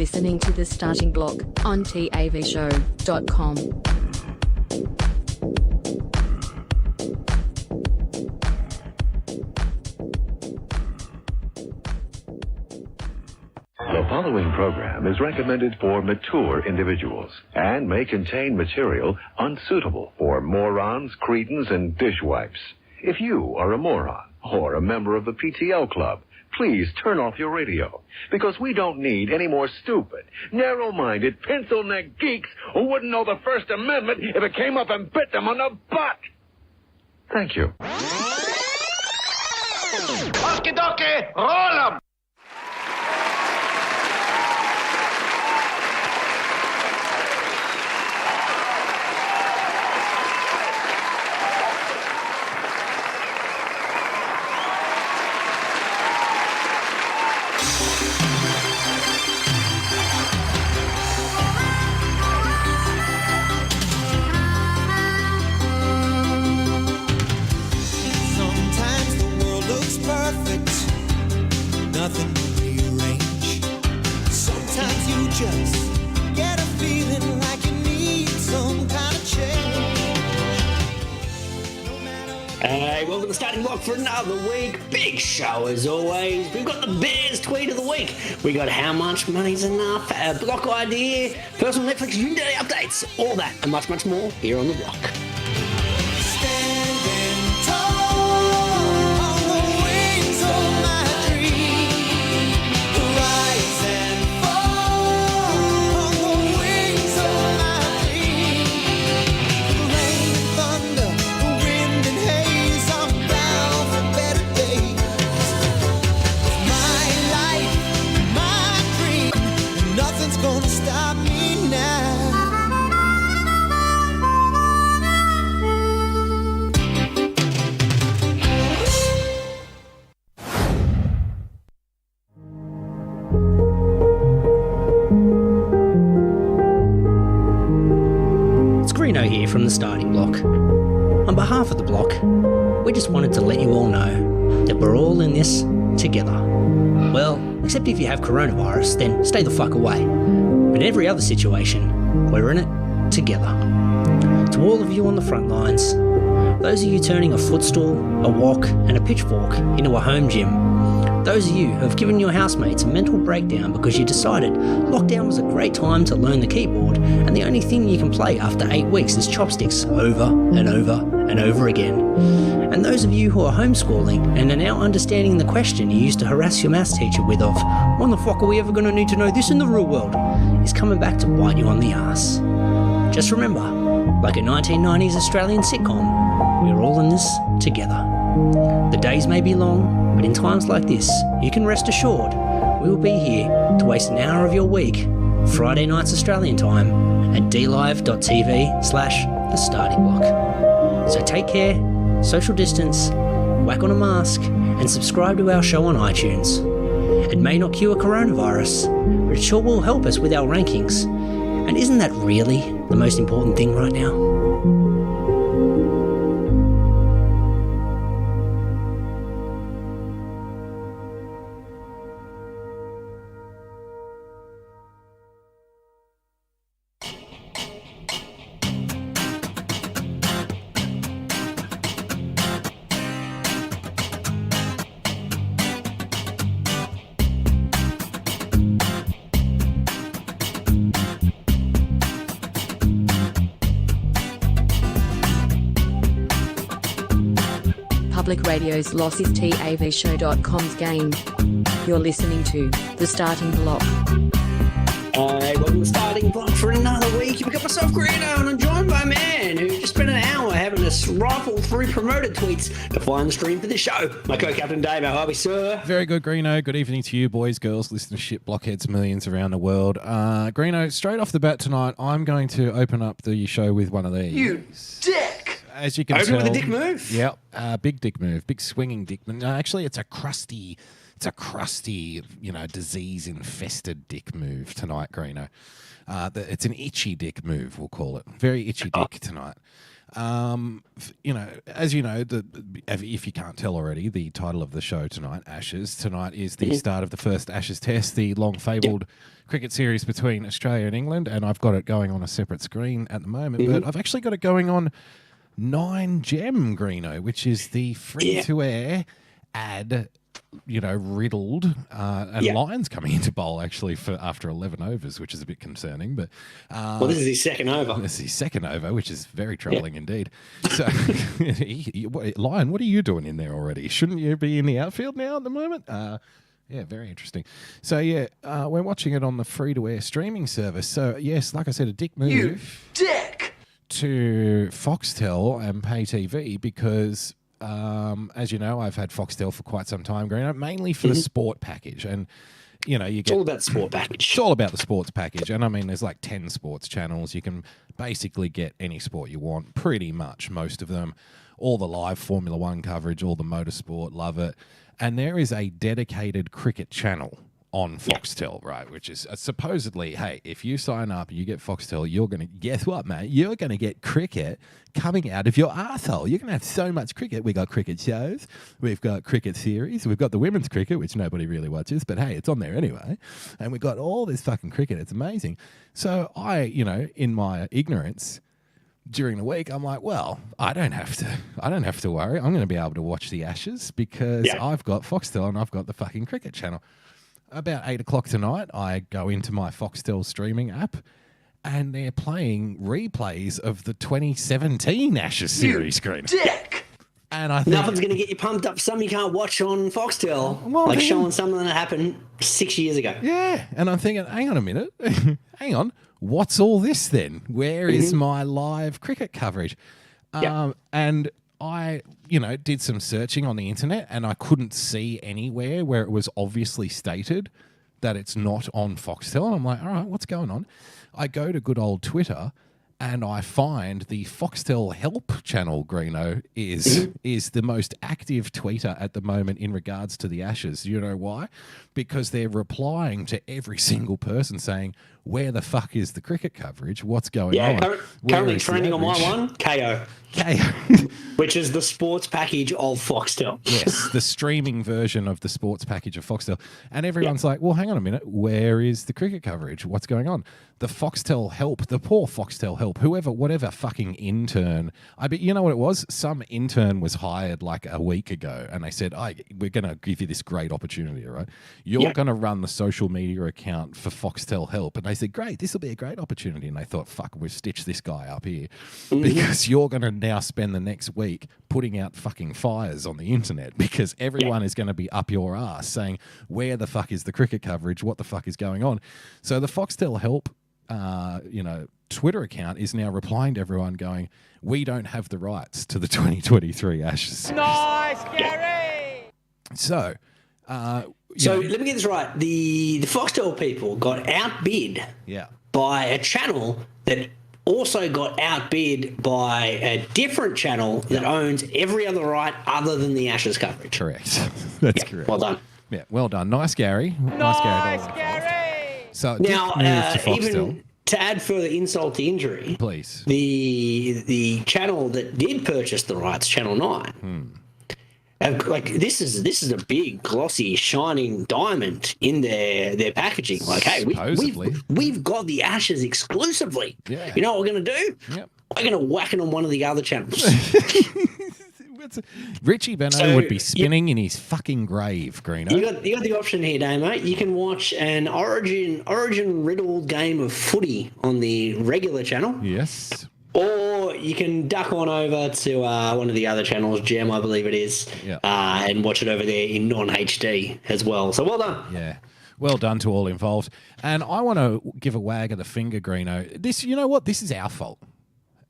listening to The Starting Block on tavshow.com. The following program is recommended for mature individuals and may contain material unsuitable for morons, cretins, and dishwipes. If you are a moron or a member of the PTL Club, please turn off your radio, because we don't need any more stupid, narrow-minded, pencil-neck geeks who wouldn't know the First Amendment if it came up and bit them on the butt. Thank you. Okie dokie, roll 'em! Nothing to rearrange. Sometimes you just get a feeling like you need some kind of change. Hey, welcome to the Starting Block for another week. Big show as always. We've got the Bears tweet of the week. We got how much money's enough, a block idea, personal Netflix Unity updates, all that and much, much more here on the block. Standing tall on the wings of my dream. Rise and fall on the wings of my dream. Rain, thunder, wind and haze, I'm bound for better days. My life, my dream, nothing's gonna stop me now. It's Greeno here from the Starting Block. On behalf of the block, we just wanted to let you all know that we're all in this together. Well, except if you have coronavirus, then stay the fuck away. But in every other situation, we're in it together. To all of you on the front lines, those of you turning a footstool, a wok and a pitchfork into a home gym, those of you who have given your housemates a mental breakdown because you decided lockdown was a great time to learn the keyboard and the only thing you can play after 8 weeks is chopsticks over and over and over again. And those of you who are homeschooling and are now understanding the question you used to harass your maths teacher with of, when the fuck are we ever going to need to know this in the real world, is coming back to bite you on the ass. Just remember, like a 1990s Australian sitcom, we're all in this together. The days may be long, but in times like this, you can rest assured we will be here to waste an hour of your week, Friday nights Australian time, at dlive.tv/the starting block. So take care, social distance, whack on a mask, and subscribe to our show on iTunes. It may not cure coronavirus, but it sure will help us with our rankings. And isn't that really the most important thing right now? Public Radio's loss is tavshow.com's game. You're listening to The Starting Block. Hey, welcome to the Starting Block for another week. You pick up myself, Greeno, and I'm joined by a man who just spent an hour having us rifle through promoted tweets to find the stream for the show. My co-captain Dave, how are we, sir? Very good, Greeno. Good evening to you, boys, girls, listeners, shit, blockheads, millions around the world. Greeno, straight off the bat tonight, I'm going to open up the show with one of these. You dick! As you can Open tell, with a dick move. Yep, big dick move, big swinging dick. No, actually, it's a crusty, disease-infested dick move tonight, Greeno. It's an itchy dick move, we'll call it. Very itchy dick tonight. As you know, if you can't tell already, the title of the show tonight, Ashes. Tonight is the start of the first Ashes Test, the long-fabled cricket series between Australia and England, and I've got it going on a separate screen at the moment, but I've actually got it going on 9Gem, Greeno, which is the free-to-air ad, riddled, and Lions coming into bowl actually for after 11 overs, which is a bit concerning. But this is his second over. This is his second over, which is very troubling indeed. So, Lion, what are you doing in there already? Shouldn't you be in the outfield now at the moment? Yeah, very interesting. So, we're watching it on the free-to-air streaming service. So, yes, like I said, a dick move. You dick! To Foxtel and pay TV because, as you know, I've had Foxtel for quite some time, Greeno, mainly for the sport package. And, it's all about the sport package. It's all about the sports package. And, I mean, there's like 10 sports channels. You can basically get any sport you want, pretty much, most of them. All the live Formula One coverage, all the motorsport, love it. And there is a dedicated cricket channel on Foxtel, right? Which is supposedly, hey, if you sign up and you get Foxtel, you're going to, guess what, mate? You're going to get cricket coming out of your arsehole. You're going to have so much cricket. We got cricket shows. We've got cricket series. We've got the women's cricket, which nobody really watches, but hey, it's on there anyway. And we've got all this fucking cricket. It's amazing. So I, in my ignorance, during the week, I'm like, well, I don't have to worry. I'm going to be able to watch the Ashes because I've got Foxtel and I've got the fucking cricket channel. About 8 o'clock tonight, I go into my Foxtel streaming app and they're playing replays of the 2017 Ashes series, Green. Dick! And I think nothing's going to get you pumped up for something you can't watch on Foxtel. Well, showing something that happened 6 years ago. Yeah. And I'm thinking, hang on a minute. Hang on. What's all this then? Where is my live cricket coverage? And I, did some searching on the internet and I couldn't see anywhere where it was obviously stated that it's not on Foxtel. And I'm like, all right, what's going on? I go to good old Twitter and I find the Foxtel Help channel, Greeno, is the most active tweeter at the moment in regards to the Ashes. You know why? Because they're replying to every single person saying, where the fuck is the cricket coverage? What's going on? Currently trending on my one, KO. Which is the sports package of Foxtel. Yes, the streaming version of the sports package of Foxtel. And everyone's like, well, hang on a minute. Where is the cricket coverage? What's going on? The Foxtel Help, the poor Foxtel Help, whatever fucking intern. I bet you know what it was? Some intern was hired like a week ago and they said, we're going to give you this great opportunity, right? You're going to run the social media account for Foxtel Help. And they said, great, this will be a great opportunity. And they thought, fuck, we've stitched this guy up here because you're going to now spend the next week putting out fucking fires on the internet because everyone is going to be up your ass saying, where the fuck is the cricket coverage? What the fuck is going on? So the Foxtel Help, Twitter account is now replying to everyone going, we don't have the rights to the 2023 Ashes. Nice, Gary! So, let me get this right. The Foxtel people got outbid by a channel that also got outbid by a different channel that owns every other right other than the Ashes coverage. Correct. That's correct. Well done. Yeah, well done. Nice, Gary. Nice, Gary! So now, to even to add further insult to injury, please, the channel that did purchase the rights, Channel 9, this is a big, glossy, shining diamond in their packaging. Like, hey, we've got the Ashes exclusively. Yeah. You know what we're going to do? Yep. We're going to whack it on one of the other channels. Richie Beno would be spinning in his fucking grave, Greeno. You got the option here, Damo. You can watch an Origin riddled game of footy on the regular channel. Yes. Or you can duck on over to one of the other channels, Gem, I believe it is, and watch it over there in non-HD as well. So well done. Yeah. Well done to all involved. And I want to give a wag of the finger, Greeno. This, you know what? This is our fault.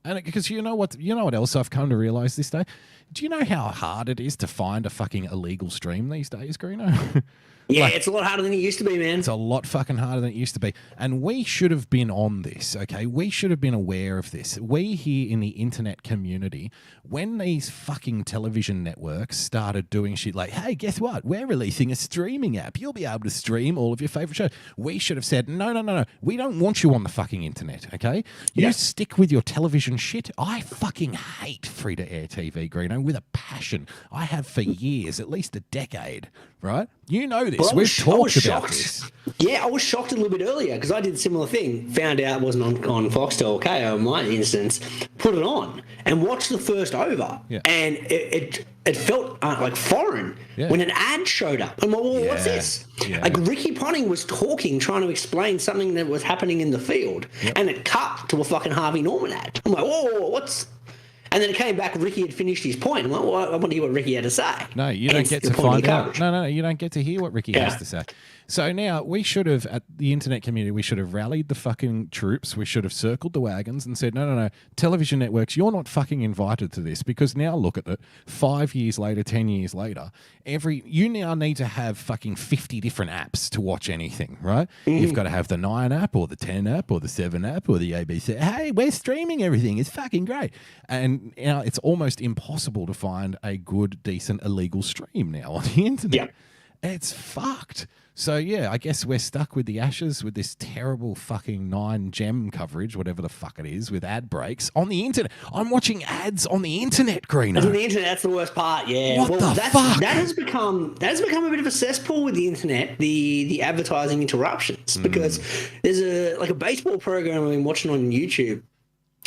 And because you know what else I've come to realise this day? Do you know how hard it is to find a fucking illegal stream these days, Greeno? Yeah, it's a lot harder than it used to be, man. It's a lot fucking harder than it used to be. And we should have been on this, okay? We should have been aware of this. We here in the internet community, when these fucking television networks started doing shit like, hey, guess what? We're releasing a streaming app. You'll be able to stream all of your favourite shows. We should have said, no. We don't want you on the fucking internet, okay? You stick with your television television shit. I fucking hate free-to-air TV, Greeno, with a passion. I have for years, at least a decade, right? You know this. Well, We've talked about shocked. this. Yeah, I was shocked a little bit earlier because I did a similar thing. Found out it wasn't on Foxtel or KO in my instance. Put it on and watched the first over. Yeah. And it felt like foreign when an ad showed up. I'm like, well, what's this? Yeah. Like Ricky Ponting was talking, trying to explain something that was happening in the field. And it cut to a fucking Harvey Norman ad. I'm like, whoa, what's... And then it came back, Ricky had finished his point. I'm like, well, I want to hear what Ricky had to say. No, you don't get to find out. No, you don't get to hear what Ricky has to say. So now we should have, at the internet community, we should have rallied the fucking troops. We should have circled the wagons and said, no, television networks, you're not fucking invited to this, because now look at it, 5 years later, 10 years later, you now need to have fucking 50 different apps to watch anything, right? You've got to have the 9 app or the 10 app or the 7 app or the ABC. Hey, we're streaming everything. It's fucking great. And now it's almost impossible to find a good, decent, illegal stream now on the internet. Yeah. It's fucked. So, yeah, I guess we're stuck with the Ashes with this terrible fucking 9gem coverage, whatever the fuck it is, with ad breaks on the internet. I'm watching ads on the internet, Greeno. On the internet, that's the worst part, yeah. What the fuck? That has become a bit of a cesspool with the internet, the advertising interruptions, because there's a baseball program I've been watching on YouTube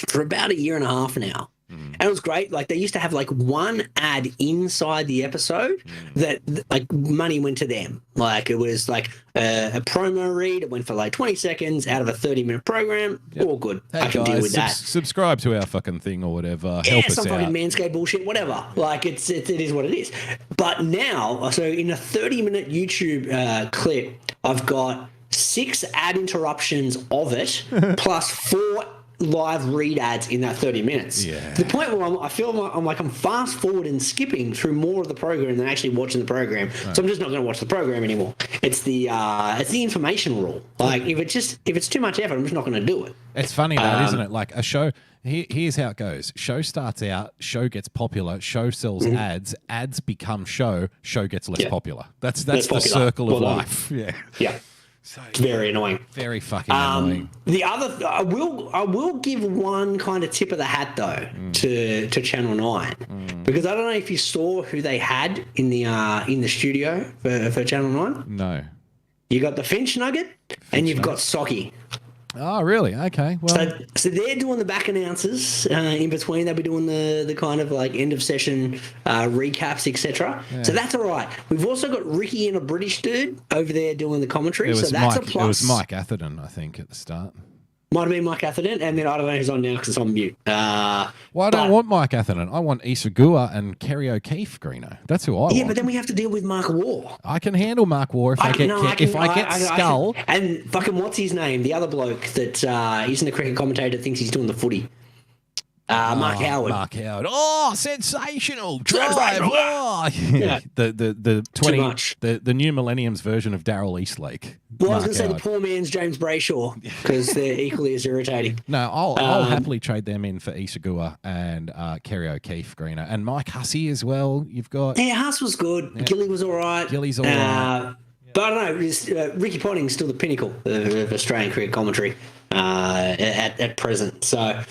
for about a year and a half now. And it was great. Like, they used to have like one ad inside the episode that like money went to them. Like, it was like a promo read. It went for like 20 seconds out of a 30-minute program. All good. Hey, I can deal with that. Subscribe to our fucking thing or whatever. Yeah, Help us some out. fucking Manscaped bullshit, whatever. Like, it is what it is. But now, so in a 30-minute YouTube clip, I've got 6 ad interruptions of it, plus 4 live read ads in that 30 minutes. Yeah. To the point where I feel like I'm fast forward and skipping through more of the program than actually watching the program. Right. So I'm just not going to watch the program anymore. It's the information rule. Like, if it's too much effort, I'm just not going to do it. It's funny though, isn't it? Like a show. Here's how it goes. Show starts out, show gets popular, show sells ads, ads become show gets less popular. That's the popular. circle of life. Yeah. Yeah. So, it's very annoying. Very fucking annoying. The other, I will give one kind of tip of the hat though to Channel 9, because I don't know if you saw who they had in the studio for Channel 9. No. You got the Finch Nugget and you've got Socky. Oh, really? Okay. Well, so they're doing the back announcers in between. They'll be doing the kind of like end of session recaps, etc. Yeah. So that's all right. We've also got Ricky and a British dude over there doing the commentary. So that's a plus. It was Mike Atherton, I think, at the start. Might have been Mike Atherton, and then I don't know who's on now because it's on mute. Well, I don't want Mike Atherton. I want Issa Gua and Kerry O'Keefe, Greeno. That's who I want. Yeah, but then we have to deal with Mark War. I can handle Mark War if I get Skull. And fucking what's his name? The other bloke that isn't a cricket commentator that thinks he's doing the footy. Mark Howard. Mark Howard. Oh, sensational drive! Oh, yeah. The new millennium's version of Darryl Eastlake. Well, I was going to say the poor man's James Brayshaw, because they're equally as irritating. No, I'll happily trade them in for Issa Gua and Kerry O'Keefe, Greeno, and Mike Hussey as well. You've got Huss was good. Yeah. Gilly was all right. Gilly's all right. But I don't know. Ricky Ponting's still the pinnacle of Australian cricket commentary at present. So.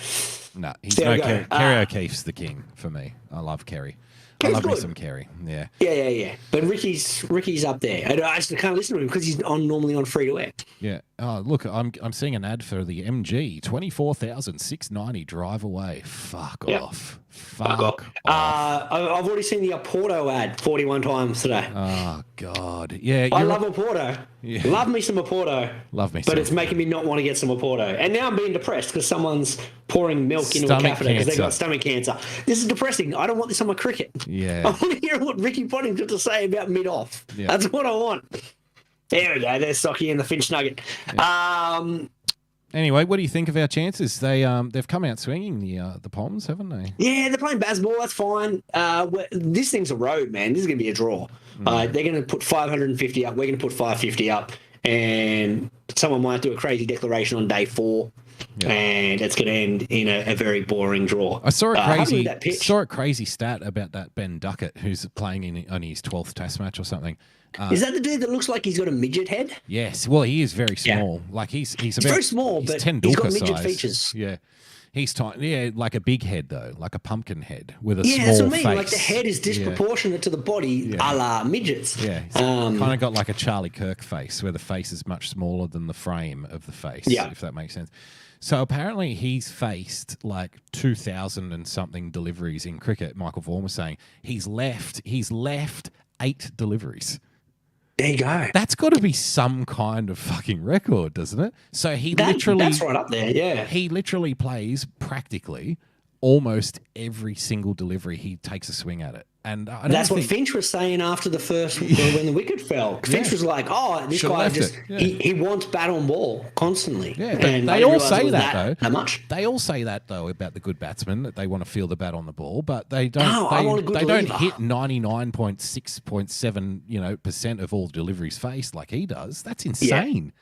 No, Kerry O'Keefe's the king for me. I love Kerry. I love me some Kerry. Yeah. Yeah. But Ricky's up there. I just can't listen to him because he's normally on free to air. Yeah. Oh, look, I'm seeing an ad for the MG 24,690 drive away. Fuck off. Fuck off. I've already seen the Oporto ad 41 times today. Oh God. Yeah. I love Oporto. Yeah. Love me some Oporto. Love me. But it's making me not want to get some Oporto. And now I'm being depressed because someone's pouring milk into a catheter because they've got stomach cancer. This is depressing. I don't want this on my cricket. Yeah. I want to hear what Ricky Ponting's got to say about mid-off. Yeah. That's what I want. There we go. There's Socky and the Finch Nugget. Yeah. Anyway, what do you think of our chances? They've come out swinging the Poms, haven't they? Yeah, they're playing baseball. That's fine. This thing's a road, man. This is going to be a draw. They're going to put 550 up. We're going to put 550 up. And someone might do a crazy declaration on day 4. Yeah. And it's going to end in a very boring draw. I saw a crazy stat about that Ben Duckett, who's playing on his 12th Test match or something. Is that the dude that looks like he's got a midget head? Yes. Well, he is very small. Yeah. Like he's very small, but 10 he's got midget size. features. Yeah. He's tiny, yeah, like a big head though, like a pumpkin head with a Yeah, that's small what I mean. face. Like the head is disproportionate to the body, a la midgets. Yeah, he's kind of got like a Charlie Kirk face, where the face is much smaller than the frame of the face. Yeah. If that makes sense. So apparently he's faced like 2,000 and something deliveries in cricket. Michael Vaughan was saying he's left 8 deliveries. There you go. That's got to be some kind of fucking record, doesn't it? So That's right up there, yeah. he literally plays practically almost every single delivery he takes a swing at it. And That's what Finch was saying after the first when the wicket fell. Finch was like, "Oh, this Should've guy left just it. Yeah. he wants bat on ball constantly." Yeah, but and they all say that though. That much. They all say that though about the good batsmen, that they want to feel the bat on the ball, but they don't. No, I want a good they don't lever. hit 99.6.7 percent of all deliveries faced like he does. That's insane.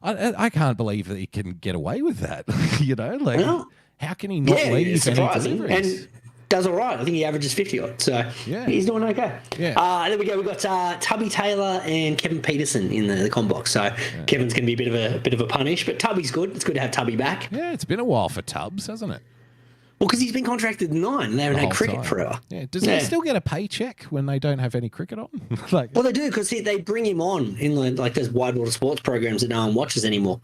I can't believe that he can get away with that. Well, how can he not leave it's any surprising. deliveries? And does all right. I think he averages 50 odd, so he's doing okay. Yeah. There we go. We've got Tubby Taylor and Kevin Peterson in the comp box. So Kevin's going to be a bit of a punish, but Tubby's good. It's good to have Tubby back. Yeah, it's been a while for Tubbs, hasn't it? Well, because he's been contracted to 9 and they haven't had cricket time. forever. Yeah. Does he still get a paycheck when they don't have any cricket on? Well, they do, because they bring him on in like those Widewater sports programs that no one watches anymore.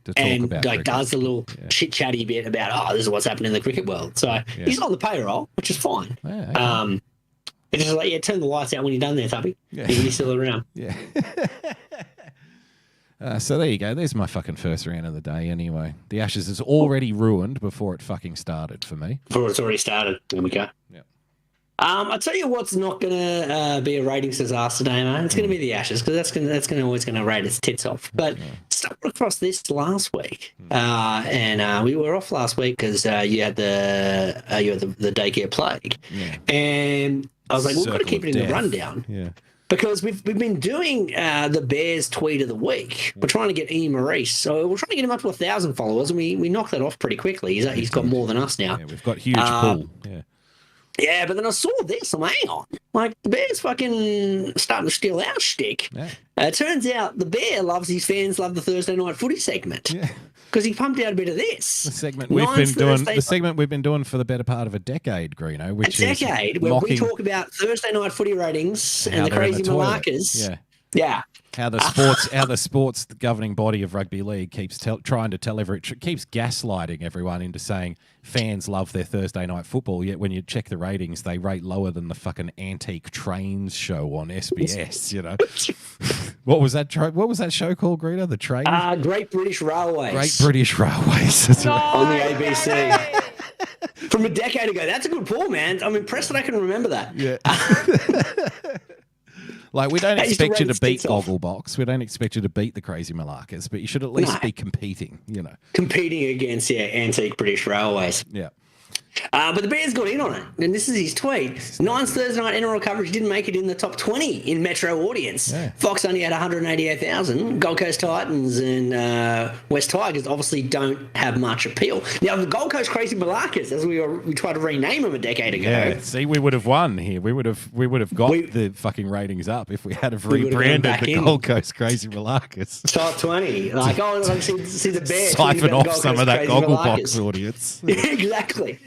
To talk and about like cricket. does a little chit chatty bit about this is what's happening in the cricket world. So he's on the payroll, which is fine. Yeah, okay. It's just like turn the lights out when you're done there, Tubby. Yeah. He's still around. Yeah. So there you go. There's my fucking first round of the day anyway. The Ashes is already ruined before it fucking started for me. Before it's already started. There we go. Yeah. I'll tell you what's not going to be a ratings disaster today, man. It's going to be the Ashes, because that's always going to rate its tits off. But stumbled across this last week, and we were off last week because you had the daycare plague, and I was like, we've got to keep it in the rundown. Yeah. Because we've been doing the Bears tweet of the week. We're trying to get Ian Maurice. So we're trying to get him up to 1,000 followers, and we knocked that off pretty quickly. He's got more than us now. Yeah, we've got huge pull. Yeah. Yeah, but then I saw this. I'm like, hang on. Like, the Bear's fucking starting to steal our shtick. Yeah. It turns out the Bear loves his fans, love the Thursday Night Footy segment. Yeah. Because he pumped out a bit of this. The segment we've been doing for the better part of a decade, Greeno, which a is decade where we talk about Thursday Night Footy ratings and the they're in crazy the toilet. malakas. Yeah. Yeah. How the sports governing body of rugby league keeps trying to tell keeps gaslighting everyone into saying fans love their Thursday night football. Yet when you check the ratings, they rate lower than the fucking antique trains show on SBS. What was that? What was that show called, Greta? The train. Great British Railways. Great British Railways. That's right. On the ABC. From a decade ago. That's a good pull, man. I'm impressed that I can remember that. Yeah. Like, we don't expect you to beat Gogglebox. We don't expect you to beat the Crazy Malakas, but you should at least be competing, Competing against, antique British Railways. Yeah. But the Bears got in on it, and this is his tweet. Nine's Thursday night NRL coverage didn't make it in the top 20 in metro audience. Yeah. Fox only had 188,000. Gold Coast Titans and West Tigers obviously don't have much appeal. Now, the Gold Coast Crazy Malakas, as we tried to rename them a decade ago. Yeah, see, we would have won here. We would have got the fucking ratings up if we had rebranded the Gold Coast Crazy Malakas. Top 20. Like, see the Bears. Siphon off some of that Gogglebox Malakas. audience. Exactly.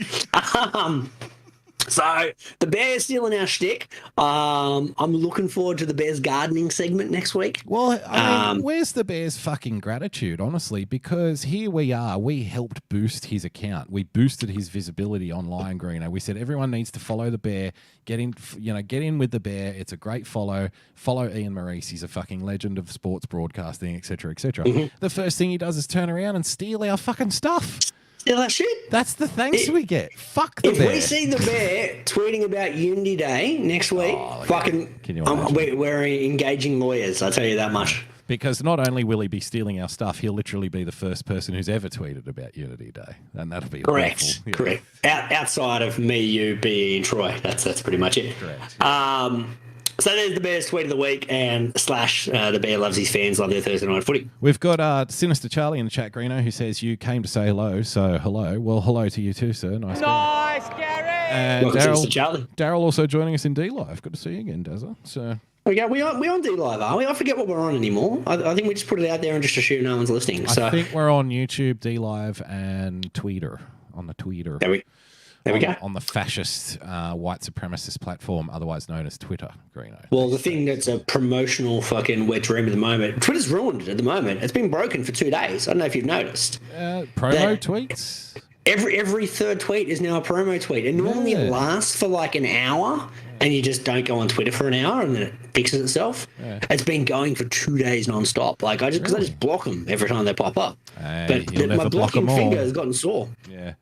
So the Bears stealing our shtick. I'm looking forward to the Bears gardening segment next week. Well, I mean, where's the Bears' fucking gratitude, honestly? Because here we are. We helped boost his account. We boosted his visibility online, Greeno. We said everyone needs to follow the Bear. Get in with the Bear. It's a great follow. Follow Ian Maurice. He's a fucking legend of sports broadcasting, etc., etc. The first thing he does is turn around and steal our fucking stuff. Steal that shit. That's the thanks we get. Fuck the Bear. If we see the Bear tweeting about Unity Day next week, we're engaging lawyers. I'll tell you that much. Because not only will he be stealing our stuff, he'll literally be the first person who's ever tweeted about Unity Day, and that'll be correct. Awful. Yeah. Correct. Outside of me, you, BE, and Troy, that's pretty much it. Correct. So there's the Bears tweet of the week, and / the Bear loves his fans, love their Thursday night footy. We've got Sinister Charlie in the chat, Greeno, who says you came to say hello, so hello. Well, hello to you too, sir. Nice, Gary. And Welcome, Sinister Charlie. Daryl also joining us in D Live. Good to see you again, Dazza. So We on D Live, are we? I forget what we're on anymore. I think we just put it out there and just assume no one's listening. So I think we're on YouTube, D Live, and Twitter. On the Twitter. There we go. On the fascist white supremacist platform, otherwise known as Twitter, Greeno. Well, the thing that's a promotional fucking wet dream at the moment, Twitter's ruined it at the moment. It's been broken for 2 days. I don't know if you've noticed. Promo tweets? Every third tweet is now a promo tweet. And normally it lasts for like an hour and you just don't go on Twitter for an hour and then it fixes itself. Yeah. It's been going for 2 days non-stop. Like I just block them every time they pop up. Hey, but my blocking finger has gotten sore. Yeah.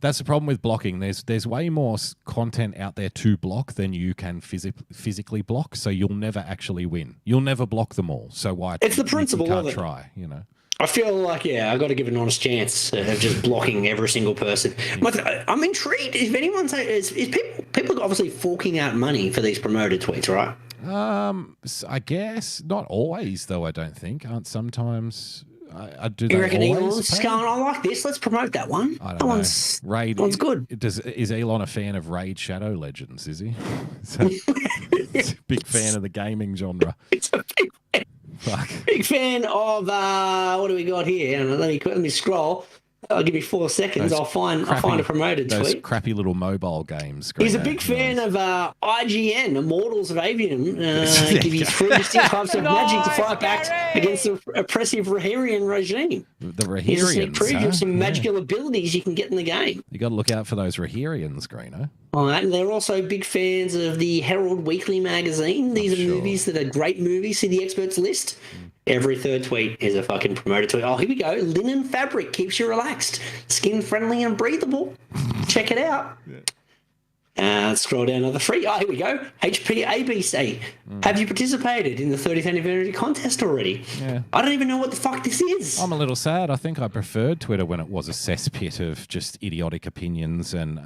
That's the problem with blocking. There's way more content out there to block than you can physically block, so you'll never actually win. You'll never block them all. So why? It's the principle you can't of it. Try, you know. I feel like, I got to give an honest chance of just blocking every single person. I'm intrigued. If anyone is people obviously forking out money for these promoted tweets, right? I guess not always, though. I don't think. Aren't sometimes. I do. You reckon Elon's just going, I like this. Let's promote that one. I don't know. One's good. Is Elon a fan of Raid Shadow Legends? Is he? He's a big fan of the gaming genre. It's a big fan. Fuck. Big fan of what do we got here? Let me scroll. I'll give you 4 seconds. I'll find a promoted those tweet. Crappy little mobile games. He's a big fan of IGN, Immortals of Avium. Give you 3 distinct types of magic to fight back against the oppressive Rahirian regime. The Rahirians, Here's a sneak preview of some magical abilities you can get in the game. You got to look out for those Rahirians, Greeno. All right, and they're also big fans of the Herald Weekly magazine. These are movies that are great movies. See the experts list. Every third tweet is a fucking promoted tweet. Oh, here we go. Linen fabric keeps you relaxed. Skin friendly and breathable. Check it out. Scroll down another 3. Oh, here we go. HP ABC. Have you participated in the 30th anniversary contest already? Yeah. I don't even know what the fuck this is. I'm a little sad. I think I preferred Twitter when it was a cesspit of just idiotic opinions and,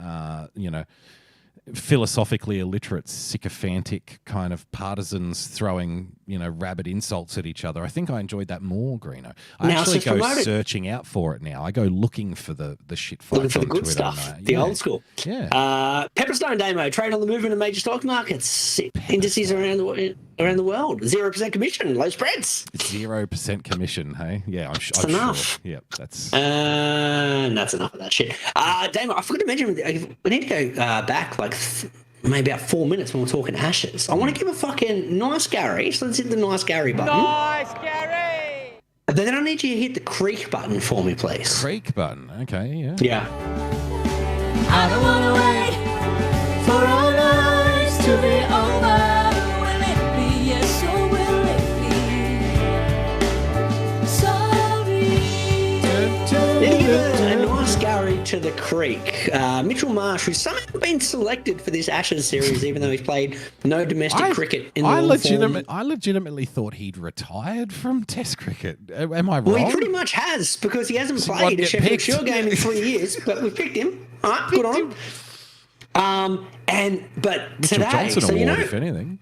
philosophically illiterate, sycophantic kind of partisans throwing, rabid insults at each other. I think I enjoyed that more, Greeno. I actually go searching out for it now. I go looking for the shit fights. Looking for the good Twitter stuff. The old school. Yeah. Pepperstone Damo, trade on the movement of major stock markets. Indices around the world. 0% commission, low spreads. 0% commission, hey? Yeah, I'm that's enough. Sure. Yep, that's... that's enough of that shit. Damo, I forgot to mention, we need to go back maybe about 4 minutes when we're talking Ashes. I want to give a fucking nice Gary. So let's hit the nice Gary button. Nice Gary! And then I need you to hit the creek button for me, please. Creek button, okay, yeah. Yeah. I don't want to wait for our lives to be over. Will it be yes or will it be sorry? A nice Gary to the creek. Mitchell Marsh, who's somehow been selected for this Ashes series, even though he's played no domestic cricket in the I legitimately thought he'd retired from Test cricket. Am I wrong? Well, he pretty much has, because he hasn't played a Sheffield Shield game in 3 years, but we picked him. All right, good on him. But Mitchell today, Johnson award, if anything.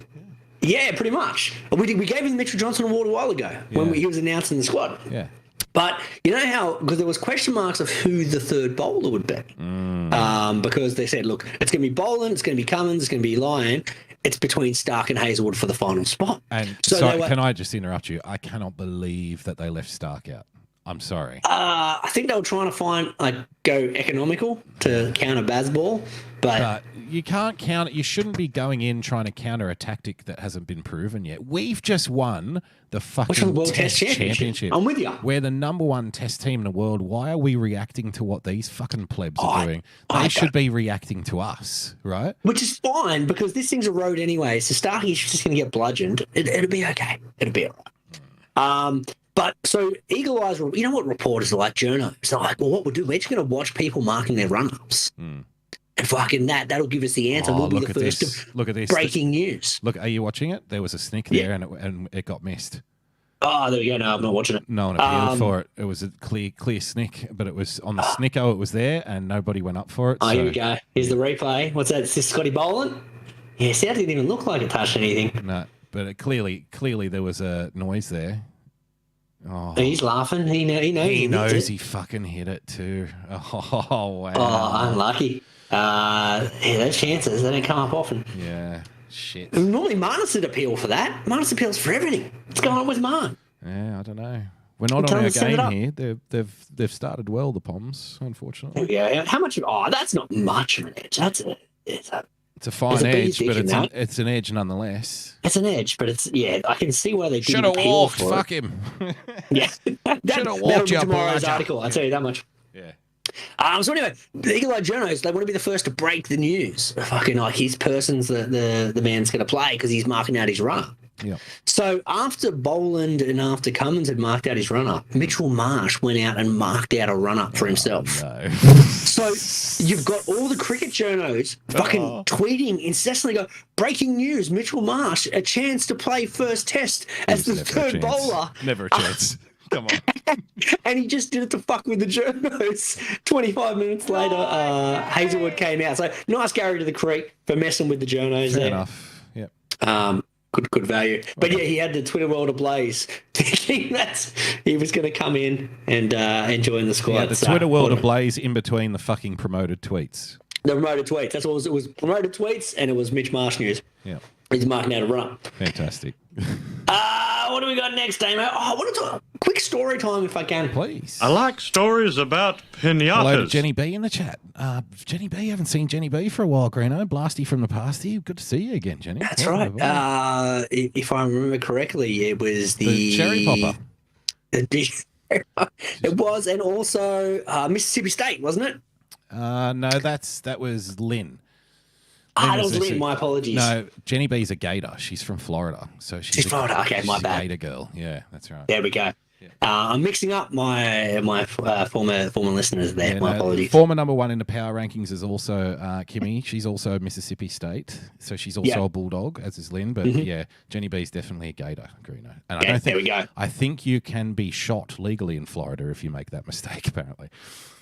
Yeah, pretty much. We gave him the Mitchell Johnson award a while ago when he was announced in the squad. Yeah. But you know how, because there was question marks of who the third bowler would be. Because they said, look, it's going to be Boland, it's going to be Cummins, it's going to be Lyon. It's between Stark and Hazelwood for the final spot. And so can I just interrupt you? I cannot believe that they left Stark out. I'm sorry. I think they were trying to go economical to counter Bazball, but you can't counter. You shouldn't be going in trying to counter a tactic that hasn't been proven yet. We've just won the fucking World Test Championship. I'm with you. We're the #1 Test team in the world. Why are we reacting to what these fucking plebs are doing? They should be reacting to us, right? Which is fine, because this thing's a road anyway. So Starky's just going to get bludgeoned. It'll be okay. It'll be all right. But so Eagle Eyes, you know what reporters are like, journos? They're like, well, what we'll do, we're just going to watch people marking their run-ups. And fucking that'll give us the answer. We'll be the first to look at this. Breaking news. Look, are you watching it? There was a snick there and it got missed. Oh, there we go. No, I'm not watching it. No one appealed for it. It was a clear snick, but it was on the snicko, it was there and nobody went up for it. Oh, here we go. Here's the replay. What's that? Is this Scotty Boland? Yeah, see, that didn't even look like it touched anything. No, but it clearly there was a noise there. Oh, he's laughing. He knows he fucking hit it too. Oh, wow. Oh, unlucky. Those chances, they don't come up often. Yeah. Shit. Normally Marnus would appeal for that. Marnus appeals for everything. What's going on with Marn? Yeah, I don't know. We're not Tell on them our to send it game up. here. They've started well, the Poms, unfortunately. Yeah, how much? Oh, that's not much of an edge. It's a fine There's a edge, basic but in that. it's an edge nonetheless. It's an edge, but it's I can see why they Should didn't have appeal walked. for Fuck it. him. Yeah, Shoulda walked, that'll be you tomorrow's bludger. article. I'll tell you that much. Yeah. So anyway, the Eagle Eye Journos, they want to be the first to break the news. Fucking like his person's the man's going to play because he's marking out his runner. Yeah. So after Boland and after Cummins had marked out his runner, Mitchell Marsh went out and marked out a run-up for himself. No. So you've got all the cricket journos fucking tweeting incessantly, go, breaking news, Mitchell Marsh, a chance to play first test as the Never a third chance. bowler. Never a chance. Come on. And he just did it to fuck with the journos. 25 minutes later, Hazelwood came out. So nice Gary to the creek for messing with the journos Fair there. enough. Yep. Good value. But yeah, he had the Twitter world ablaze, thinking that he was going to come in and join the squad. Yeah, the So, Twitter world what- ablaze in between the fucking promoted tweets. The promoted tweets. That's what it was. It was promoted tweets and it was Mitch Marsh news. Yeah. He's marking out a run. Fantastic. What do we got next, Damo? I want to talk quick story time if I can. Please. I like stories about pinatas. Hello to Jenny B in the chat. Jenny B, haven't seen Jenny B for a while, Greeno. Blasty from the pasty. Good to see you again, Jenny. That's Welcome right. aboard. If I remember correctly, it was The cherry popper. It was, and also Mississippi State, wasn't it? No, that was Lynn. That Lynn was is Lynn. My apologies. No, Jenny B's a Gator. She's from Florida, so she's Florida. Okay, my she's bad. A Gator girl. Yeah, that's right. There we go. I'm mixing up my former listeners there. Yeah, My no, apologies. Former number one in the power rankings is also Kimmy. She's also Mississippi State, so she's also a Bulldog, as is Lynn. But yeah, Jenny B's definitely a Gator, Greeno. And I Yeah, don't think, there we go. I think you can be shot legally in Florida if you make that mistake. Apparently,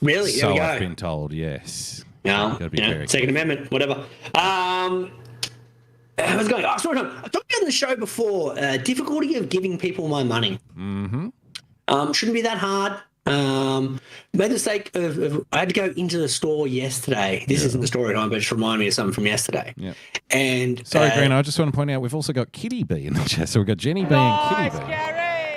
Really? There so we go. I've been told. Yes. No, Gotta be very Second Amendment, whatever. I was going. Sorry, no, I talked about on the show before. Difficulty of giving people my money. Mm-hmm. Shouldn't be that hard. Made the mistake of I had to go into the store yesterday. This isn't the story time, but it just reminded me of something from yesterday. Yeah. And Sorry, Greeno, I just want to point out we've also got Kitty B in the chat. So we've got Jenny B and Kitty B.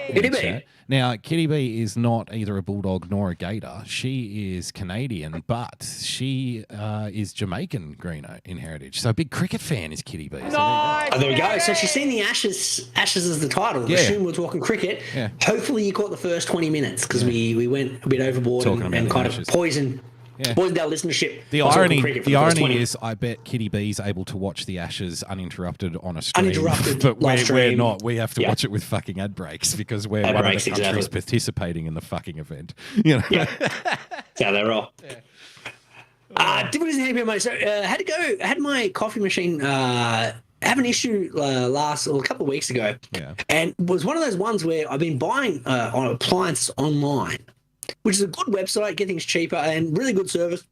in Kitty the B. chat. Now, Kitty B is not either a Bulldog nor a Gator. She is Canadian, but she is Jamaican, Greeno, in heritage. So a big cricket fan is Kitty B. So there we go. So she's seen the Ashes. Ashes is the title. Yeah. Assume we're talking cricket. Yeah. Hopefully you caught the first 20 minutes because we went a bit overboard Talking and about the kind Ashes. of poisoned Yeah. our listenership. The by talking irony, cricket for the first irony 20. is, I bet Kitty B's able to watch the Ashes uninterrupted on a stream. Uninterrupted but live we're stream. not. We have to Yeah. watch it with fucking ad breaks because we're Ad one breaks, of the countries exactly. participating in the fucking event. You know? Yeah. That's how they roll. Difficulties in handling money. So had my coffee machine have an issue a couple of weeks ago. Yeah. And it was one of those ones where I've been buying on appliances online, which is a good website, get things cheaper and really good service.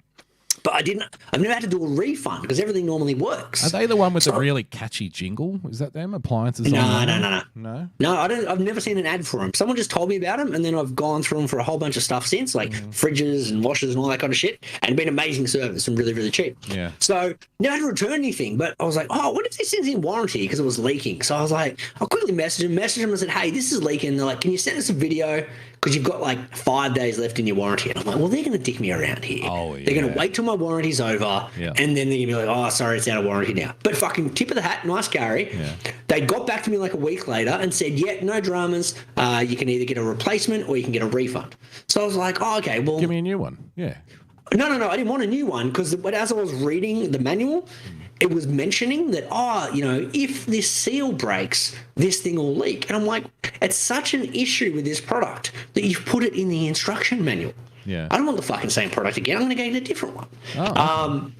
But I've never had to do a refund because everything normally works. Are they the one with the really catchy jingle? Is that them? Appliances? No, online? no. No? No, I don't. I've never seen an ad for them. Someone just told me about them, and then I've gone through them for a whole bunch of stuff since, like fridges and washers and all that kind of shit, and been amazing service and really, really cheap. Yeah. So never had to return anything, but I was like, oh, what if this is in warranty because it was leaking? So I was like, I'll quickly message them and said, hey, this is leaking. They're like, can you send us a video because you've got like 5 days left in your warranty? And I'm like, well, they're going to dick me around here. Oh, They're going yeah. to wait till my warranty's over, Yeah. and then they're going to be like, oh, sorry, it's out of warranty now. But fucking tip of the hat, nice Gary. Yeah. They got back to me like a week later and said, yeah, no dramas. You can either get a replacement or you can get a refund. So I was like, oh, okay, well. Give me a new one. Yeah. No, I didn't want a new one because as I was reading the manual, it was mentioning that, if this seal breaks, this thing will leak. And I'm like, it's such an issue with this product that you've put it in the instruction manual. Yeah. I don't want the fucking same product again. I'm going to get a different one. Oh.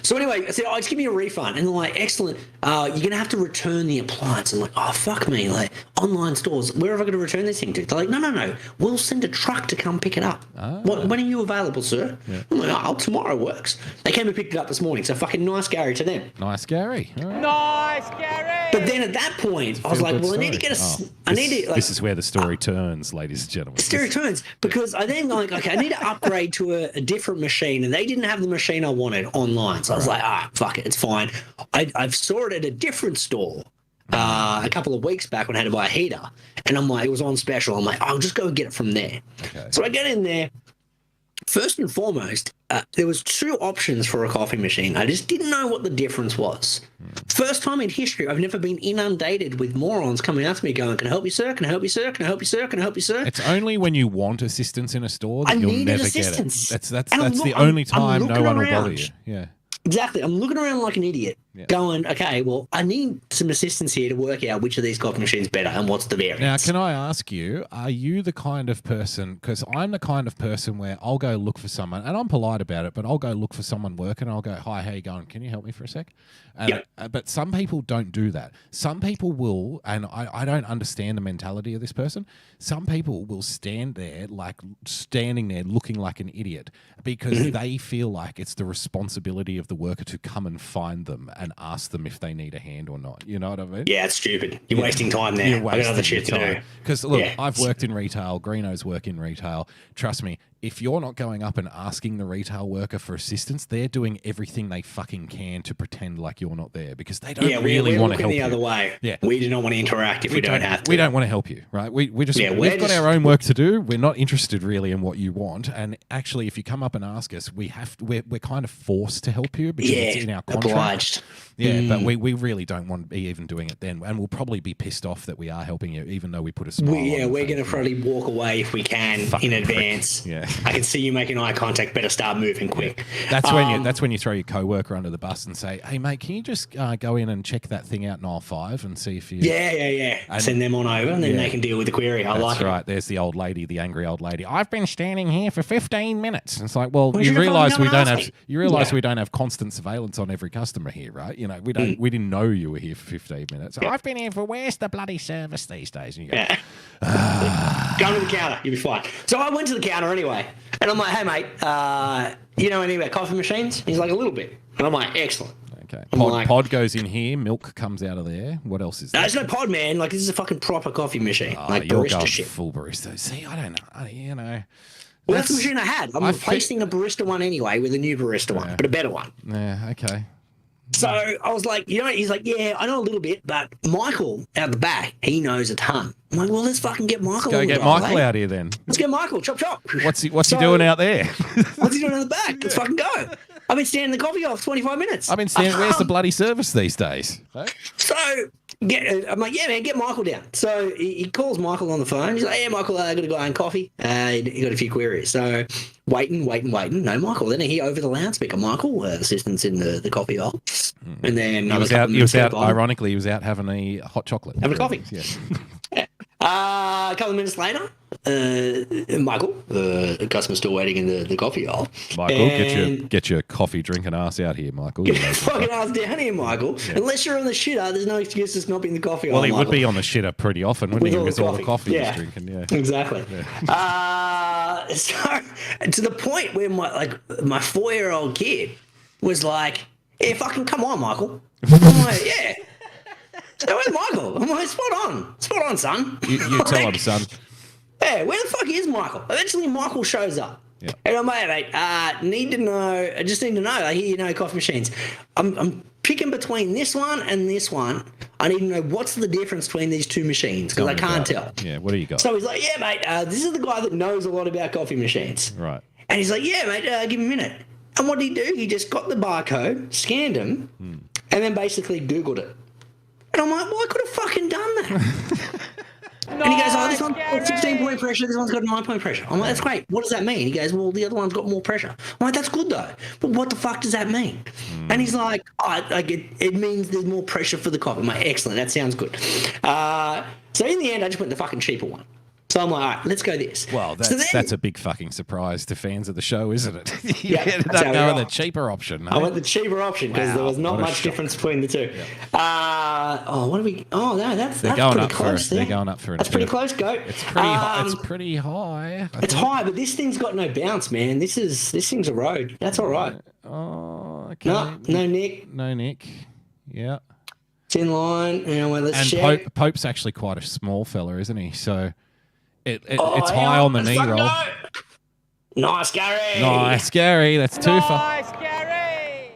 So anyway, I said, just give me a refund. And they're like, excellent. You're going to have to return the appliance. I'm like, oh, fuck me. Like, online stores, where have I got to return this thing to? They're like, no, we'll send a truck to come pick it up. When are you available, sir? Yeah. I'm like, oh, tomorrow works. They came and picked it up this morning, so fucking nice Gary to them. Nice Gary. All right. Nice, Gary! But then at that point, I was like, well, I need to get this is where the story turns, ladies and gentlemen. The story turns, because I then like, okay, I need to upgrade to a different machine, and they didn't have the machine I wanted online. So I was like, fuck it, it's fine. I saw it at a different store a couple of weeks back when I had to buy a heater, and I'm like, it was on special. I'm like, I'll just go get it from there. Okay. So I get in there. First and foremost, there was 2 options for a coffee machine. I just didn't know what the difference was. First time in history, I've never been inundated with morons coming out to me going, can I help you, sir? Can I help you, sir? Can I help you, sir? Can I help you, sir? It's only when you want assistance in a store that you'll never assistance. get it. That's the only time no one will bother you. Yeah. Exactly. I'm looking around like an idiot, going, okay, well, I need some assistance here to work out which of these coffee machines is better and what's the variance. Now, can I ask you, are you the kind of person, because I'm the kind of person where I'll go look for someone, and I'm polite about it, but I'll go look for someone working, and I'll go, hi, how you going? Can you help me for a sec? But some people don't do that. Some people will, and I don't understand the mentality of this person, some people will stand there looking like an idiot because they feel like it's the responsibility of the worker to come and find them and ask them if they need a hand or not. You know what I mean? Yeah, it's stupid. You're wasting time there. I've got other shit to do. Because look, I've worked in retail. Greeno's work in retail. Trust me, if you're not going up and asking the retail worker for assistance, they're doing everything they fucking can to pretend like you're not there because they don't really want to help you. Yeah, we're looking the other way. Yeah. We do not want to interact if we don't have to. We don't want to help you, right? We've got our own work to do. We're not interested really in what you want. And actually, if you come up and ask us, we're kind of forced to help you because it's in our contract. Obliged. Yeah, but we really don't want to be even doing it then. And we'll probably be pissed off that we are helping you, even though we put a smile on. We're going to probably walk away if we can in advance. Yeah. I can see you making eye contact. Better start moving quick. That's when you throw your coworker under the bus and say, "Hey, mate, can you just go in and check that thing out in aisle 5 and see if you?" Yeah. And send them on over, and then they can deal with the query. That's right. There's the old lady, the angry old lady. I've been standing here for 15 minutes. And it's like, well, you realise we don't have constant surveillance on every customer here, right? You know, we didn't know you were here for 15 minutes. Yeah. I've been here for where's the bloody service these days? And you go, go to the counter, you'll be fine. So I went to the counter anyway, and I'm like, hey mate, you know anything about coffee machines? He's like, a little bit. And I'm like, excellent. Okay. Pod goes in here, milk comes out of there. What else is there? No, there's no pod, man. Like, this is a fucking proper coffee machine. Like you're barista going shit. Full barista. See, I don't know. You know. Well, that's the machine I had. I'm replacing the barista one anyway with a new barista one, but a better one. Yeah, okay. So I was like, he's like, yeah, I know a little bit, but Michael out the back, he knows a ton. I'm like, well, let's fucking get Michael. Go get Michael out here then. Let's get Michael. Chop, chop. What's he doing out there? What's he doing in the back? Let's fucking go. I've been standing in the coffee off 25 minutes. I've been standing. Where's the bloody service these days? So I'm like, yeah, man, get Michael down. So he calls Michael on the phone. He's like, yeah, Michael, I got to go and coffee. He got a few queries. So waiting. No, Michael. Then he over the loudspeaker. Michael, assistance in the coffee hole. And then he was out. Ironically, he was out having a hot chocolate. Having a coffee. Yeah. A couple of minutes later, Michael, the customer's still waiting in the coffee aisle. Michael, get your coffee drinking ass out here, Michael. Get your fucking ass down here, Michael. Yeah. Unless you're on the shitter, there's no excuse to not be in the coffee aisle. Well, he Michael. would be on the shitter pretty often, wouldn't he? Because all the coffee he's drinking. Yeah, exactly. Yeah. So to the point where my 4-year-old kid was like, "Yeah, fucking come on, Michael." I'm like, "Yeah." So where's Michael? I'm like, spot on, son. You tell him, son. Yeah, where the fuck is Michael? Eventually, Michael shows up. Yeah. And I'm like, mate, I just need to know. I hear you know coffee machines. I'm picking between this one and this one. I need to know what's the difference between these two machines because I can't tell. Yeah, what do you got? So he's like, yeah, mate, this is the guy that knows a lot about coffee machines. Right. And he's like, yeah, mate, give me a minute. And what did he do? He just got the barcode, scanned him, and then basically Googled it. And I'm like, well, I could have fucking done that. And he goes, oh, this one's got 16-point pressure, this one's got 9-point pressure. I'm like, that's great. What does that mean? He goes, well, the other one's got more pressure. I'm like, that's good, though. But what the fuck does that mean? And he's like, it means there's more pressure for the coffee. I'm like, excellent, that sounds good. So in the end, I just went the fucking cheaper one. So I'm like, all right, let's go this. Well, that's a big fucking surprise to fans of the show, isn't it? You ended that's up how we going roll. the cheaper option. I went the cheaper option because there was not what a much shock. difference between the two. What are we? Oh no, that's Going pretty up close. they're going up for. That's pretty close, Goat. It's pretty high. It's pretty high. It's high, but this thing's got no bounce, man. This thing's a road. That's all right. Oh, okay. No nick. No nick. Yeah. It's in line. Let's And check. Pope's actually quite a small fella, isn't he? So it's hang high on the let's knee fucking roll. go. Nice, Gary. Nice, Gary. That's too far. Nice, Gary!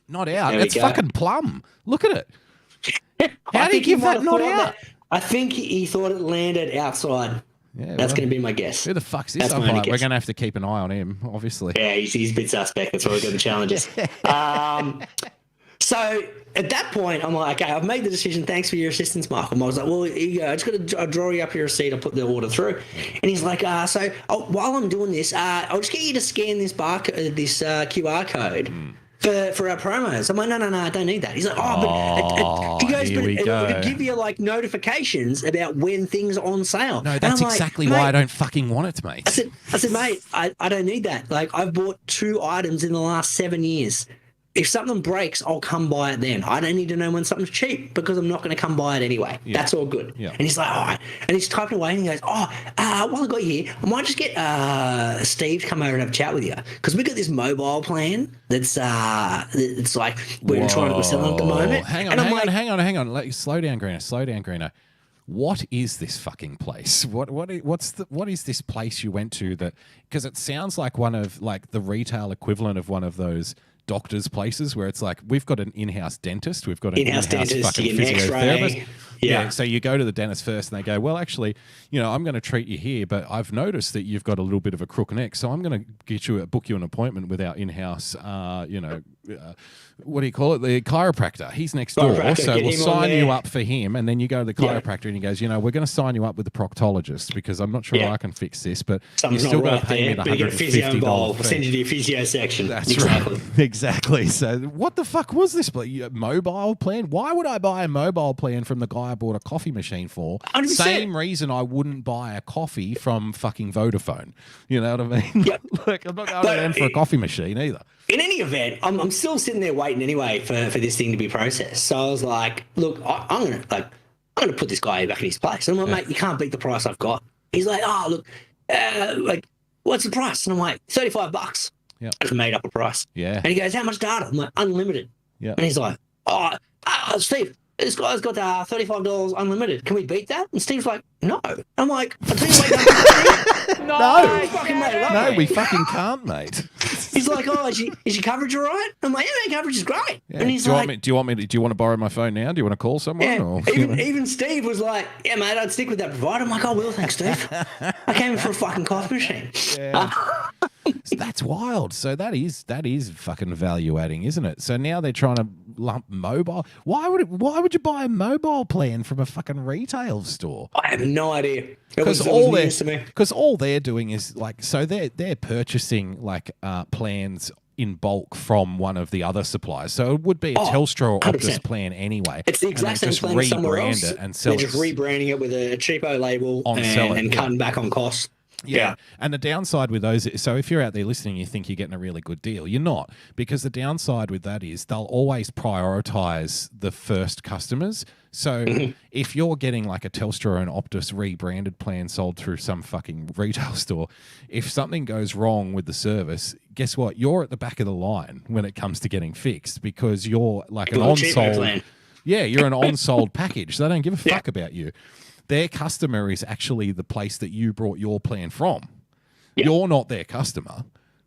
Not out. There we It's go. fucking plumb. Look at it. How I do you think give might that have not thought out? I think he thought it landed outside. Yeah, That's going to be my guess. Who the fuck's this That's my only umpire? We're guess. going to have to keep an eye on him, obviously. Yeah, he's a bit suspect. That's why we've got the challenges. So at that point, I'm like, okay, I've made the decision. Thanks for your assistance, Michael. I was like, well, here you go. I just got to draw you up your receipt. I'll put the order through. And he's like, while I'm doing this, I'll just get you to scan this QR code. For our promos. I'm like, no, I don't need that. He's like, he goes, here we go. it'll give you like notifications about when things are on sale. No, And that's I'm like, exactly mate, why I don't fucking want it, mate. I said, mate, I don't need that. Like, I've bought 2 items in the last 7 years. If something breaks, I'll come buy it then. I don't need to know when something's cheap because I'm not going to come buy it anyway. Yeah. That's all good. Yeah. And he's like, all right. And he's typing away and he goes, while I got you here, I might just get Steve to come over and have a chat with you. Because we got this mobile plan that's it's like we're selling at the moment. Hang on. Slow down, Greeno. What is this fucking place? What is this place you went to that? Because it sounds like one of like the retail equivalent of one of those doctors' places where it's like we've got an in-house dentist, we've got an in-house dentist, fucking you get an physiotherapist. X-ray. Yeah. So you go to the dentist first, and they go, "Well, actually, I'm going to treat you here, but I've noticed that you've got a little bit of a crook neck, so I'm going to book you an appointment with our in-house, what do you call it? The chiropractor. He's next door, so we'll sign you up for him, and then you go to the chiropractor, and he goes, we're going to sign you up with the proctologist because I'm not sure I can fix this, but Something's you're still not going right to pay me there, the but you get a physio involved. We'll $150 send fee." you to your physio section. That's exactly. right. Exactly. So what the fuck was this mobile plan? Why would I buy a mobile plan from the guy I bought a coffee machine for? 100%. Same reason I wouldn't buy a coffee from fucking Vodafone. You know what I mean? Yep. Look, I'm not going to them for a coffee machine either. In any event, I'm still sitting there waiting anyway for this thing to be processed. So I was like, look, I'm gonna put this guy back in his place. And I'm like, mate, you can't beat the price I've got. He's like, look, what's the price? And I'm like, $35. Yeah. I just made up a price. Yeah. And he goes, how much data? I'm like, unlimited. Yeah. And he's like, Steve, this guy's got $35 unlimited. Can we beat that? And Steve's like, no. I'm like, I'll tell you what, No. fucking made it up, No, mate. we fucking can't, mate. He's like, is your coverage all right? I'm like, yeah, my coverage is great. Yeah. And he's do you like, want to borrow my phone now? Do you want to call someone? yeah. Or, Even Steve was like, yeah, mate, I'd stick with that provider. I'm like, oh, well, thanks, Steve. I came in for a fucking coffee machine. Yeah. That's wild. So that is fucking value adding, isn't it? So now they're trying to lump mobile. Why would you buy a mobile plan from a fucking retail store? I have no idea. Because Because all they're doing is like, so they're purchasing like plans in bulk from one of the other suppliers. So it would be a Telstra or 100%. Optus plan anyway. it's the exact same just thing somewhere else. it and sell They're it. just rebranding it with a cheapo label Sell it, and yeah. cutting back on costs. Yeah. And the downside with those, so if you're out there listening, you think you're getting a really good deal. You're not, because the downside with that is they'll always prioritize the first customers. So if you're getting like a Telstra or an Optus rebranded plan sold through some fucking retail store, if something goes wrong with the service, guess what? You're at the back of the line when it comes to getting fixed, because you're like an on-sold plan. Yeah, you're an on-sold package. They don't give a fuck about you. Their customer is actually the place that you brought your plan from. Yeah. You're not their customer.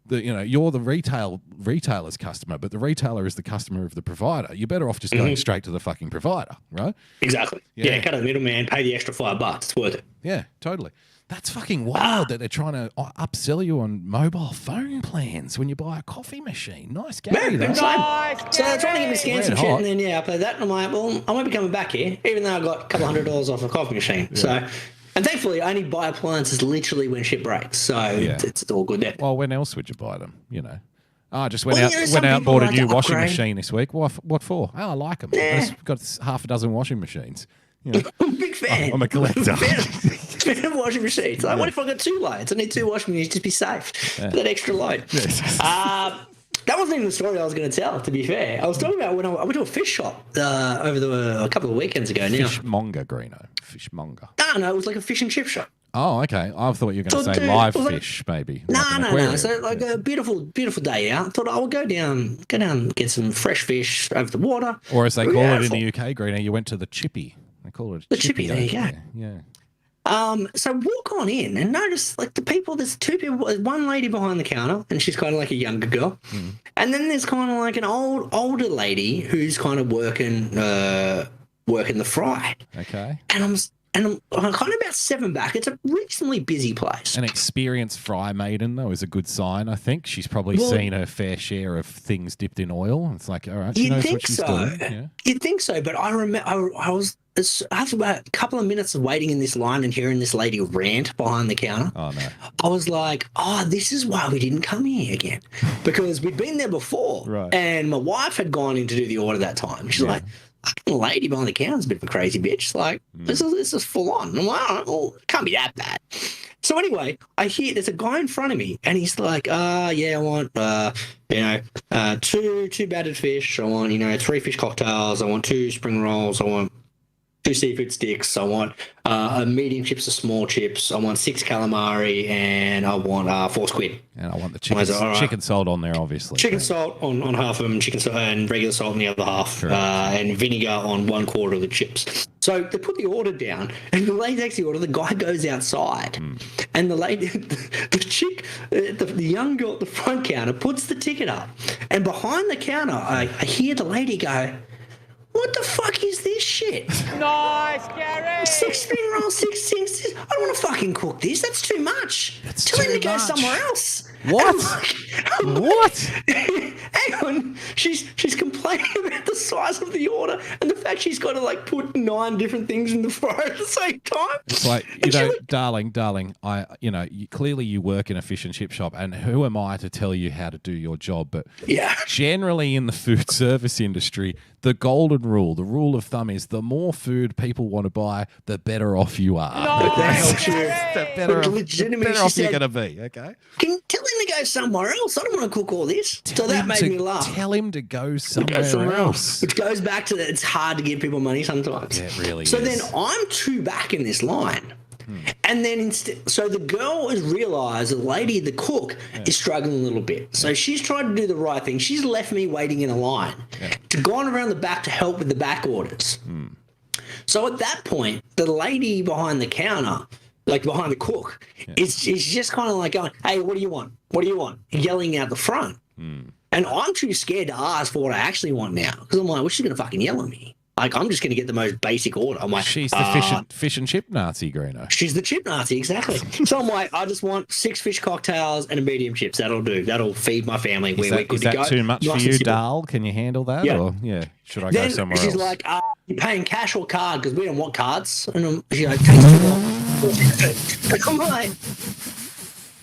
You're the retailer's customer, but the retailer is the customer of the provider. You're better off just going straight to the fucking provider, right? Exactly. Yeah, cut out the middleman, pay the extra $5. It's worth it. Yeah, totally. That's fucking wild that they're trying to upsell you on mobile phone plans when you buy a coffee machine. Nice, Gary. So they're trying to get me scanned some Red shit, hot. and then I played that, and I'm like, well, I won't be coming back here, even though I got a couple $100 off a coffee machine. Yeah. So, and thankfully, I only buy appliances literally when shit breaks, so it's all good there. Well, when else would you buy them? I just went Well, out and bought a like new to washing upgrade. machine this week. What for? Oh, I like them. I've got half a dozen washing machines. Big fan. I'm a collector. washing machines. Like, what if I got 2 loads? I need 2 washing machines to be safe. For that extra load. That wasn't even the story I was going to tell, to be fair. I was talking about when I went to a fish shop a couple of weekends ago now. Fishmonger, Greeno. Fishmonger. No, it was like a fish and chip shop. Oh, okay. I thought you were going to say live fish, maybe. No. So like a beautiful day out. I thought I would go down, get some fresh fish over the water. Or as they call it in the UK, Greeno, you went to the chippy. They call it the chippy. There you go. Yeah. So walk on in and notice like the people, there's 2 people, there's one lady behind the counter and she's kind of like a younger girl. And then there's kind of like an older lady who's kind of working the fry. Okay. And I'm kind of about 7 back. It's a reasonably busy place. An experienced fry maiden, though, is a good sign, I think. She's probably seen her fair share of things dipped in oil. It's like, all right, she knows what she's doing. Yeah. You'd think so, but I remember I was after about a couple of minutes of waiting in this line and hearing this lady rant behind the counter. Oh no! I was like, this is why we didn't come here again, because we'd been there before, right? And my wife had gone in to do the order that time. She's like, the lady behind the counter's a bit of a crazy bitch. Like, this is full on. I'm like, it can't be that bad. So anyway, I hear there's a guy in front of me, and he's like, I want, 2 battered fish. I want, 3 fish cocktails. I want 2 spring rolls. I want 2 seafood sticks. I want a medium chips or small chips. I want 6 calamari, and I want 4 squid. And I want the chicken salt on there, obviously. Chicken salt on half of them, chicken salt and regular salt on the other half, and vinegar on 1/4 of the chips. So they put the order down, and the lady takes the order. The guy goes outside, and the lady, the young girl at the front counter puts the ticket up, and behind the counter, I hear the lady go, "What the fuck is this shit? Nice, Gary! 6 spring rolls, 6 things. I don't want to fucking cook this. That's too much. Tell him to go somewhere else." What? What? Hang on. She's complaining about the size of the order and the fact she's got to like put 9 different things in the fryer at the same time. It's like, darling, clearly you work in a fish and chip shop, and who am I to tell you how to do your job? But generally in the food service industry, the golden rule, the rule of thumb is the more food people want to buy, the better off you are. The better off you're going to be, okay? Can you tell him to go somewhere else? I don't want to cook all this. So that made me laugh. Tell him to go somewhere else. Which goes back to that it's hard to give people money sometimes. Yeah, it really is. So then I'm 2 back in this line. And then so the girl has realised the lady, the cook, is struggling a little bit. So she's tried to do the right thing. She's left me waiting in a line to go on around the back to help with the back orders. So at that point, the lady behind the counter, like behind the cook, is just kind of like going, "Hey, what do you want? What do you want?" Yelling out the front. And I'm too scared to ask for what I actually want now, because I'm like, well, she's going to fucking yell at me. Like, I'm just going to get the most basic order. I'm like, she's the fish and chip Nazi, Greeno. She's the chip Nazi, exactly. So I'm like, I just want 6 fish cocktails and a medium chips. That'll do. That'll feed my family. We're good to go. Is that too much for you, Dal? Can you handle that? Yeah. Or, should I go somewhere else? She's like, you're paying cash or card, because we don't want cards. And she's like, takes too long. I'm like,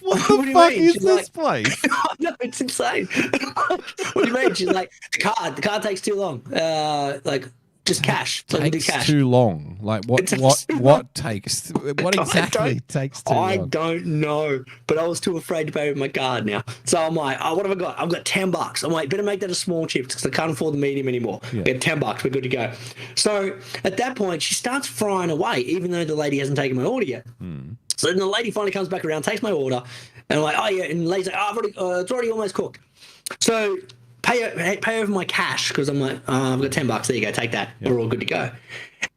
what the fuck is this place? No, it's insane. What do you mean? She's like, the card takes too long. Just cash. So takes cash. too long. Like what takes? What exactly takes too long? I don't know, but I was too afraid to pay with my card now. So I'm like, what have I got? I've got $10. I'm like, better make that a small chip because I can't afford the medium anymore. We have $10. We're good to go. So at that point, she starts frying away, even though the lady hasn't taken my order yet. So then the lady finally comes back around, takes my order, and I'm like, oh yeah, and the lady's like, it's already almost cooked. So pay over my cash, because I'm like, I've got $10. There you go, take that. We're all good to go.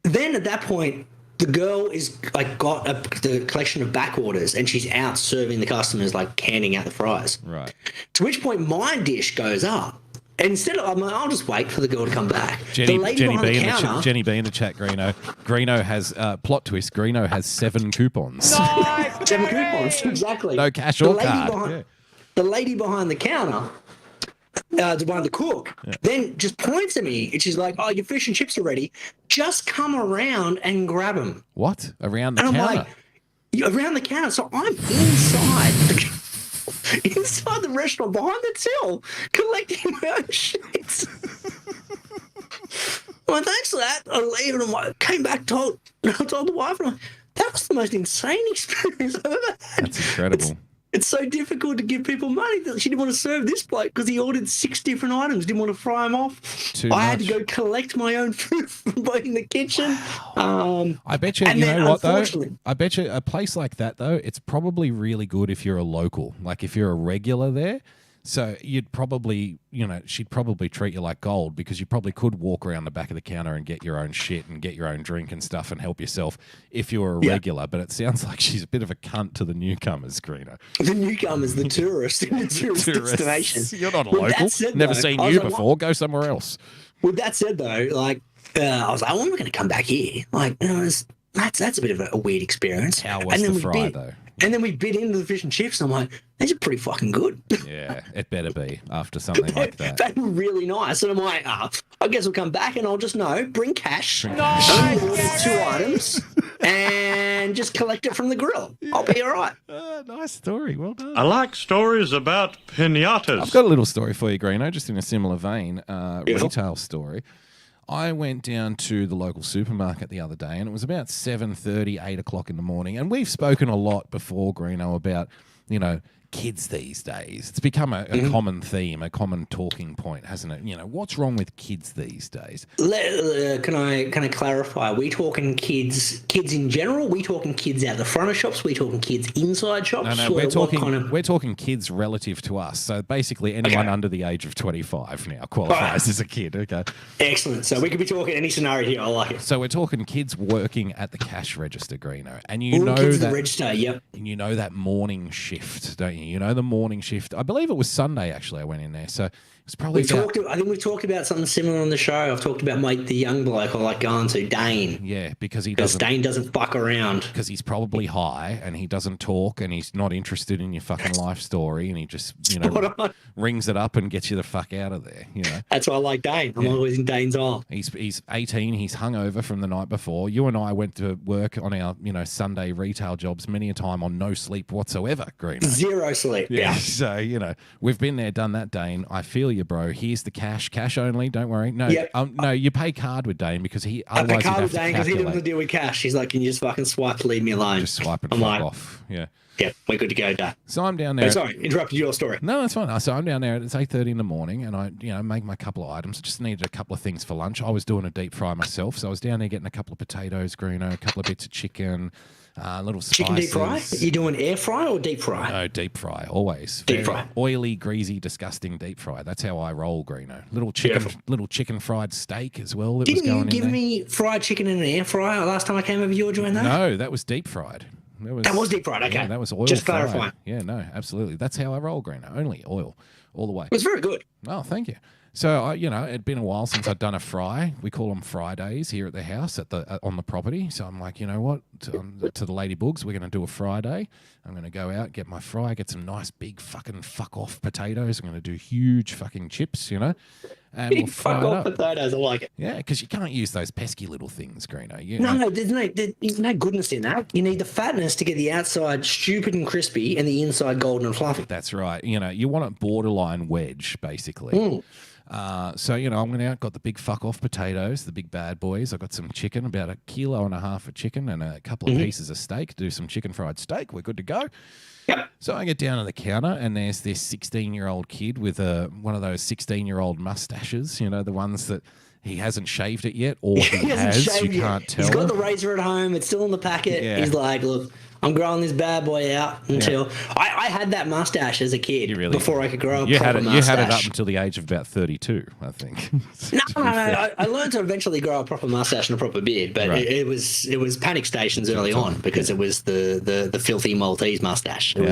Then at that point, the girl is like got the collection of back orders, and she's out serving the customers, like canning out the fries. Right. To which point my dish goes up. And instead of, I'm like, I'll just wait for the girl to come back. Jenny B in the chat, Greeno. Greeno has, plot twist, Greeno has 7 coupons. Nice, 7 coupons, exactly. No cash or card. The lady behind the counter, behind the cook, then just points at me, and she's like, oh, your fish and chips are ready. Just come around and grab them. What? Around the counter? I'm like, around the counter. So I'm inside the restaurant behind the till collecting my own shit. Well, thanks for that. I leave, and I came back, told the wife, and that was the most insane experience I've ever had. That's incredible. It's so difficult to give people money that she didn't want to serve this bloke because he ordered 6 different items, didn't want to fry them off. I had to go collect my own food from in the kitchen. I bet you, you know what, though? I bet you a place like that, though, it's probably really good if you're a local, like if you're a regular there. So you'd probably, you know, she'd probably treat you like gold because you probably could walk around the back of the counter and get your own shit and get your own drink and stuff and help yourself if you're a regular. But it sounds like she's a bit of a cunt to the newcomers, Greeno. The newcomers, the tourists in the tourist destination. You're not a local. Never seen you before. Go somewhere else. With that said, though, like, I was like, when are we going to come back here? Like, you know, that's a bit of a weird experience. How was the fry, though? And then we bit into the fish and chips, and I'm like, these are pretty fucking good. Yeah, it better be after something like that. They were really nice. And I'm like, I guess we'll come back and I'll just bring cash. Nice, order 2 items and just collect it from the grill. I'll be all right. Nice story. Well done. I like stories about pinatas. I've got a little story for you, Greeno, just in a similar vein. Retail story. I went down to the local supermarket the other day, and it was about 7:30, 8 o'clock in the morning. And we've spoken a lot before, Greeno, about, you know, kids these days. It's become a common theme, a common talking point, hasn't it? You know, what's wrong with kids these days? Can I clarify? Are we talking kids in general? Are we talking kids out the front of shops? Are we talking kids inside shops? No, we're talking kids relative to us. So basically anyone under the age of 25 now qualifies as a kid. Okay. Excellent. So we could be talking any scenario here. I like it. So we're talking kids working at the cash register, Greeno. And kids at the register, yep. And you know that morning shift, don't you? You know the morning shift. I believe it was Sunday, actually, I went in there. So it's probably I think we've talked about something similar on the show. I've talked about the young bloke I like going to, Dane. Yeah, because Dane doesn't fuck around. Because he's probably high and he doesn't talk and he's not interested in your fucking life story and he just, you know, rings it up and gets you the fuck out of there, you know. That's why I like Dane. I'm always in Dane's aisle. He's 18. He's hungover from the night before. You and I went to work on our, you know, Sunday retail jobs many a time on no sleep whatsoever, Greeno. 0 sleep. Yeah. So, you know, we've been there, done that, Dane. I feel you, bro. Here's the cash only. Don't worry. No, no, you pay card with Dane because I pay card with Dane because he doesn't deal with cash. He's like, can you just fucking swipe to leave me alone? Just swipe and fuck off. Yeah. Yeah, we're good to go, Dad. So I'm down there. Sorry, interrupted your story. No, that's fine. So I'm down there. It's 8:30 in the morning, and I, you know, make my couple of items. I just needed a couple of things for lunch. I was doing a deep fry myself, so I was down there getting a couple of potatoes, Greeno, a couple of bits of chicken, little spices. Chicken deep fry? Are you doing air fry or deep fry? No, deep fry, always. Deep fry. Oily, greasy, disgusting deep fry. That's how I roll, Greeno. Little chicken fried steak as well. Didn't you give me fried chicken in an air fryer last time I came over? You were doing that? No, that was deep fried. That was deep fried, okay. Yeah, that was oil just fried. clarifying. Yeah, no, absolutely. That's how I roll, Greeno. Only oil, all the way. It was very good. Oh, thank you. So, you know, it'd been a while since I'd done a fry. We call them Fridays here at the house on the property. So I'm like, you know what? To the Lady Boogs, we're going to do a Friday. I'm going to go out, get my fry, get some nice big fucking fuck-off potatoes. I'm going to do huge fucking chips, you know. And big we'll fry fuck-off potatoes, I like it. Yeah, because you can't use those pesky little things, Greeno. No, there's no goodness in that. You need the fatness to get the outside stupid and crispy and the inside golden and fluffy. That's right. You know, you want a borderline wedge, basically. So, you know, I went out, got the big fuck-off potatoes, the big bad boys. I got some chicken, about 1.5 kilos of chicken and a couple of pieces of steak. Do some chicken fried steak. We're good to go. Yep. So I get down to the counter and there's this 16-year-old kid with one of those 16-year-old mustaches, you know, the ones that he hasn't shaved it yet or he has. You can't tell. He's got the razor at home. It's still in the packet. Yeah. He's like, look, I'm growing this bad boy out until I had that mustache as a kid before I could grow a proper mustache. You had it up until the age of about 32, I think. No. I learned to eventually grow a proper mustache and a proper beard, but it was panic stations early on because it was the filthy Maltese mustache. It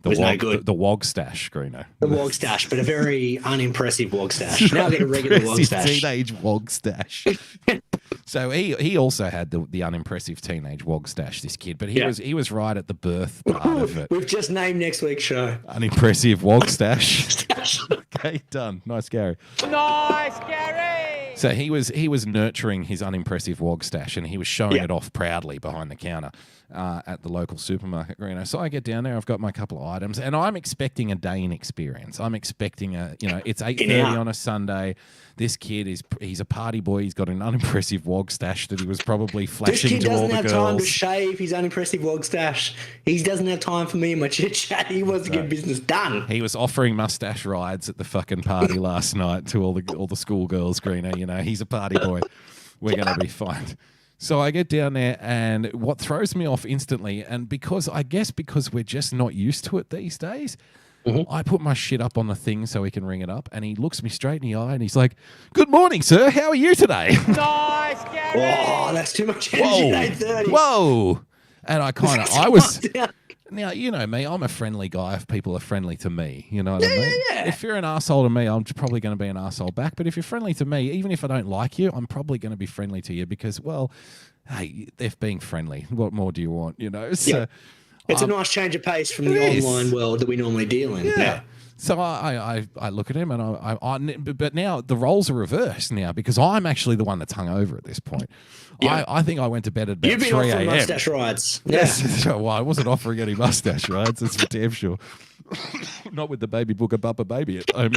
was no good. The wog stash, Greeno. The wog stash, but a very unimpressive wog stash. Now I get a regular wog stash. Teenage wog stash. So he also had the unimpressive teenage wog stash, this kid, but he was right at the birth part of it. We've just named next week's show. Unimpressive wog stash. Okay, done. Nice, Gary. Nice, Gary! So he was nurturing his unimpressive wog stash, and he was showing it off proudly behind the counter at the local supermarket, Greeno. So I get down there, I've got my couple of items, and I'm expecting a Dane experience. I'm expecting it's 8:30 on a Sunday. This kid he's a party boy. He's got an unimpressive wog stash that he was probably flashing to all the girls. This kid doesn't have time to shave his unimpressive wog stash. He doesn't have time for me and my chit chat. He wants to get business done. He was offering mustache rides at the fucking party last night to all the schoolgirls, Greeno. He's a party boy. We're going to be fine. So I get down there, and what throws me off instantly, and because we're just not used to it these days, I put my shit up on the thing so he can ring it up, and he looks me straight in the eye, and he's like, "Good morning, sir. How are you today?" Nice, Gary. Oh, that's too much energy at 8:30. Whoa! And I was. Now, you know me, I'm a friendly guy if people are friendly to me. You know what I mean? Yeah. If you're an arsehole to me, I'm probably going to be an arsehole back. But if you're friendly to me, even if I don't like you, I'm probably going to be friendly to you because, well, hey, they're being friendly. What more do you want? So, it's a nice change of pace from the online world that we normally deal in. Yeah. So I look at him, and but now the roles are reversed now because I'm actually the one that's hung over at this point. Yeah. I think I went to bed at about 3 a.m. You've been offering mustache rides. Yes. Well, I wasn't offering any mustache rides, that's for damn sure. Not with the baby BoogieBumper baby at home.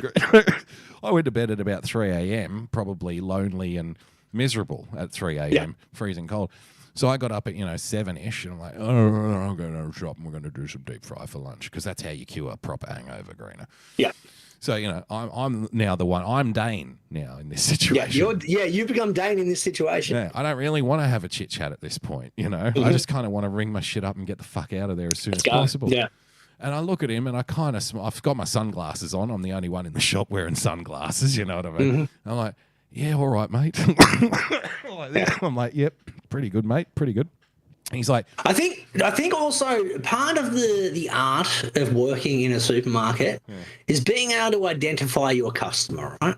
I went to bed at about 3 a.m., probably lonely and miserable at 3 a.m., freezing cold. So I got up at 7-ish, and I'm like, I'm going to shop and we're going to do some deep fry for lunch because that's how you cure a proper hangover, Greeno. Yeah. So I'm now the one. I'm Dane now in this situation. You've become Dane in this situation. Yeah, I don't really want to have a chit chat at this point. I just kind of want to ring my shit up and get the fuck out of there as soon as possible. Yeah. And I look at him and I kind of I've got my sunglasses on. I'm the only one in the shop wearing sunglasses. You know what I mean? I'm like, yeah, all right, mate. I'm like, yep, pretty good, mate, pretty good. And he's like, I think also part of the art of working in a supermarket is being able to identify your customer, right?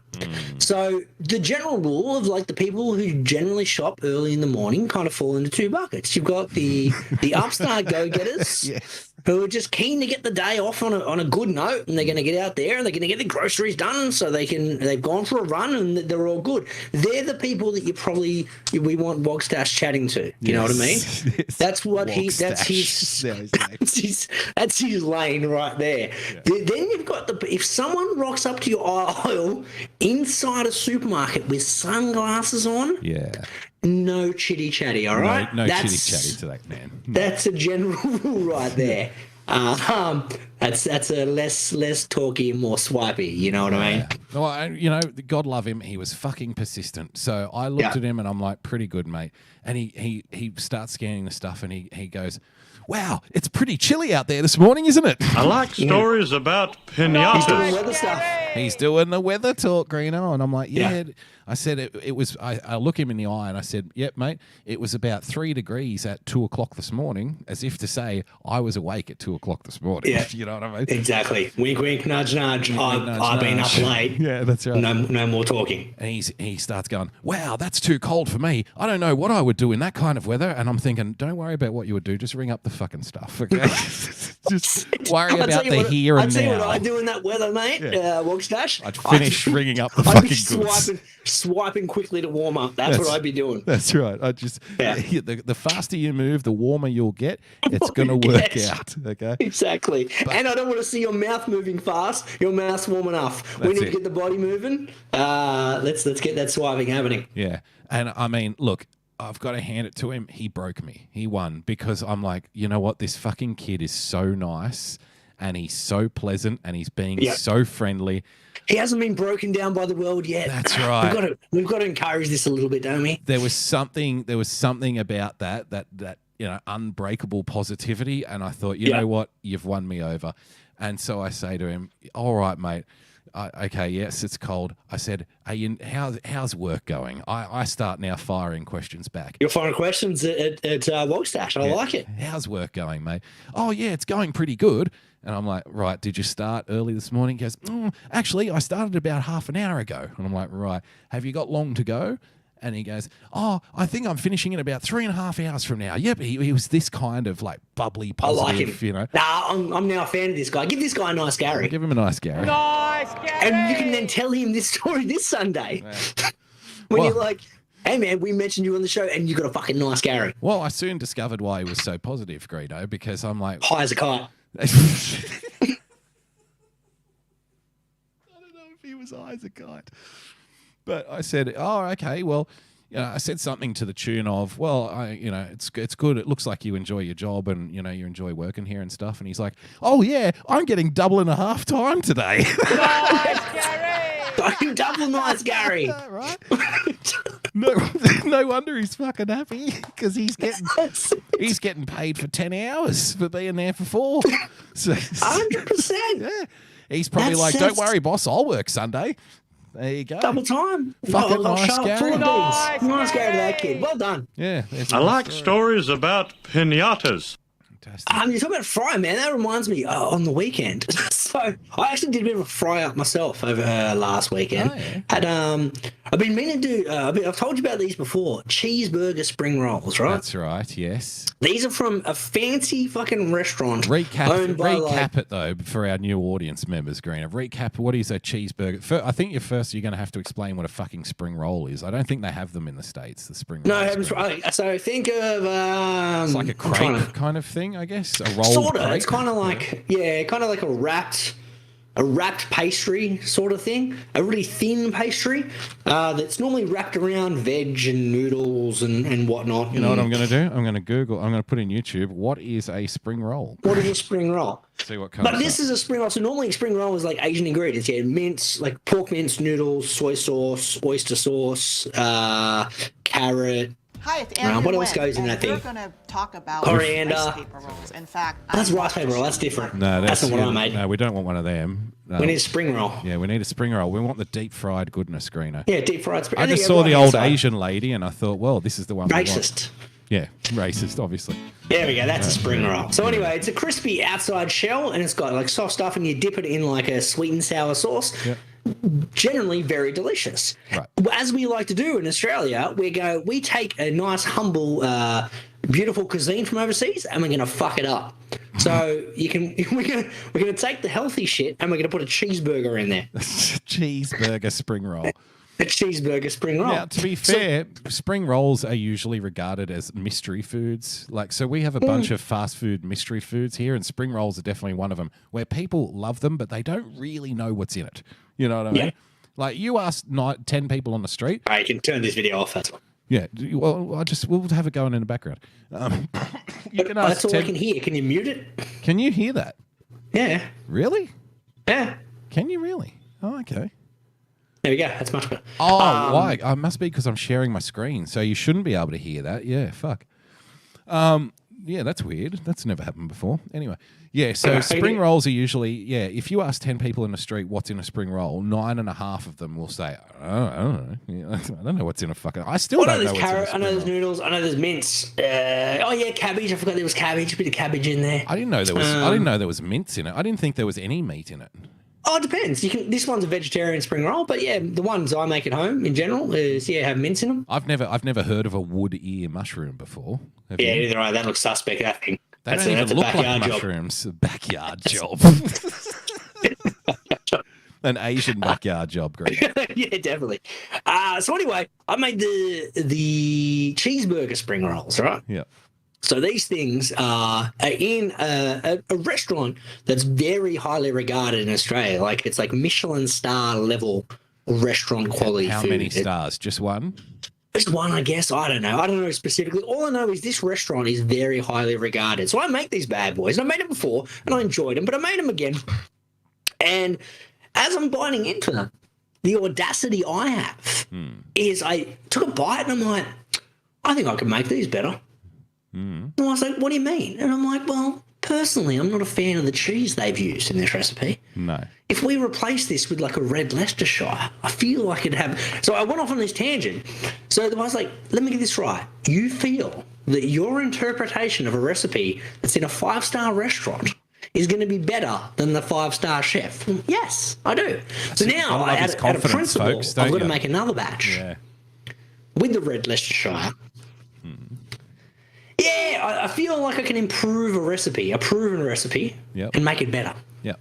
So the general rule of like the people who generally shop early in the morning kind of fall into two buckets. You've got the upstart go-getters who are just keen to get the day off on a good note, and they're going to get out there and they're going to get the groceries done so they've gone for a run and they're all good. They're the people that we want Wogstash chatting to. You know what I mean? That's what that's his lane right there. Yeah. Then you've got if someone rocks up to your aisle inside a supermarket with sunglasses on, no chitty chatty, all right? No chitty chatty to that man. No. That's a general rule right there. That's a less talky and more swipey. You know what I mean? Well, God love him. He was fucking persistent. So I looked at him and I'm like, pretty good, mate. And he starts scanning the stuff and he goes, wow, it's pretty chilly out there this morning, isn't it? I like stories about pinatas. He's doing weather stuff. He's doing the weather talk, Greeno. And I'm like, I said it was. I look him in the eye and I said, "Yep, mate. It was about 3 degrees at 2 o'clock this morning," as if to say I was awake at 2 o'clock this morning. Yeah, you know what I mean? Exactly. Wink, wink, nudge, nudge. I've been up late. Yeah, that's right. No more talking. And he starts going, "Wow, that's too cold for me. I don't know what I would do in that kind of weather." And I'm thinking, don't worry about what you would do. Just ring up the fucking stuff. Okay. Just worry about the here and now. I'll tell you what I do in that weather, mate. Wogstash. I'd finish ringing up the fucking goods. Swiping quickly to warm up. That's what I'd be doing. That's right. The faster you move, the warmer you'll get. It's going to work out. Okay. Exactly. And I don't want to see your mouth moving fast. Your mouth's warm enough. We need to get the body moving. Let's get that swiping happening. Yeah. And I mean, look, I've got to hand it to him. He broke me. He won because I'm like, you know what? This fucking kid is so nice and he's so pleasant and he's being so friendly. He hasn't been broken down by the world yet. That's right. We've got to encourage this a little bit, don't we? There was something about that unbreakable positivity, and I thought, you know what, you've won me over. And so I say to him, all right, mate. Okay, yes, it's cold. I said, hey, how's work going? I start now firing questions back. You're firing questions at Wogstash. I like it. How's work going, mate? Oh, yeah, it's going pretty good. And I'm like, right, did you start early this morning? He goes, actually, I started about half an hour ago. And I'm like, right, have you got long to go? And he goes, oh, I think I'm finishing in about 3.5 hours from now. Yep, he was this kind of like bubbly, positive, I like him. Nah, I'm now a fan of this guy. Give this guy a nice Gary. Give him a nice Gary. Nice Gary. And you can then tell him this story this Sunday. when you're like, hey man, we mentioned you on the show and you got a fucking nice Gary. Well, I soon discovered why he was so positive, Greeno, because I'm like, High as a kite. I don't know if he was high as a kite. But I said, oh, okay, well, I said something to the tune of, well, it's good. It looks like you enjoy your job and, you enjoy working here and stuff. And he's like, oh, yeah, I'm getting double and a half time today. Nice, Gary! Fucking double nice, Gary. Right? No wonder he's fucking happy because he's getting paid for 10 hours for being there for 4. So 100%. Yeah. He's probably don't worry, boss, I'll work Sunday. There you go. Double time. Fucking I'll nice, show up Gary. full of Nice, beans. Nice Gary. Gary to that kid. Well done. Yeah. I like stories about pinatas. Fantastic. You talk about fry, man. That reminds me on the weekend. So I actually did a bit of a fry up myself over last weekend. Oh, yeah. Had I've been meaning to do. I've told you about these before. Cheeseburger spring rolls, right? That's right. Yes. These are from a fancy fucking restaurant. Recap it though for our new audience members, Greeno. Recap. What is a cheeseburger? I think you're going to have to explain what a fucking spring roll is. I don't think they have them in the States. The spring roll. No, I haven't. So think of it's like a crepe kind of thing, I guess. A rolled sort of. crepe. It's kind of like kind of like a wrapped pastry sort of thing. A really thin pastry that's normally wrapped around veg and noodles and whatnot. You know what I'm going to do? I'm going to Google. I'm going to put in YouTube. What is a spring roll? What is a spring roll? See what comes. But this is a spring roll. So normally a spring roll is like Asian ingredients. Yeah, mince, like pork mince, noodles, soy sauce, oyster sauce, carrot. Hi, it's Andrew. What else goes in that We're thing? going to talk about Coriander. rice paper rolls. In fact, That's rice paper roll. That's different. No, that's not what I made. No, we don't want one of them. No. We need a spring roll. Yeah, we need a spring roll. We want the deep fried goodness, Greeno. Yeah, deep fried spring. I just saw the old Asian lady and I thought, well, this is the one. Racist. Yeah, racist, obviously. There we go. That's a spring roll. So anyway, it's a crispy outside shell and it's got like soft stuff and you dip it in like a sweet and sour sauce. Yep. Generally very delicious. Right. As we like to do in Australia, we take a nice, humble, beautiful cuisine from overseas and we're going to fuck it up. So we're gonna take the healthy shit and we're gonna put a cheeseburger in there. Cheeseburger spring roll. A cheeseburger spring roll. Now, to be fair, spring rolls are usually regarded as mystery foods. So we have a bunch of fast food mystery foods here, and spring rolls are definitely one of them, where people love them, but they don't really know what's in it. You know what I mean? Yeah. Like, you ask 10 people on the street. You can turn this video off. That's fine. Yeah, well, we'll have it going in the background. You can ask that's all I can hear. Can you mute it? Can you hear that? Yeah. Really? Yeah. Can you really? Oh, okay. There we go. That's much better. Oh, why? I must be because I'm sharing my screen, so you shouldn't be able to hear that. Yeah, fuck. Yeah, that's weird. That's never happened before. Anyway, yeah, so spring rolls are usually, if you ask 10 people in the street what's in a spring roll, 9.5 of them will say, I don't know. I don't know what's in a fucking... I still don't know what's carrot, in a spring I know there's roll. noodles. I know there's mince. Cabbage. I forgot there was cabbage. A bit of cabbage in there. I didn't know there was mince in it. I didn't think there was any meat in it. Oh, it depends. This one's a vegetarian spring roll, but yeah, the ones I make at home in general is have mince in them. I've never heard of a wood ear mushroom before. Have you? Neither I. That looks suspect. That thing. They That's don't even a look like backyard job. mushrooms. Backyard job. An Asian backyard job, Greg. Yeah, definitely. So anyway, I made the cheeseburger spring rolls, right? Yeah. So these things are in a restaurant that's very highly regarded in Australia. Like it's like Michelin star level restaurant quality How food. many stars? Just one? Just one, I guess. I don't know specifically. All I know is this restaurant is very highly regarded. So I make these bad boys. I made them before and I enjoyed them, but I made them again. And as I'm biting into them, the audacity I have is I took a bite and I'm like, I think I could make these better. And I was like, what do you mean? And I'm like, well, personally, I'm not a fan of the cheese they've used in this recipe. No. If we replace this with like a red Leicestershire, I feel like it'd have... So I went off on this tangent. So I was like, let me get this right. You feel that your interpretation of a recipe that's in a 5-star restaurant is going to be better than the 5-star chef? Yes, I do. So now, out of principle, folks, I've got you? to make another batch with the red Leicestershire. Yeah, I feel like I can improve a recipe, a proven recipe, Yep. and make it better. Yeah.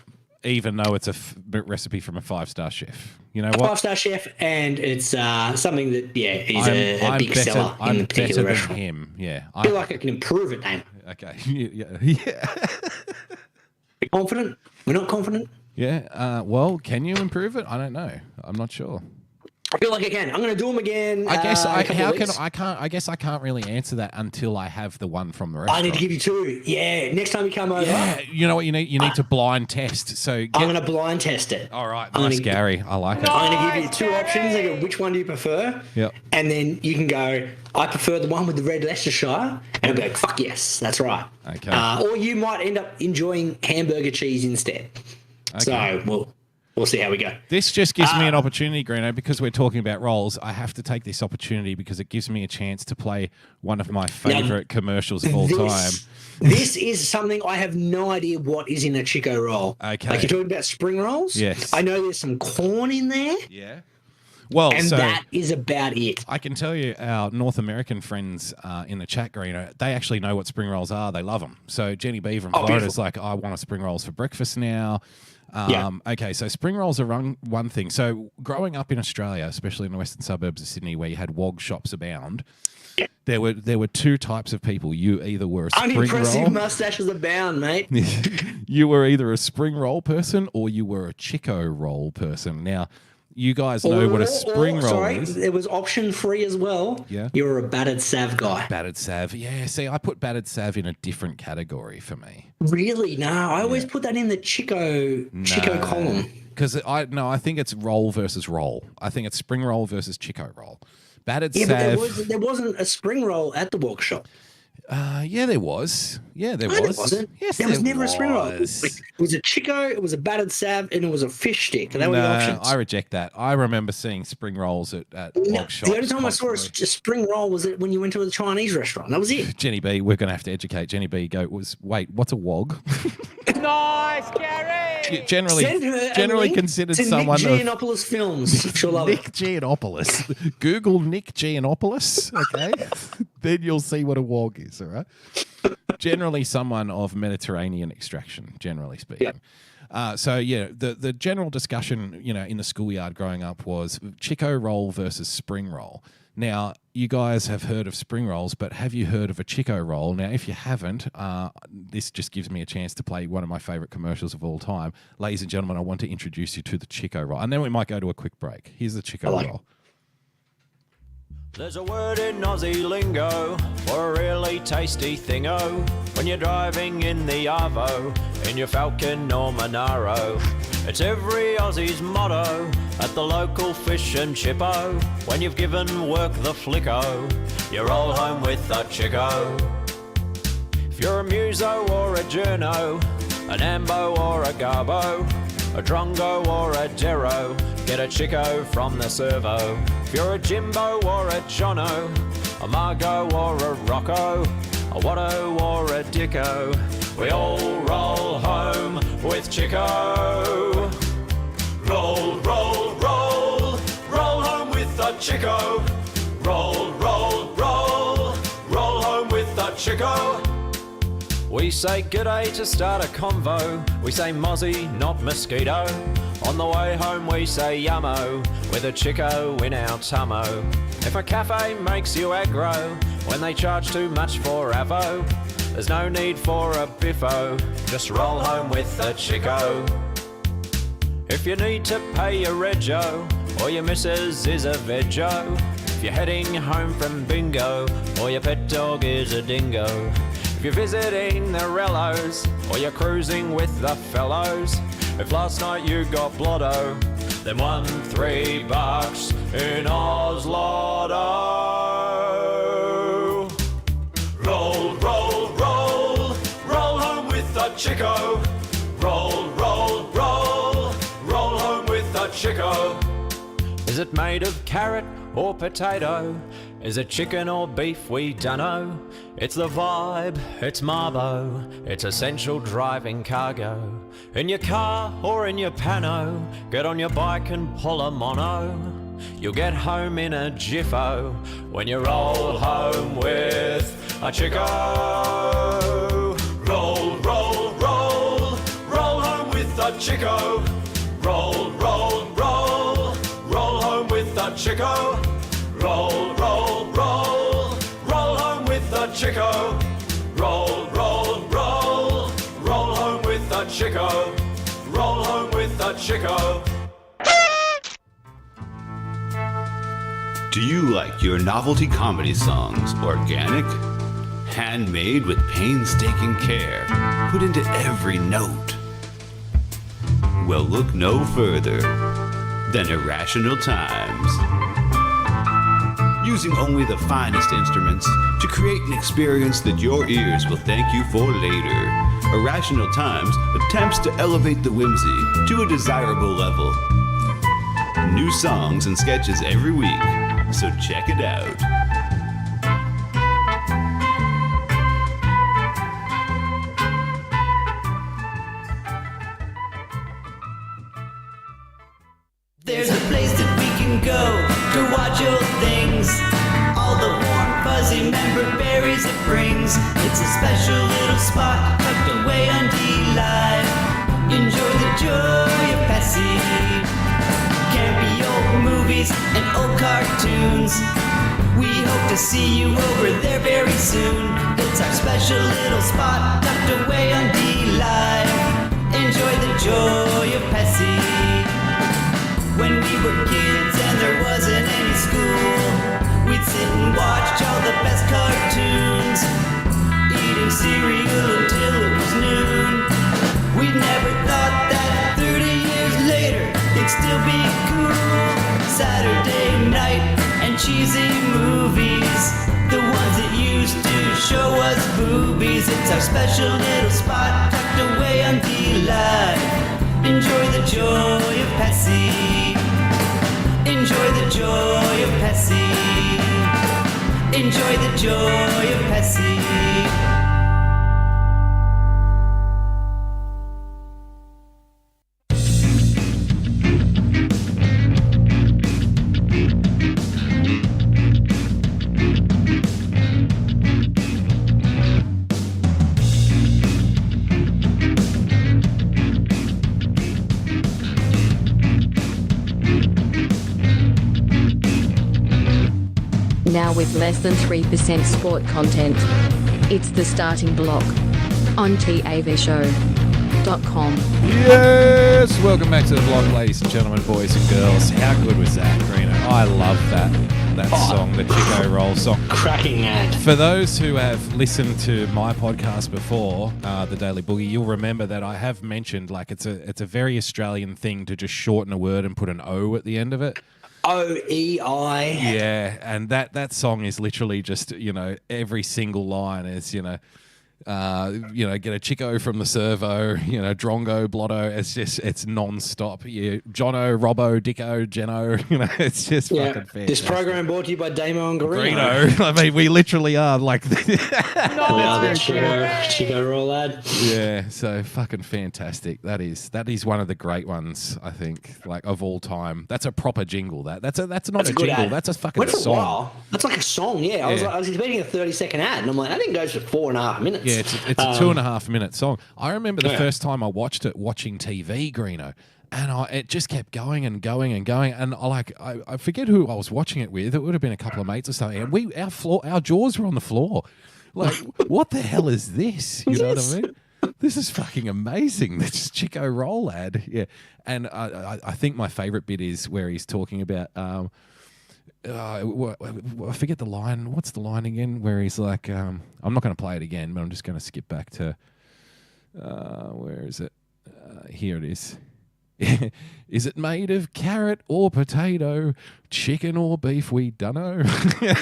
even though it's a recipe from a 5-star chef. You know what? 5-star chef, and it's something that is a big better, seller in the particular better restaurant. than him. Yeah, I feel like I can improve it, Dane. Okay. Yeah. Confident? We're not confident. Yeah. Well, can you improve it? I don't know. I'm not sure. I feel like I can. I'm going to do them again. I guess in a couple of weeks. I guess I can't really answer that until I have the one from the restaurant. I need to give you 2. Yeah, next time you come over. Yeah, you know what you need? You need to blind test. So I'm going to blind test it. All right, nice, Gary. I like it. I'm going to give you 2 options. I go, which one do you prefer? Yep. And then you can go, I prefer the one with the red Leicestershire. And I'll go, fuck yes, that's right. Okay. Or you might end up enjoying hamburger cheese instead. Okay. So we'll see how we go. This just gives me an opportunity, Greeno, because we're talking about roles. I have to take this opportunity because it gives me a chance to play one of my favourite commercials of all time. This is something I have no idea what is in a Chico roll. Okay. Like you're talking about spring rolls? Yes. I know there's some corn in there. Yeah. Well, And so that is about it. I can tell you our North American friends in the chat, Greeno, they actually know what spring rolls are. They love them. So Jenny B from Florida's like, I want a spring rolls for breakfast now. Okay, so spring rolls are one thing. So growing up in Australia, especially in the western suburbs of Sydney, where you had wog shops abound, there were 2 types of people. You either were a spring Unimpressive roll. mustaches abound, mate. You were either a spring roll person or you were a Chico roll person. Now, you guys know what a spring roll is. It was option 3 as well. Yeah. You were a battered sav guy. Battered sav. Yeah, see, I put battered sav in a different category for me. Really? No, I always put that in the Chico column. Because I think it's roll versus roll. I think it's spring roll versus Chico roll. Battered sav. But there wasn't a spring roll at the workshop. Yeah, there was. Yeah, there No, was. there wasn't. Yes, there was never a spring roll. It was a Chico, it was a battered sav, and it was a fish stick. And that were the options. I reject that. I remember seeing spring rolls at wog shops. The only time I saw a spring roll was when you went to a Chinese restaurant. That was it. Jenny B, we're going to have to educate Jenny B. Wait, what's a wog? Nice, Gary! Generally considered to someone Nick of Giannopoulos films. She'll love Nick it. Giannopoulos. Google Nick Giannopoulos, okay? Then you'll see what a wog is, all right? Generally someone of Mediterranean extraction, generally speaking. Yeah. The general discussion, in the schoolyard growing up was Chico roll versus spring roll. Now, you guys have heard of spring rolls, but have you heard of a Chico roll? Now, if you haven't, this just gives me a chance to play one of my favourite commercials of all time. Ladies and gentlemen, I want to introduce you to the Chico roll. And then we might go to a quick break. Here's the Chico roll. There's a word in Aussie lingo for a really tasty thingo when you're driving in the Arvo, in your Falcon or Monaro. It's every Aussie's motto at the local fish and chippo. When you've given work the flicko, you roll home with a Chico. If you're a muso or a journo, an ambo or a garbo, a drongo or a dero, get a Chico from the servo. If you're a Jimbo or a Jono, a Margo or a Rocco, a Watto or a Dicko, we all roll home with Chico. Roll, roll, roll, roll home with a Chico. Roll, roll, roll, roll home with a Chico. We say g'day to start a convo. We say mozzie, not mosquito. On the way home we say yummo, with a Chico in our tummo. If a cafe makes you aggro, when they charge too much for avo, there's no need for a biffo, just roll home with a Chico. If you need to pay your rego, or your missus is a veggo, if you're heading home from bingo, or your pet dog is a dingo, if you're visiting the Rellos, or you're cruising with the fellows, if last night you got blotto, then won $3 in Oz Lotto. Roll, roll, roll, roll home with a Chico. Roll, roll, roll, roll home with a Chico. Is it made of carrot or potato? Is it chicken or beef? We dunno. It's the vibe, it's Marbo, it's essential driving cargo. In your car or in your pano, get on your bike and pull a mono. You'll get home in a jiffo when you roll home with a Chico. Roll, roll, roll, roll home with a Chico. Roll, roll, roll. Roll home with the Chico. Roll, roll, roll. Roll home with the Chico. Roll, roll, roll. Roll home with the Chico. Roll home with the Chico. Do you like your novelty comedy songs organic? Handmade with painstaking care, put into every note? Well, look no further than Irrational Times. Using only the finest instruments to create an experience that your ears will thank you for later, Irrational Times attempts to elevate the whimsy to a desirable level. New songs and sketches every week, so check it out. There's a place that we can go to watch old things. All the warm, fuzzy member berries it brings. It's a special little spot tucked away on D-Live. Enjoy the joy of Pessy. Campy old movies and old cartoons. We hope to see you over there very soon. It's our special little spot tucked away on D-Live. Enjoy the joy of Pessy. When we were kids and there wasn't any school, we'd sit and watch all the best cartoons, eating cereal until it was noon. We never thought that 30 years later it'd still be cool. Saturday night and cheesy movies, the ones that used to show us boobies. It's our special little spot tucked away on D-Live. Enjoy the joy of Pessy. Enjoy the joy of Pessy. Enjoy the joy of Pessy. Now with less than 3% sport content. It's the starting block on TAVShow.com. Yes! Welcome back to the block, ladies and gentlemen, boys and girls. How good was that, Greeno? I love that song, the Chico Roll song. Cracking ad. For those who have listened to my podcast before, The Daily Boogie, you'll remember that I have mentioned like it's a very Australian thing to just shorten a word and put an O at the end of it. O-E-I. Yeah, and that song is literally just, every single line is, get a Chico from the servo, Drongo, Blotto. It's non-stop. Yeah, Jono, Robbo, Dicko, Geno, it's just fucking fantastic. This program brought to you by Damo and Greeno. I mean, we literally are like... we are the Chico Roll ad. Yeah, so fucking fantastic. That is one of the great ones, I think, like of all time. That's a proper jingle. That's not a jingle. Ad. That's a fucking song. Wow. That's like a song, yeah. I was expecting a 30-second ad, and I'm like, that didn't go for 4.5 minutes. Yeah, it's a 2.5 minute song. I remember the first time I watched it watching TV, Greeno, and it just kept going and going and going. And I forget who I was watching it with. It would have been a couple of mates or something. And our jaws were on the floor. Like, what the hell is this? You know what I mean? This is fucking amazing. This is Chico Roll ad. Yeah. And I think my favorite bit is where he's talking about... I forget the line. What's the line again? Where he's like, I'm not going to play it again, but I'm just going to skip back to, where is it? Here it is. Is it made of carrot or potato, chicken or beef? We dunno. I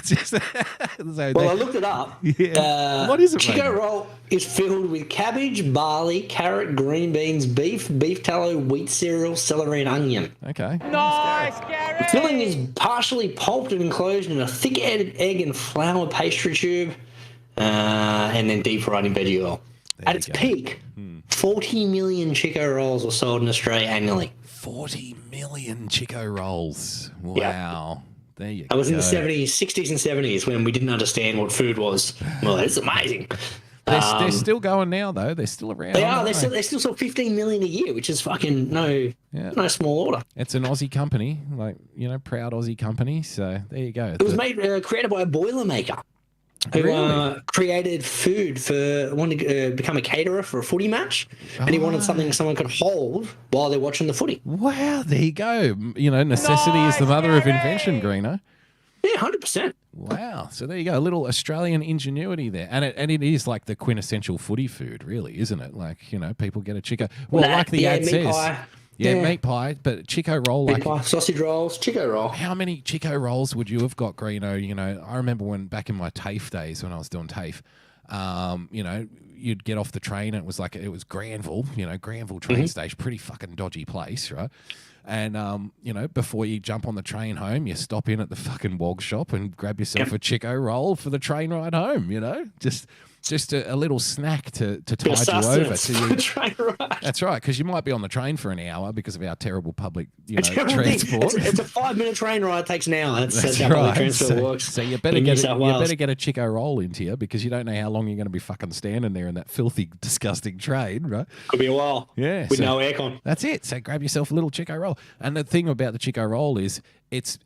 looked it up. Yeah. What is it? Chico Roll is filled with cabbage, barley, carrot, green beans, beef tallow, wheat cereal, celery, and onion. Okay. Nice, Gary! The filling is partially pulped and enclosed in a thick egg and flour pastry tube, and then deep fried in veggie oil. At its peak, 40 million Chico Rolls were sold in Australia annually. 40 million Chico Rolls. Wow. Yep. There you go. It was in the 60s and 70s when we didn't understand what food was. Well, it's amazing. They're still going now, though. They're still around. They are. They still sell 15 million a year, which is fucking no small order. It's an Aussie company, proud Aussie company. So there you go. It was created by a Boilermaker who created food wanted to become a caterer for a footy match, and he wanted something someone could hold while they're watching the footy. Wow, there you go. Necessity is the mother of invention, Greeno. Yeah, 100%. Wow. So there you go. A little Australian ingenuity there. And it is like the quintessential footy food, really, isn't it? Like, people get a Chico. Well, like the ad meat says. Pie. Yeah, meat pie, but Chico roll. Meat pie, sausage rolls, Chico roll. How many Chico rolls would you have got, Greeno? I remember back in my TAFE days when I was doing TAFE, you'd get off the train and it was Granville, Granville train station, pretty fucking dodgy place, right? And, before you jump on the train home, you stop in at the fucking Wog shop and grab yourself a Chico roll for the train ride home, Just a little snack to tide you over. Train ride. That's right, because you might be on the train for an hour because of our terrible public transport. It's a 5-minute train ride, takes an hour. That's how right. public transport works. So you better get a Chico roll into you because you don't know how long you're going to be fucking standing there in that filthy, disgusting train, right? Could be a while. Yeah. With no aircon. That's it. So grab yourself a little Chico roll. And the thing about the Chico roll is it's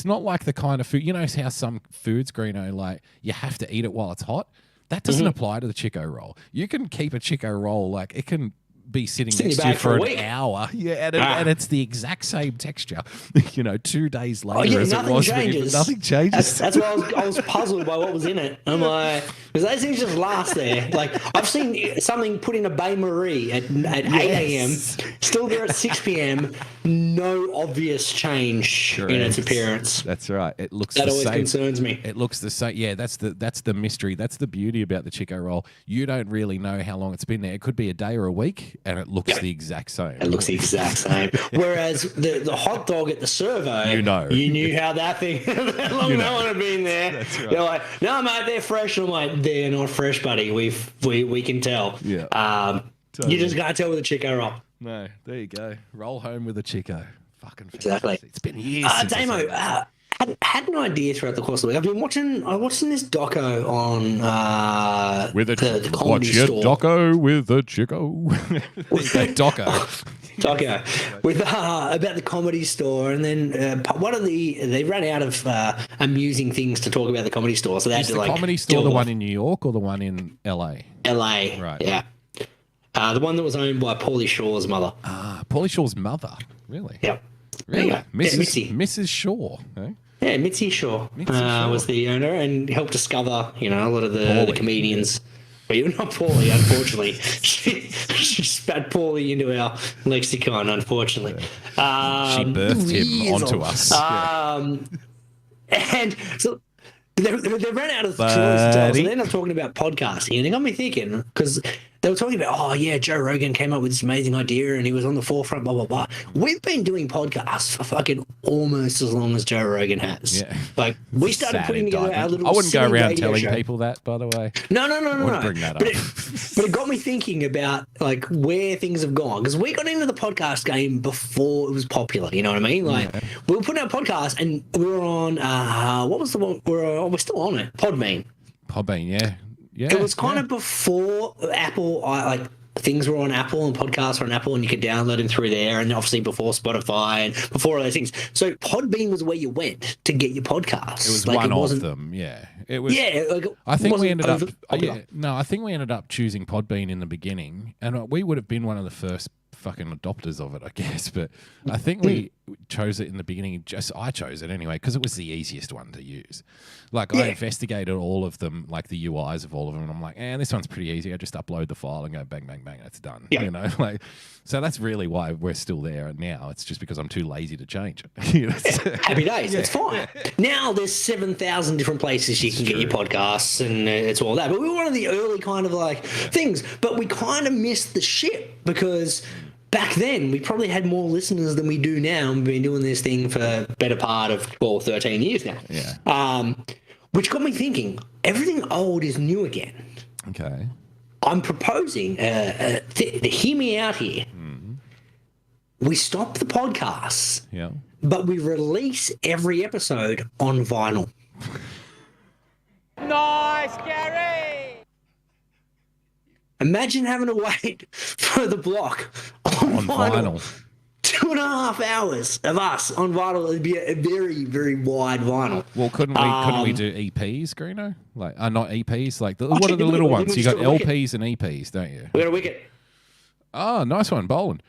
not like the kind of food, how some foods, Greeno, like you have to eat it while it's hot. That doesn't apply to the Chico roll. You can keep a Chico roll, like it can be sitting next to you for an hour. Yeah, and it's the exact same texture, 2 days later as it was. Nothing changes. That's why I was puzzled by what was in it. I'm like, because those things just last there. Like, I've seen something put in a Bain Marie at 8 a.m., still there at 6 p.m., no obvious change in its appearance. That's right. It looks that the always same. concerns me. It looks the same. Yeah, that's the mystery. That's the beauty about the Chico roll. You don't really know how long it's been there. It could be a day or a week, and it looks the exact same. It looks the exact same. Whereas the hot dog at the servo, you knew how that thing, how long that one had been there. That's right. They're like, no, mate, they're fresh. And I'm like, they're not fresh, buddy. We can tell. Yeah. You just can't tell with a Chico roll. No, there you go. Roll home with a Chico. Fucking fantastic. Exactly. It's been years since Damo, had an idea throughout the course of the week. I've been watching this doco on the Comedy Store. Doco with a Chico. Doco. Doco with about the Comedy Store, and then they ran out of amusing things to talk about the Comedy Store, so they had to the Comedy Store the one in New York or the one in LA? LA, right? Yeah. The one that was owned by Pauly Shaw's mother. Pauly Shaw's mother, really? Yep. Really? Mrs. Shaw. Eh? Yeah, Mitzi Shaw, was the owner and helped discover, a lot of the comedians. But you're not Pauly, unfortunately. she spat Pauly into our lexicon, unfortunately. She birthed him onto us. And so they ran out of stories to tell. So then I'm talking about podcasting, and it got me thinking, because they were talking about, Joe Rogan came up with this amazing idea and he was on the forefront, blah, blah, blah. We've been doing podcasts for fucking almost as long as Joe Rogan has. Yeah. Like, we started putting together our little I wouldn't go around telling show. people that, by the way. No. Bring that up. But it got me thinking about, like, where things have gone. Because we got into the podcast game before it was popular, you know what I mean? Like, we were putting out podcasts and we were on, what was the one? We're still on it. Podbean, yeah. Yeah, it was kind of before Apple, things were on Apple and podcasts were on Apple and you could download them through there, and obviously before Spotify and before all those things. So Podbean was where you went to get your podcasts. It was one of them, yeah. It was. Yeah, I think we ended up. I think we ended up choosing Podbean in the beginning, and we would have been one of the first fucking adopters of it, I guess. But I think we chose it in the beginning. I chose it anyway because it was the easiest one to use. Like I investigated all of them, like the UIs of all of them, and I'm like, this one's pretty easy. I just upload the file and go bang, bang, bang, it's done. Yeah. So that's really why we're still there now. It's just because I'm too lazy to change it. Happy days. It's fine. Now there's 7,000 different places you can get your podcasts, and it's all that. But we were one of the early kind of things, but we kind of missed the ship because back then we probably had more listeners than we do now, and we've been doing this thing for the better part of 12, 13 years now. Yeah. Which got me thinking, everything old is new again. Okay. I'm proposing, hear me out here. We stop the podcasts, but we release every episode on vinyl. Nice, Gary! Imagine having to wait for the block on vinyl. 2.5 hours of us on vinyl. It'd be a very, very wide vinyl. Well, couldn't we do EPs, Greeno? Like, not EPs. Like, what are the little ones? You got LPs and EPs, don't you? We got a wicket. Oh, nice one, Boland.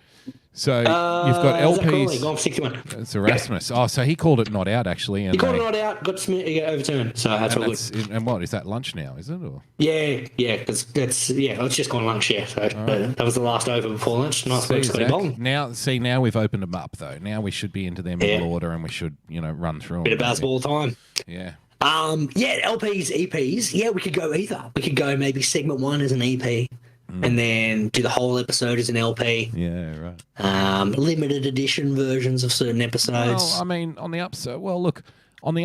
So you've got LPs. Gone 61. It's Erasmus. Oh, so he called it not out actually. And he called it not out. Got overturned. So that's all good. And what is that lunch now? Is it? Or? Yeah. Because it's just gone lunch. Yeah. So that was the last over before lunch. Nice work, Scotty Boland. Now we've opened them up though. Now we should be into them in order, and we should run through them. Bit of basketball time. Yeah. LPs, EPs. Yeah, we could go either. We could go maybe segment 1 as an EP. And then do the whole episode as an LP. Yeah, right. Limited edition versions of certain episodes. Well, I mean, on the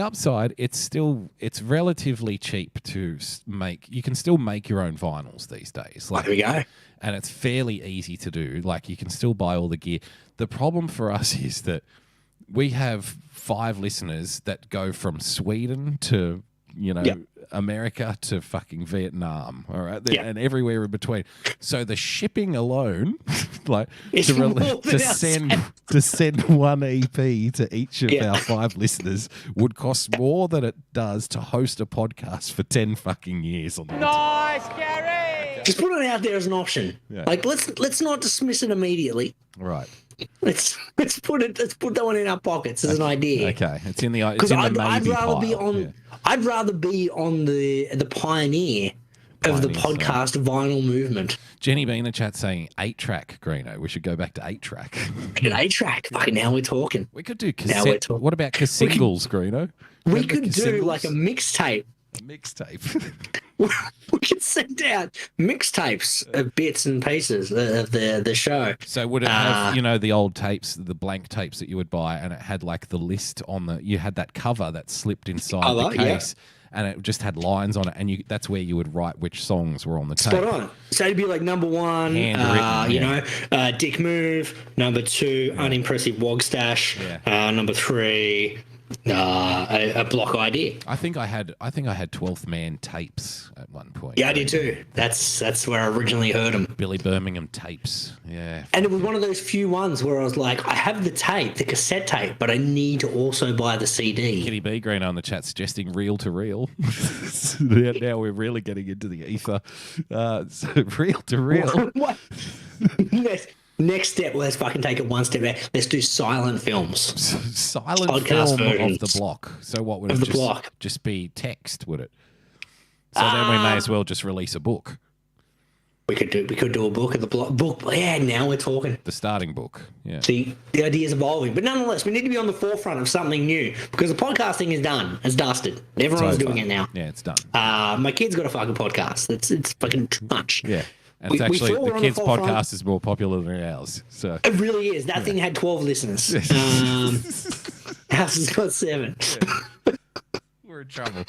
upside, it's relatively cheap to make. You can still make your own vinyls these days. There we go. And it's fairly easy to do. Like, you can still buy all the gear. The problem for us is that we have 5 listeners that go from Sweden to America to fucking Vietnam, all right, and everywhere in between. So the shipping alone, like to send one EP to each of our 5 listeners, would cost more than it does to host a podcast for 10 fucking years on the Nice, Gary. Just put it out there as an option. Yeah. Like, let's not dismiss it immediately. Right. Let's put that one in our pockets as an idea. Okay, it's in the I'd rather be on the pioneer of the podcast vinyl movement. Jenny B in the chat saying 8-track, Greeno. We should go back to 8-track. 8-track. Fucking now we're talking. We could do cassette. What about singles, Greeno? We could do like a mixtape. We could send out mixtapes of bits and pieces of the show. So would it have, the old tapes, the blank tapes that you would buy, and it had like the list on you had that cover that slipped inside the case, and it just had lines on it, and that's where you would write which songs were on the tape. Spot on. So it'd be like number 1, Dick Move, number 2, Unimpressive Wogstash, number 3, a block idea. I think I had 12th Man tapes at one point. Yeah, I did too. That's where I originally heard them. Billy Birmingham tapes. Yeah. And it was one of those few ones where I was like, I have the tape, the cassette tape, but I need to also buy the CD. Kitty B Green on the chat suggesting reel to reel. Now we're really getting into the ether. So reel to reel. What? Next step, let's fucking take it one step back. Let's do silent films. Silent podcast film versions of the block. So what would of it the just be text, would it? So then we may as well just release a book. We could do a book of the block. Yeah, now we're talking. The starting book. Yeah. See, the idea is evolving. But nonetheless, we need to be on the forefront of something new because the podcasting is done. It's dusted. Everyone's doing it now. Yeah, it's done. My kid's got a fucking podcast. It's fucking too much. Yeah. And it's actually, the kids' podcast is more popular than ours. So it really is. That thing had 12 listeners. Ours has got 7. Yeah. We're in trouble.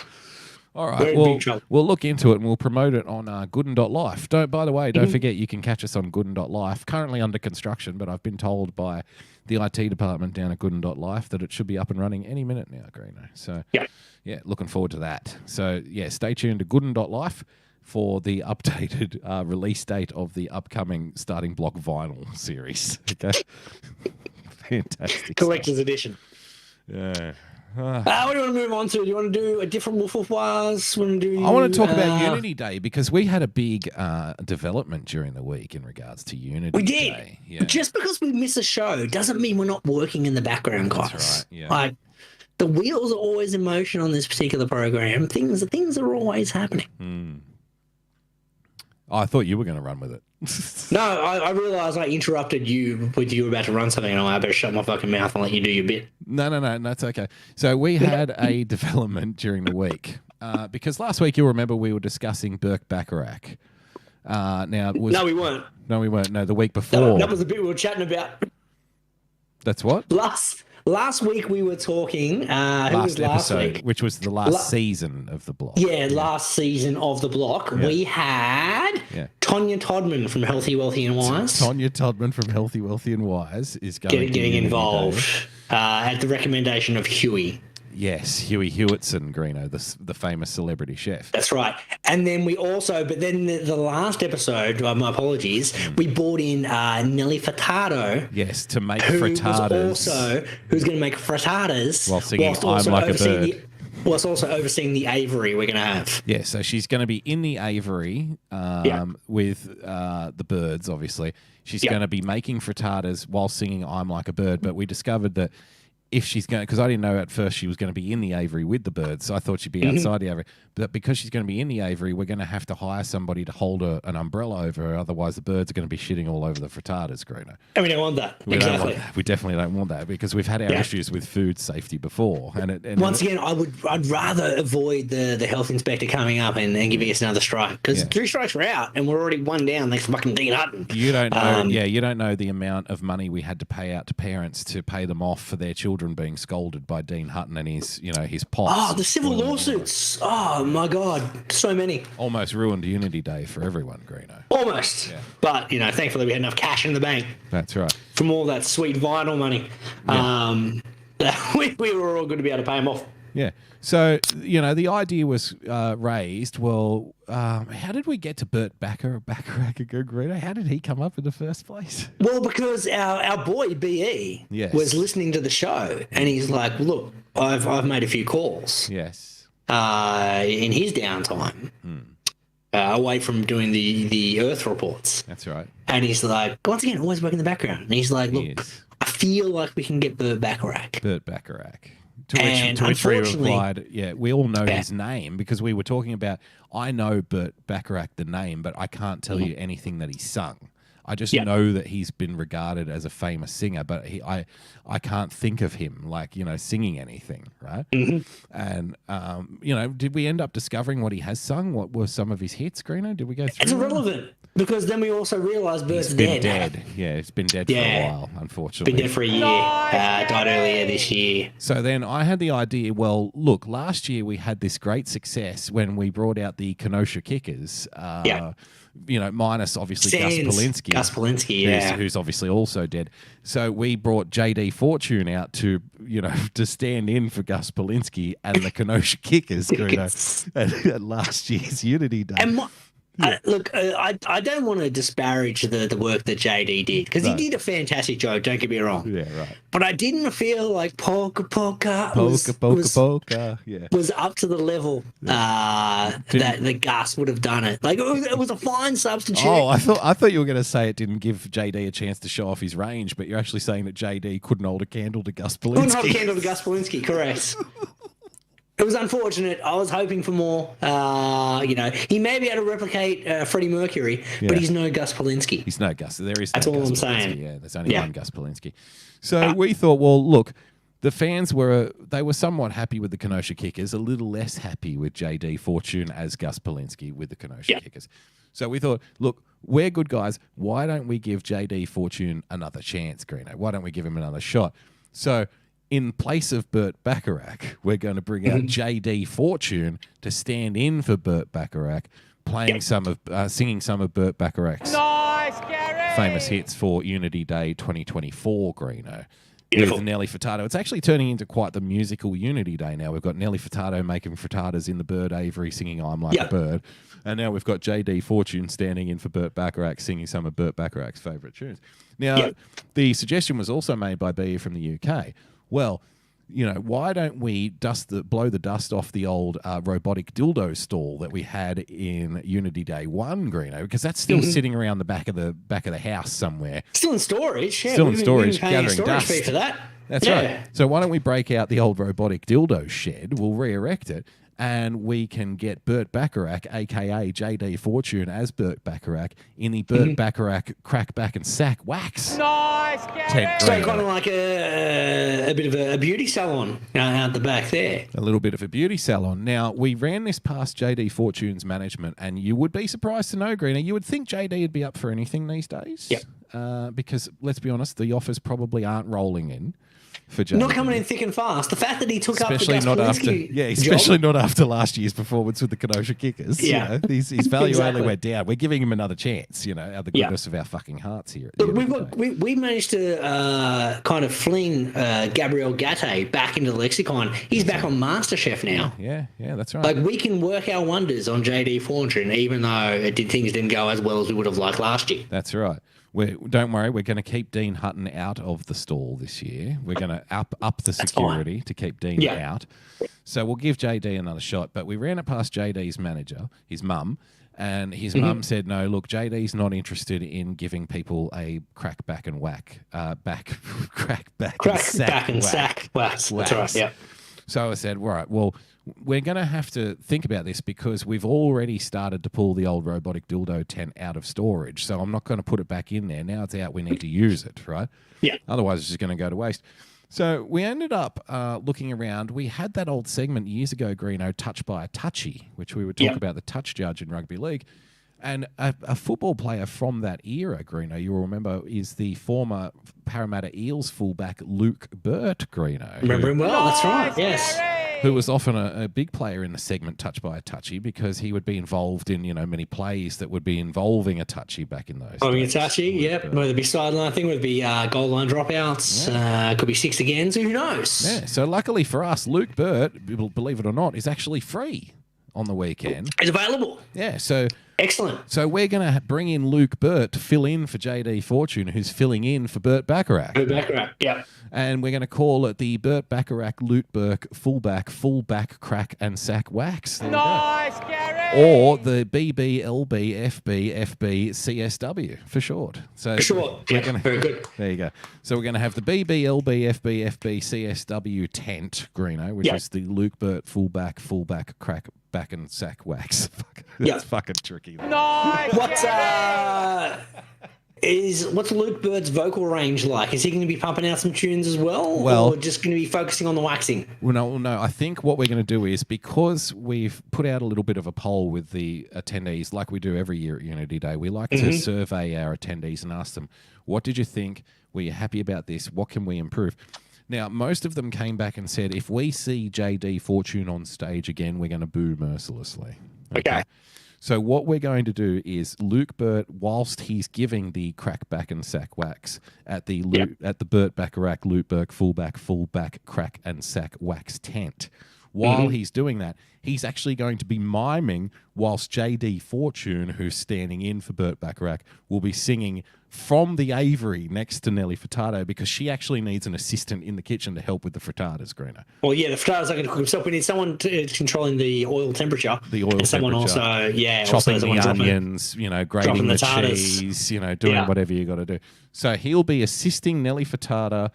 All right, we'll look into it and we'll promote it on Gooden.life. By the way, don't forget you can catch us on Gooden.life. Currently under construction, but I've been told by the IT department down at Gooden.life that it should be up and running any minute now, Greeno. So, yeah, looking forward to that. So, yeah, stay tuned to Gooden.life for the updated release date of the upcoming Starting Block vinyl series. Okay, fantastic. Collector's edition. Yeah. What do you want to move on to? Do you want to do a different Wolf of Wars? I want to talk about Unity Day because we had a big development during the week in regards to Unity Day. We did. Yeah. Just because we miss a show doesn't mean we're not working in the background, guys. That's right. Yeah. Like, the wheels are always in motion on this particular program. Things are always happening. Oh, I thought you were going to run with it. No, I realised I interrupted you when you were about to run something, and I better shut my fucking mouth and let you do your bit. No, that's okay. So we had a development during the week because last week you'll remember we were discussing Burke Bacharach. No, we weren't. No, we weren't. No, the week before. That was the bit we were chatting about. That's what? Last week we were talking. Last episode, which was the last season of the block. Yeah, last season of the block. Yeah. We had Tonya Todman from Healthy, Wealthy and Wise. Tonya Todman from Healthy, Wealthy and Wise is getting involved at the recommendation of Huey. Yes, Huey Hewitson, Greeno, the famous celebrity chef. That's right. And then we also, but then the last episode, my apologies, we brought in Nelly Furtado. Yes, to make who's frittatas. Who's going to make frittatas While singing whilst I'm also Like a overseeing Bird. Whilst also overseeing the aviary we're going to have. Yeah, so she's going to be in the aviary with the birds, obviously. She's going to be making frittatas while singing I'm Like a Bird, but we discovered that if she's going to, because I didn't know at first she was going to be in the aviary with the birds, so I thought she'd be outside the aviary. But because she's going to be in the aviary, we're going to have to hire somebody to hold an umbrella over her, otherwise the birds are going to be shitting all over the frittatas, Greeno. And we don't want that. Exactly. We definitely don't want that because we've had our issues with food safety before. And once again, I'd rather avoid the health inspector coming up and giving us another strike, because 3 strikes we're out and we're already 1 down thanks to fucking Dean Hutton. You don't know. You don't know the amount of money we had to pay out to parents to pay them off for their children being scolded by Dean Hutton and his pots. Oh, the civil lawsuits. Oh my God, so many. Almost ruined Unity Day for everyone, Greeno. Almost. Yeah. But thankfully we had enough cash in the bank. That's right. From all that sweet vinyl money. Yeah. We were all going to be able to pay them off. Yeah. So, the idea was raised. Well, how did we get to Burt Bacharach again, Greeno? How did he come up in the first place? Well, because our boy BE was listening to the show and he's like, look, I've made a few calls. Yes. In his downtime. Away from doing the Earth reports. That's right. And he's like, once again, always work in the background. And he's like, look, I feel like we can get Burt Bacharach. Burt Bacharach. To which we replied, we all know his name because we were talking about, I know Burt Bacharach, the name, but I can't tell you anything that he's sung. I just know that he's been regarded as a famous singer, but I can't think of him singing anything, right? And did we end up discovering what he has sung? What were some of his hits, Greeno? Did we go through? It's irrelevant because then we also realised Burt's dead. Yeah, he's been dead for a while, unfortunately. Been dead for a year. Died earlier this year. So then I had the idea. Well, look, last year we had this great success when we brought out the Kenosha Kickers. Minus obviously Gus Polinsky. Who's obviously also dead. So we brought JD Fortune out to stand in for Gus Polinsky and the Kenosha Kickers at last year's Unity Day. And I don't want to disparage the work that JD did because he did a fantastic job. Don't get me wrong. Yeah, right. But I didn't feel like Polka was up to the level that Gus would have done it. Like it was a fine substitute. Oh, I thought you were going to say it didn't give JD a chance to show off his range, but you're actually saying that JD couldn't hold a candle to Gus Polinsky. Couldn't hold a candle to Gus Polinsky, correct. It was unfortunate. I was hoping for more. He may be able to replicate Freddie Mercury, but he's no Gus Polinsky. He's no Gus. That's all I'm saying. Yeah, there's only one Gus Polinsky. So we thought, well, look, the fans were somewhat happy with the Kenosha Kickers, a little less happy with JD Fortune as Gus Polinsky with the Kenosha Kickers. So we thought, look, we're good guys. Why don't we give JD Fortune another chance, Greeno? Why don't we give him another shot? So in place of Burt Bacharach, we're going to bring out JD Fortune to stand in for Burt Bacharach, singing some of Burt Bacharach's famous hits for Unity Day 2024, Greeno. With Nelly Furtado. It's actually turning into quite the musical Unity Day now. We've got Nelly Furtado making frittatas in the bird aviary singing I'm Like a Bird. And now we've got JD Fortune standing in for Burt Bacharach singing some of Burt Bacharach's favourite tunes. Now, the suggestion was also made by B from the UK. Well, why don't we blow the dust off the old robotic dildo stall that we had in Unity Day 1, Greeno, because that's still sitting around the back of the house somewhere. Still in storage. Yeah, still in storage, gathering storage dust. Fee for that. That's right. So why don't we break out the old robotic dildo shed? We'll re-erect it. And we can get Burt Bacharach, a.k.a. JD Fortune, as Burt Bacharach in the Burt Bacharach crack back and sack wax. Nice, Gary! So kind of like a bit of a beauty salon out the back there. A little bit of a beauty salon. Now, we ran this past JD Fortune's management, and you would be surprised to know, Greeno, you would think JD would be up for anything these days. Yep. because let's be honest, the offers probably aren't rolling in for JD. Not coming in thick and fast. The fact that he took especially up the not after, especially not after last year's performance with the Kenosha Kickers. Yeah. You know, his value Exactly. only went down. We're giving him another chance. You know, out of the goodness of our fucking hearts here. At the Look, end of the day. we managed to kind of fling Gabriel Gatte back into the lexicon. He's back on MasterChef now. Yeah, that's right. Like, we can work our wonders on JD Fortune, even though things didn't go as well as we would have liked last year. That's right. Don't worry, we're going to keep Dean Hutton out of the stall this year. We're going to up the security to keep Dean out. So we'll give JD another shot. But we ran it past JD's manager, his mum, and his mum said, no, look, JD's not interested in giving people a crack back and whack. Crack back and sack wax. That's right, yeah. So I said, all right, well, we're going to have to think about this because we've already started to pull the old robotic dildo tent out of storage. So I'm not going to put it back in there. Now it's out. We need to use it, right? Yeah. Otherwise, it's just going to go to waste. So we ended up looking around. We had that old segment years ago, Greeno, Touch by a Touchy, which we would talk about the touch judge in rugby league. And a football player from that era, Greeno, you will remember, is the former Parramatta Eels fullback Luke Burt, Greeno. Remember him well, that's right, yes. Who was often a big player in the segment Touch by a Touchy because he would be involved in, many plays that would be involving a touchy back in those days. A touchy, yep. Whether it be sideline thing, whether it be goal line dropouts, could be six again, so who knows? Yeah, so luckily for us, Luke Burt, believe it or not, is actually free on the weekend. It's available. Yeah, so... Excellent. So we're going to bring in Luke Burt to fill in for JD Fortune, who's filling in for Burt Bacharach. Burt Bacharach, yeah. And we're going to call it the Burt Bacharach Luke Burke fullback crack and sack wax. Nice, Gary! Or the BBLBFBFB CSW for short. So for short, yeah, very good. There you go. So we're going to have the BBLBFBFB CSW tent, Greeno, which is the Luke Burt fullback crack back and sack wax. That's fucking tricky. Nice. What's Luke Bird's vocal range like? Is he going to be pumping out some tunes as well, or just going to be focusing on the waxing? Well, no. I think what we're going to do is, because we've put out a little bit of a poll with the attendees, like we do every year at Unity Day, we like to survey our attendees and ask them, what did you think? Were you happy about this? What can we improve? Now, most of them came back and said, if we see JD Fortune on stage again, we're going to boo mercilessly. Okay. So what we're going to do is Luke Burt, whilst he's giving the crack back and sack wax at the Burt Bacharach Luke Burke fullback crack and sack wax tent, while he's doing that, he's actually going to be miming whilst JD Fortune, who's standing in for Burt Bacharach, will be singing from the aviary next to Nelly Furtado because she actually needs an assistant in the kitchen to help with the frittatas, Greeno. Well, yeah, the frittata's not going to cook himself. We need someone controlling the oil temperature. And someone also, chopping the onions, grating the cheese, doing whatever you got to do. So he'll be assisting Nelly Furtado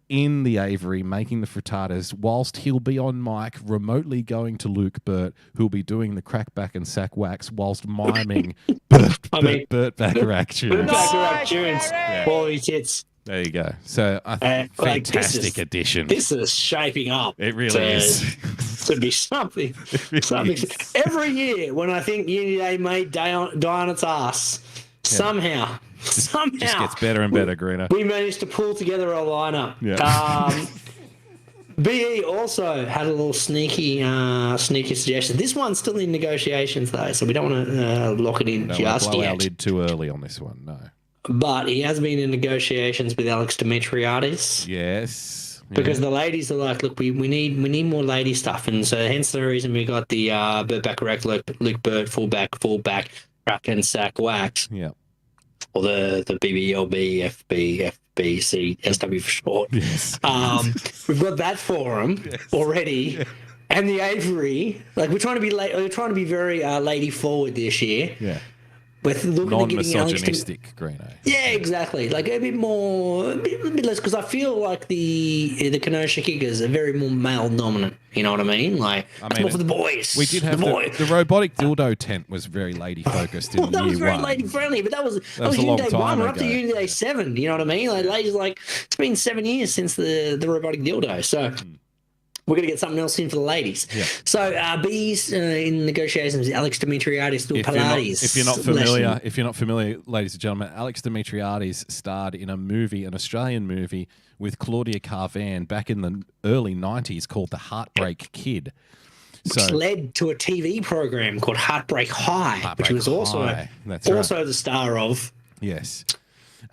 in the aviary making the frittatas whilst he'll be on mic remotely going to Luke Burt, who'll be doing the crack back and sack wax whilst miming Burt Bacharach tunes. Burt Bacharach tunes. Quality tits. There you go. So I think fantastic addition. This is shaping up. It really is. To be something. Every year when I think Unity Day may die on its ass, somehow just gets better and better, Greeno. We managed to pull together a lineup. Yeah. BE also had a little sneaky suggestion. This one's still in negotiations though, so we don't want to lock it in just blow yet. Our lid too early on this one, no. But he has been in negotiations with Alex Dimitriadis. Yes. Because the ladies are like, look, we need more lady stuff, and so hence the reason we got the Burt Bacharach Luke Burt fullback crack and sack wax. Yeah. Or the BBLB FBC SW for short. Yes. We've got that for them already. Yeah. And the aviary, like we're trying to be very lady forward this year. Yeah. With non-misogynistic, Greeno. Yeah, exactly. Like a bit less, because I feel like the Kenosha Kickers are very more male dominant. You know what I mean? Like, it's more for the boys. We did have the robotic dildo tent was very lady focused in year one. That was very lady friendly, but that was Unity Day 1. We're up to Unity Day 7. You know what I mean? Like, ladies, like, it's been 7 years since the robotic dildo. So we're going to get something else in for the ladies. Yeah. So Bees in negotiations with Alex Dimitriadis doing Pilates. If you're not familiar, ladies and gentlemen, Alex Dimitriadis starred in an Australian movie with Claudia Carvan back in the early 90s called The Heartbreak Kid. Which led to a TV program called Heartbreak High, which was also the star of. Yes.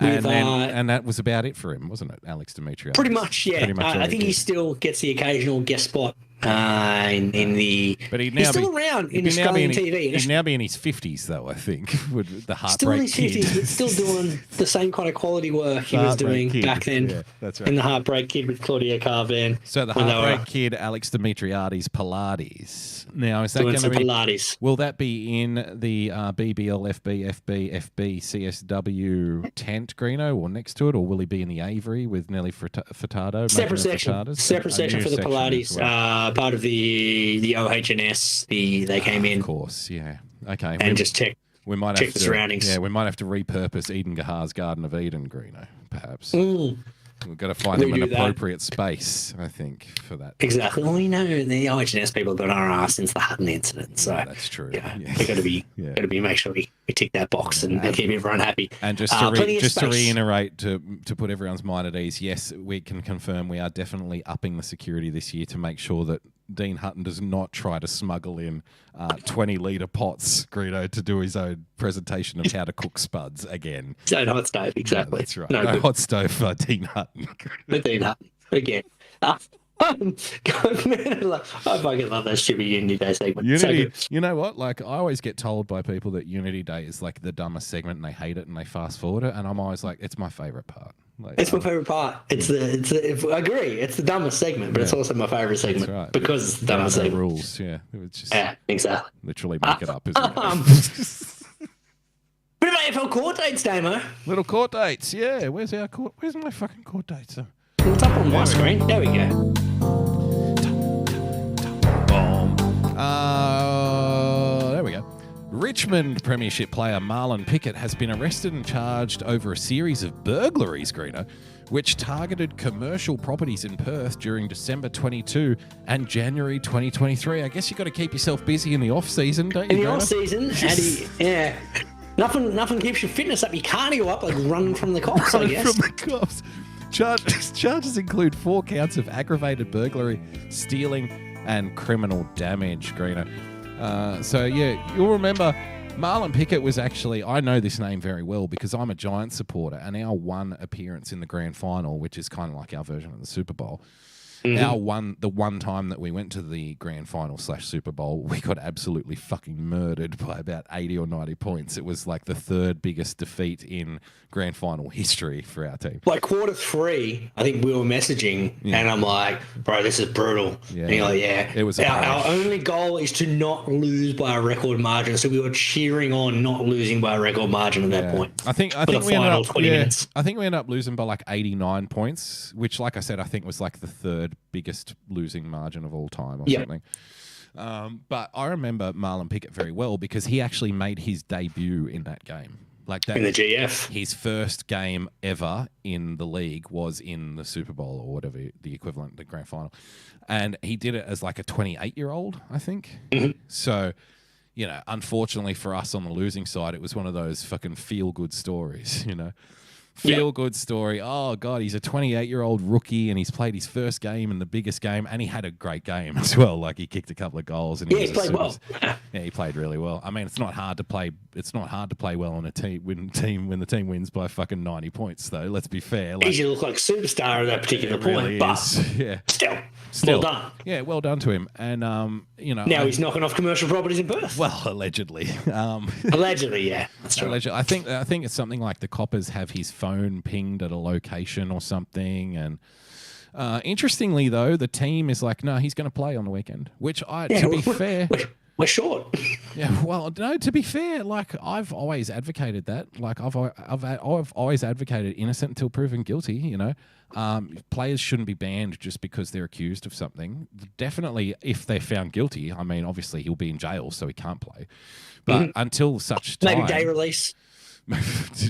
With, and that was about it for him, wasn't it, Alex Dimitriadis? Pretty much, yeah. I think he still gets the occasional guest spot in the. But he's still around in Australian TV. He'd now be in his 50s, though, I think, with the Heartbreak Still in his Kid. 50s, but still doing the same kind of quality work he was doing back then. Yeah, that's right. In the Heartbreak Kid with Claudia Carvan. So the Heartbreak Kid, Alex Dimitriadis, Pilates. Now, is that Doing going to some be? Pilates. Will that be in the BBL, FB, CSW tent, Greeno, or next to it, or will he be in the Avery with Nelly Furtado? Separate section. Separate section for the Pilates. Part of the OHS. They came in. Of course, yeah. Okay. And just check the surroundings. Yeah, we might have to repurpose Eden Gahar's Garden of Eden, Greeno, perhaps. We've got to find them an appropriate space, I think, for that. Exactly. Well, the OHS people have been on our ass since the Hutton incident, so that's true. Yeah, we got to be make sure we tick that box and keep everyone happy. And just to reiterate, to put everyone's mind at ease, yes, we can confirm we are definitely upping the security this year to make sure that Dean Hutton does not try to smuggle in 20-litre pots, Greeno, to do his own presentation of how to cook spuds again. So hot stove, exactly. No, that's right. No hot stove for Dean Hutton. Dean Hutton, again. I fucking love that stupid Unity Day segment. Unity, you know what? Like, I always get told by people that Unity Day is like the dumbest segment and they hate it and they fast forward it, and I'm always like, it's my favourite part. Like, it's my favourite part. I agree. It's the dumbest segment, but it's also my favourite segment because it's the dumbest segment. Rules, yeah. It's just exactly. Literally make it up, isn't it? Bit of AFL court dates, Damo. Little court dates, yeah. Where's my fucking court dates? It's up on my screen. There we go. There we go. Richmond Premiership player Marlon Pickett has been arrested and charged over a series of burglaries, Greeno, which targeted commercial properties in Perth during December 22 and January 2023. I guess you've got to keep yourself busy in the off-season, don't you, In the off-season, yeah. Nothing keeps your fitness up. You can't go up like running from the cops, I guess. From the cops. Charges include 4 counts of aggravated burglary, stealing, and criminal damage, Greeno. So, yeah, you'll remember Marlon Pickett was actually, I know this name very well because I'm a Giants supporter, and our one appearance in the grand final, which is kind of like our version of the Super Bowl, the one time that we went to the grand final / Super Bowl, we got absolutely fucking murdered by about 80 or 90 points. It was like the 3rd biggest defeat in grand final history for our team. Like quarter 3, I think we were messaging, and I'm like, bro, this is brutal. Yeah. And you're like, yeah. It was our only goal is to not lose by a record margin. So we were cheering on not losing by a record margin at that point. I think we ended up losing by like 89 points, which, like I said, I think was like the 3rd biggest losing margin of all time or something. But I remember Marlon Pickett very well because he actually made his debut in that game. Like that, in the GF. His first game ever in the league was in the Super Bowl or whatever, the equivalent, the grand final. And he did it as like a 28-year-old, I think. So, unfortunately for us on the losing side, it was one of those fucking feel-good stories, Feel-good story. Oh, God, he's a 28-year-old rookie and he's played his first game and the biggest game, and he had a great game as well. Like, he kicked a couple of goals. And he played well. Yeah, he played really well. I mean, it's not hard to play well on a team when the team wins by fucking 90 points, though. Let's be fair. Like, easy to look like a superstar at that particular point, really but still, well done. Yeah, well done to him. And now he's knocking off commercial properties in Perth. Well, allegedly. Allegedly, yeah, that's true. Allegedly. I think it's something like the Coppers have his phone pinged at a location or something. And interestingly, though, the team is like, no, he's going to play on the weekend. Which, to be fair, we're short. Yeah, well, no. To be fair, like I've always advocated that. Like I've always advocated innocent until proven guilty. Players shouldn't be banned just because they're accused of something. Definitely, if they're found guilty, I mean, obviously he'll be in jail, so he can't play. But until such time, maybe day release.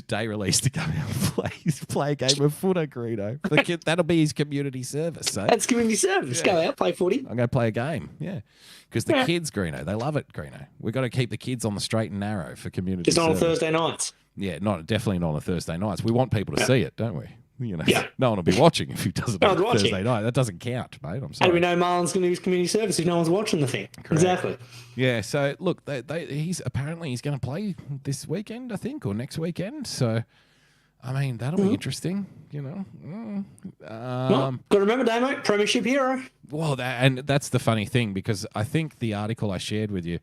day release to go out and play a game of footer, Greeno. That'll be his community service. So. That's community service. Yeah. Go out, play footy. I'm going to play a game, yeah. Because the kids, Greeno, they love it, Greeno. We've got to keep the kids on the straight and narrow for community Just service. on Thursday nights. Yeah, definitely not on Thursday nights. We want people to see it, don't we? You know, Yeah. no one will be watching if he does it on Thursday night. That doesn't count, mate. I'm How do sorry. we know Marlon's going to use community service if no one's watching the thing? Correct. Exactly. Yeah, so look, he's going to play this weekend, I think, or next weekend. So, I mean, that'll be interesting, you know. Well, got to remember, Damo, Premiership hero. Well, that's the funny thing, because I think the article I shared with you,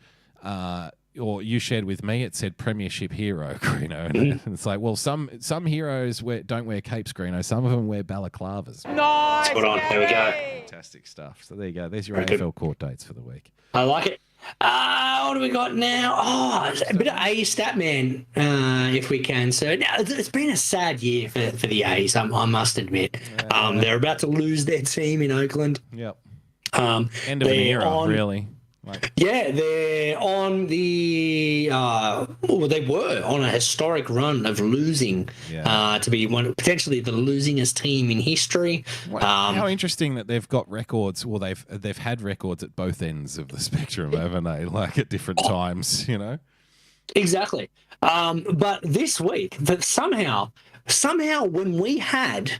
or you shared with me, it said Premiership hero, Greeno. And it's like, well, some heroes don't wear capes, Greeno. Some of them wear balaclavas. Nice. Spot on. There we go. Fantastic stuff. So there you go. There's your Very AFL court dates for the week. I like it. What do we got now? Oh, a bit of A stat man, if we can. So now it's been a sad year for the A's. I must admit. They're about to lose their team in Oakland. Yep. End of an era, really. Yeah, they're on the. They were on a historic run of losing to be potentially the losingest team in history. How interesting that they've got records. Well, they've had records at both ends of the spectrum, haven't they? Like at different times, you know. Exactly. But this week, that somehow, when we had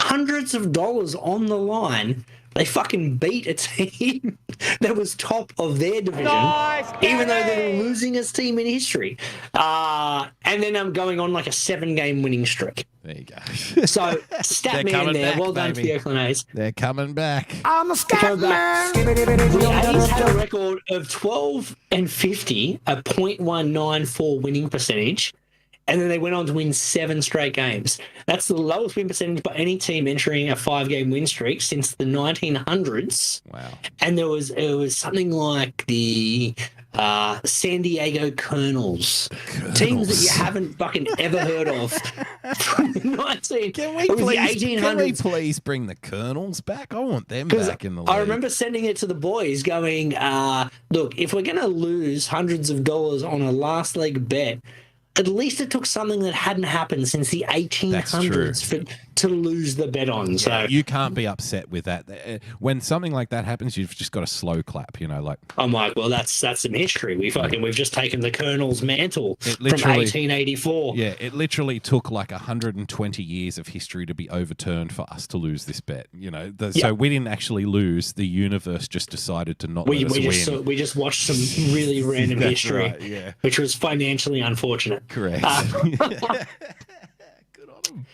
hundreds of dollars on the line, they fucking beat a team that was top of their division, even though they're the losingest team in history. And then I'm going on like a 7-game winning streak. There you go. So, stat man there. Back, well done baby. to the Oakland A's. They're coming back. I'm a scat man. The A's had a record of 12-50, a .194 winning percentage. And then they went on to win 7 straight games. That's the lowest win percentage by any team entering a 5-game win streak since the 1900s. Wow. And it was something like the San Diego Colonels. Teams that you haven't fucking ever heard of from the 1800s. Can we please bring the Colonels back? I want them back in the league. I remember sending it to the boys going, look, if we're going to lose hundreds of dollars on a last leg bet, at least it took something that hadn't happened since the 1800s to lose the bet on. So you can't be upset with that. When something like that happens, you've just got a slow clap, you know, like. I'm like, well, that's some history. We've just taken the Colonel's mantle from 1884. Yeah, it literally took like 120 years of history to be overturned for us to lose this bet. You know, so we didn't actually lose. The universe just decided to not let us win. We just watched some really random history, which was financially unfortunate. Correct. Good on him.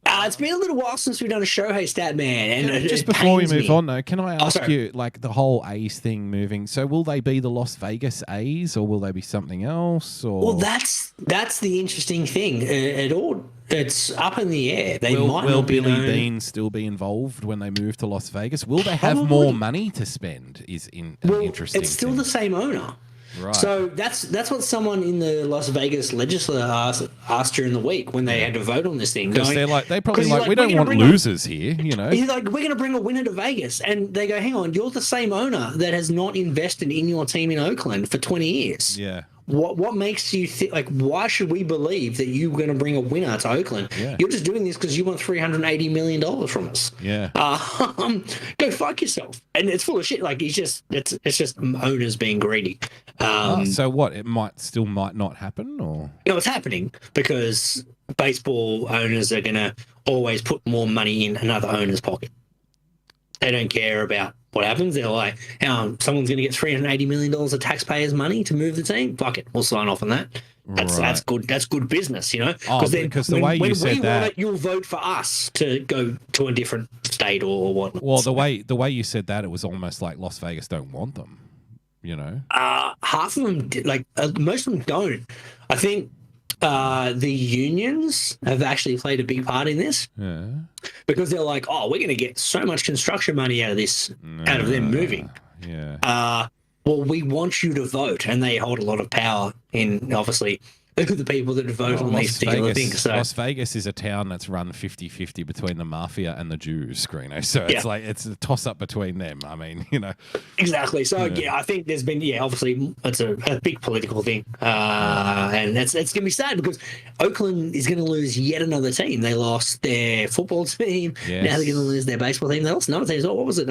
It's been a little while since we've done a Shohei stat man, and just before we move on, though, can I ask you, like the whole A's thing moving? So, will they be the Las Vegas A's, or will they be something else? Or well, that's the interesting thing. It's up in the air. Will Billy Bean still be involved when they move to Las Vegas? Will they have more money to spend? Is interesting. It's still the same owner. Right. So that's what someone in the Las Vegas legislature asked during the week when they had to vote on this thing. Because they're probably like, we don't want losers here, you know. He's like, we're going to bring a winner to Vegas. And they go, hang on, you're the same owner that has not invested in your team in Oakland for 20 years. Yeah. What makes you think, like, why should we believe that you're going to bring a winner to Oakland? Yeah. You're just doing this because you want $380 million from us. Yeah. Go fuck yourself. And it's full of shit. Like, it's just owners being greedy. So what? It might not happen, or? No, it's happening because baseball owners are going to always put more money in another owner's pocket. They don't care about what happens. They're like, someone's going to get $380 million of taxpayers' money to move the team. Fuck it, we'll sign off on that. That's good. That's good business, you know. Because the way you said that, you'll vote for us to go to a different state or whatnot. Well, the way you said that, it was almost like Las Vegas don't want them. You know, half of them most of them don't. I think the unions have actually played a big part in this. Yeah. Because they're like, we're going to get so much construction money out of this, out of them moving. Yeah. Well, we want you to vote, and they hold a lot of power in obviously the people that vote on these particular things. So Las Vegas is a town that's run 50-50 between the mafia and the Jews, Greeno. So it's like it's a toss-up between them. I mean, Exactly. So I think there's been obviously it's a big political thing, and it's going to be sad because Oakland is going to lose yet another team. They lost their football team. Yes. Now they're going to lose their baseball team. They lost another team. So what was it?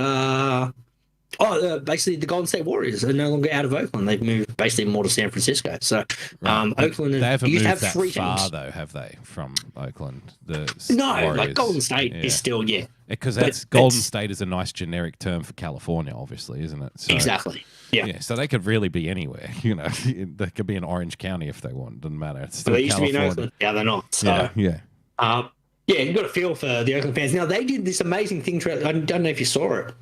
Basically the Golden State Warriors are no longer out of Oakland. They've moved basically more to San Francisco. So Oakland, they haven't used moved to have that 3 far teams. though, have they? From Oakland, the No, Warriors. like Golden State is still because But Golden State is a nice generic term for California, obviously, isn't it? So, exactly. Yeah. So they could really be anywhere. They could be in Orange County if they want. Doesn't matter. It's still They used California. to be in Oakland. Yeah, they're not. So, Yeah. you've got a feel for the Oakland fans. Now, they did this amazing thing. I don't know if you saw it.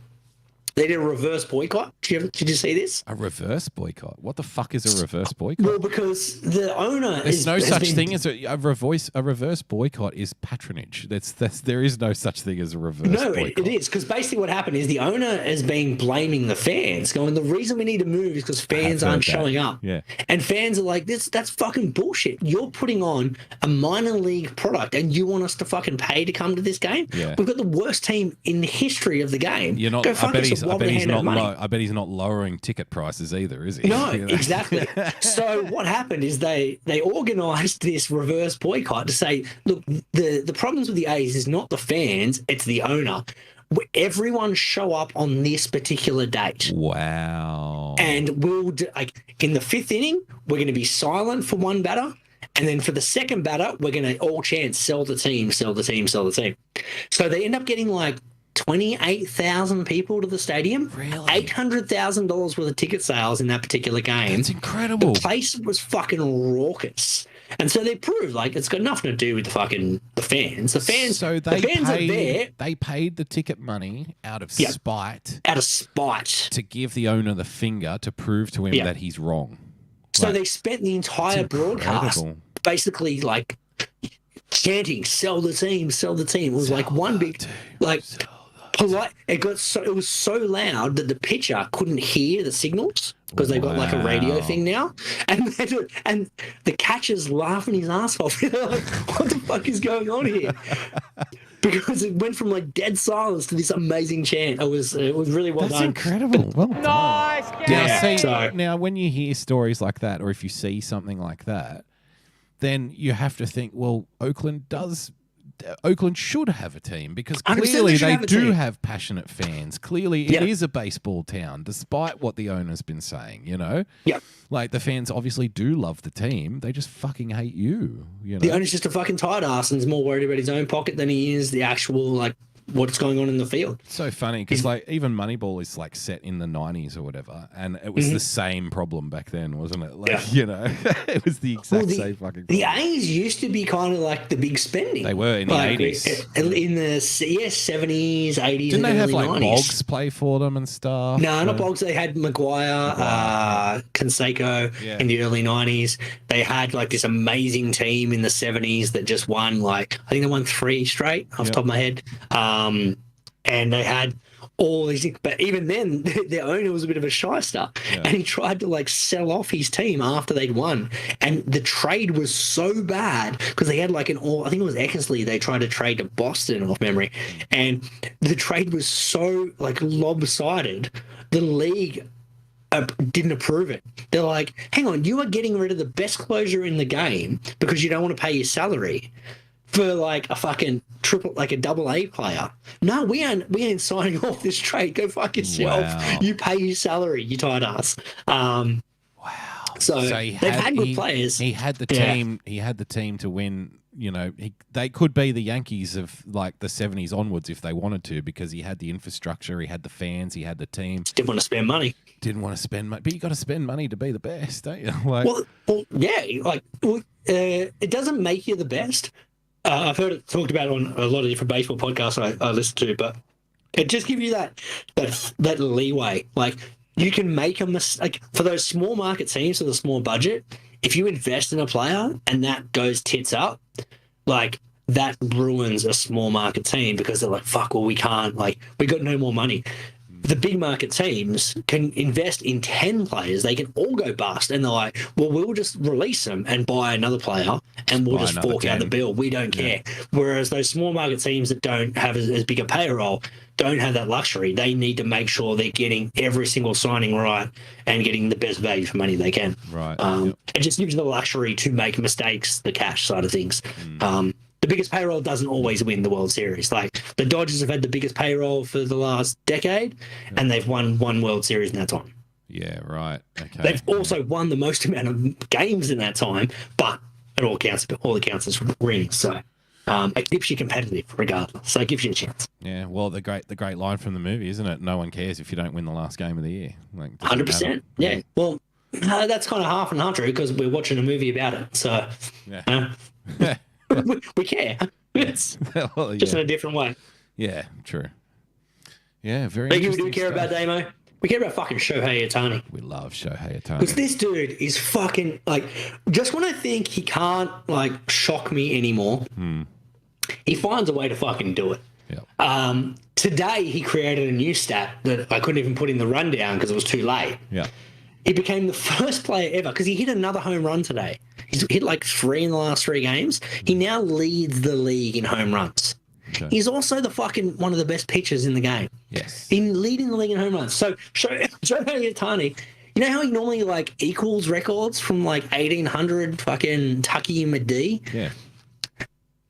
They did a reverse boycott. Did you see this? A reverse boycott? What the fuck is a reverse boycott? Well, because the owner There's no such thing as a reverse boycott is patronage. There is no such thing as a reverse boycott. No, it is, because basically what happened is the owner is being blaming the fans, going, the reason we need to move is because fans aren't showing up. Yeah. And fans are like, that's fucking bullshit. You're putting on a minor league product and you want us to fucking pay to come to this game? Yeah. We've got the worst team in the history of the game. You're not. Go I fuck bet us he's while they hand out money. I bet he's not lowering ticket prices either, is he? No, exactly. So what happened is they organised this reverse boycott to say, look, the problems with the A's is not the fans, it's the owner. Everyone show up on this particular date. Wow. And we'll in the 5th inning, we're going to be silent for one batter. And then for the second batter, we're going to all chant, sell the team, sell the team, sell the team. So they end up getting like 28,000 people to the stadium. Really? $800,000 worth of ticket sales in that particular game. That's incredible. The place was fucking raucous. And so they proved it's got nothing to do with the fans. The fans, So the fans are there. They paid the ticket money out of spite. Out of spite. To give the owner the finger to prove to him that he's wrong. So they spent the entire broadcast basically chanting, sell the team, sell the team. It was one big polite. It was so loud that the pitcher couldn't hear the signals because they've got a radio thing now, and the catcher's laughing his ass off. They're like, what the fuck is going on here? Because it went from dead silence to this amazing chant. It was really well done. That's incredible. Well done. Nice. Now, when you hear stories like that, or if you see something like that, then you have to think, well, Oakland should have a team because clearly they do have passionate fans. Clearly it is a baseball town, despite what the owner's been saying, Yeah. The fans obviously do love the team. They just fucking hate you, The owner's just a fucking tight ass and is more worried about his own pocket than he is the actual, what's going on in the field. It's so funny because even Moneyball is set in the 90s or whatever, and it was the same problem back then, wasn't it? It was the exact same fucking problem. The A's used to be kind of the big spending. They were in the 80s. In the 70s, 80s, Didn't and they have early 90s. Boggs play for them and stuff? No, not Boggs. They had Maguire, Canseco in the early 90s. They had this amazing team in the 70s that just won I think they won 3 straight off the top of my head. And they had all these things, but even then, their owner was a bit of a shyster, and he tried to sell off his team after they'd won. And the trade was so bad because they had I think it was Eckersley. They tried to trade to Boston off memory, and the trade was so lopsided. The league didn't approve it. They're like, hang on, you are getting rid of the best closer in the game because you don't want to pay your salary for a fucking a double A player. No, we ain't signing off this trade. Go fuck yourself. Wow. You pay your salary, you tight ass. Wow. So they've had good players. He had the team. He had the team to win. They could be the Yankees of the 70s onwards if they wanted to, because he had the infrastructure, he had the fans, he had the team. Didn't want to spend money. Didn't want to spend money, but you got to spend money to be the best, don't you? Well, yeah. It doesn't make you the best. I've heard it talked about on a lot of different baseball podcasts I listen to, but it just gives you that leeway. You can make a mistake for those small market teams with a small budget. If you invest in a player and that goes tits up, that ruins a small market team because they're like, fuck, well, we can't, we got no more money. The big market teams can invest in 10 players. They can all go bust, and they're like, well, we'll just release them and buy another player, and we'll just fork out the bill. We don't care. Whereas those small market teams that don't have as big a payroll don't have that luxury. They need to make sure they're getting every single signing right and getting the best value for money they can. Right. It just gives you the luxury to make mistakes, the cash side of things. The biggest payroll doesn't always win the World Series. Like, the Dodgers have had the biggest payroll for the last decade, and they've won one World Series in that time. Yeah, right. Okay. They've also won the most amount of games in that time, but it all counts as rings. So it keeps you competitive regardless. So it gives you a chance. Yeah, well, the great line from the movie, isn't it? No one cares if you don't win the last game of the year. Like, 100%. Yeah. Well, that's kind of half and half true because we're watching a movie about it. So we care. It's just in a different way. Yeah, true. Yeah, very But you interesting do care stuff. about Damo? We care about fucking Shohei Ohtani. We love Shohei Ohtani. Because this dude is fucking, like, just when I think he can't, like, shock me anymore, he finds a way to fucking do it. Yep. Today, he created a new stat that I couldn't even put in the rundown because it was too late. Yeah. He became the first player ever, because he hit another home run today. He's hit like 3 in the last 3 games. He now leads the league in home runs. Okay. He's also the fucking one of the best pitchers in the game. Yes. He's leading the league in home runs. So Shohei Ohtani, you know how he normally like equals records from like 1800 fucking Tucky McD? Yeah.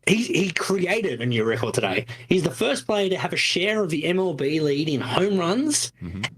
He created a new record today. He's the first player to have a share of the MLB lead in home runs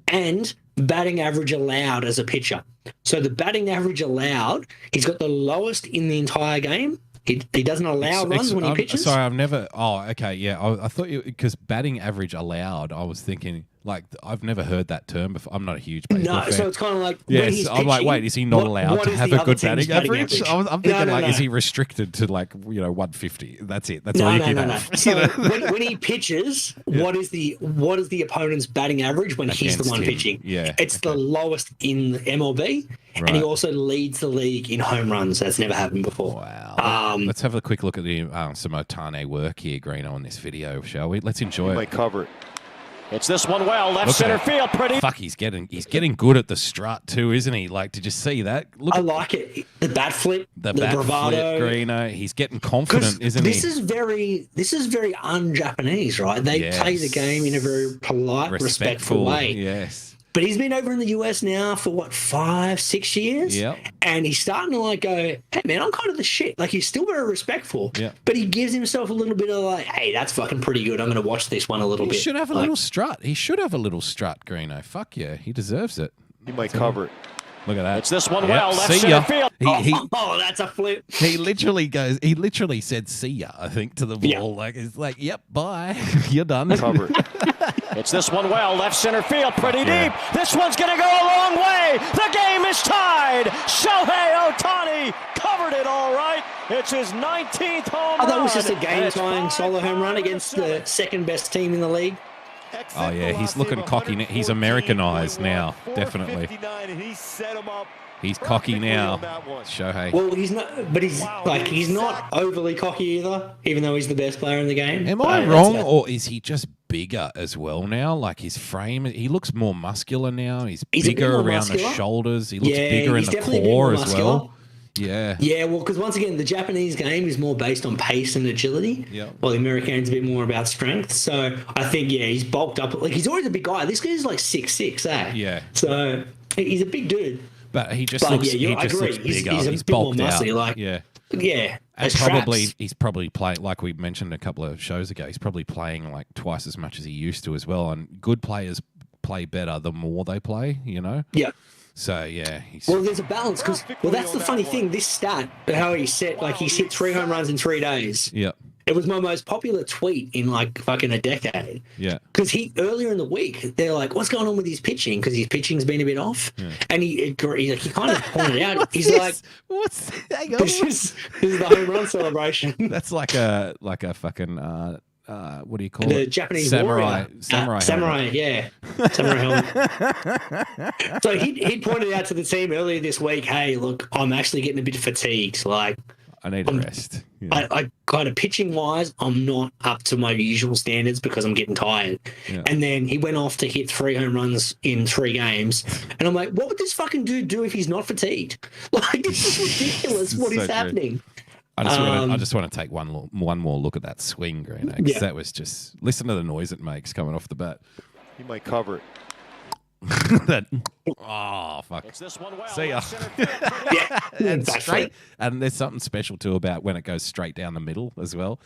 and batting average allowed as a pitcher. So the batting average allowed, he's got the lowest in the entire game. He doesn't allow runs when he pitches. Sorry, I've never. Oh, okay, yeah. I thought because batting average allowed, I was thinking like I've never heard that term before. I'm not a huge baseball fan. So it's kind of like yes. He's I'm like, pitching, wait, is he not allowed to have a good batting average? I'm thinking No. is he restricted to like 150? That's it. That's all you can have. So when he pitches, what is the opponent's batting average when he's the Against one him. pitching? Yeah, it's the lowest in the MLB, and he also leads the league in home runs. That's never happened before. Wow. Let's have a quick look at the some Ohtani work here, Greeno, on this video, shall we? Let's enjoy it. Might cover it. It's this one well, left center field, pretty. Fuck, he's getting good at the strut too, isn't he? Like, did you see that? Look, I like it. The bat flip, the bat bravado. flip, Greeno. He's getting confident, isn't this he? This is very un-Japanese, right? They play the game in a very polite, respectful way. Yes. But he's been over in the US now for, 5-6 years? Yep. And he's starting to, like, go, hey, man, I'm kind of the shit. Like, he's still very respectful. Yep. But he gives himself a little bit of, like, hey, that's fucking pretty good. I'm going to watch this one a little bit. He should have a little strut. He should have a little strut, Greeno. Fuck yeah. He deserves it. He might cover it. Look at that. It's this one well, left see center ya. field. Oh, that's a flip. He literally said, see ya, I think, to the ball. Yeah. Like, it's like, yep, bye. You're done. Cover it. It's this one well, left center field, pretty deep. This one's going to go a long way. The game is tied. Shohei Ohtani covered it all right. It's his 19th home run. That was just a game-tying solo home run against the second-best team in the league. Oh, yeah, he's looking cocky. He's Americanized now, definitely. He's cocky now, Shohei. Well, he's not, but he's not overly cocky either, even though he's the best player in the game. Am I wrong, or is he just bigger as well now? Like his frame, he looks more muscular now. He's bigger around the shoulders. He looks bigger in the core as well. Yeah. Yeah, well, because once again, the Japanese game is more based on pace and agility, while the American's a bit more about strength. So I think, he's bulked up. Like, he's always a big guy. This guy's like 6'6", eh? Yeah. So he's a big dude. But he just looks bigger. He's a bit bulked more muscly, out. like, yeah. And he's probably playing, like we mentioned a couple of shows ago, he's probably playing like twice as much as he used to as well. And good players play better the more they play, you know? Yeah. So, yeah. Well, there's a balance because, that's the funny thing. This stat, how he's hit 3 home runs in 3 days. Yeah. It was my most popular tweet in like fucking a decade. Yeah. Because earlier in the week, they're like, what's going on with his pitching? Because his pitching's been a bit off. Yeah. And he kind of pointed out, he's like, hang on. This is the home run celebration. That's like a fucking, what do you call the it? Japanese samurai helmet. Yeah. Samurai helmet. So he pointed out to the team earlier this week, hey, look, I'm actually getting a bit fatigued. Like, I need a rest. Yeah. I kind of pitching wise, I'm not up to my usual standards because I'm getting tired. Yeah. And then he went off to hit 3 home runs in 3 games, and I'm like, what would this fucking dude do if he's not fatigued? Like, this is ridiculous. What is happening? I just want to take one more look at that swing, Greeno, because that was just listen to the noise it makes coming off the bat. He might cover it. Fuck. See ya. And straight, and there's something special too about when it goes straight down the middle as well.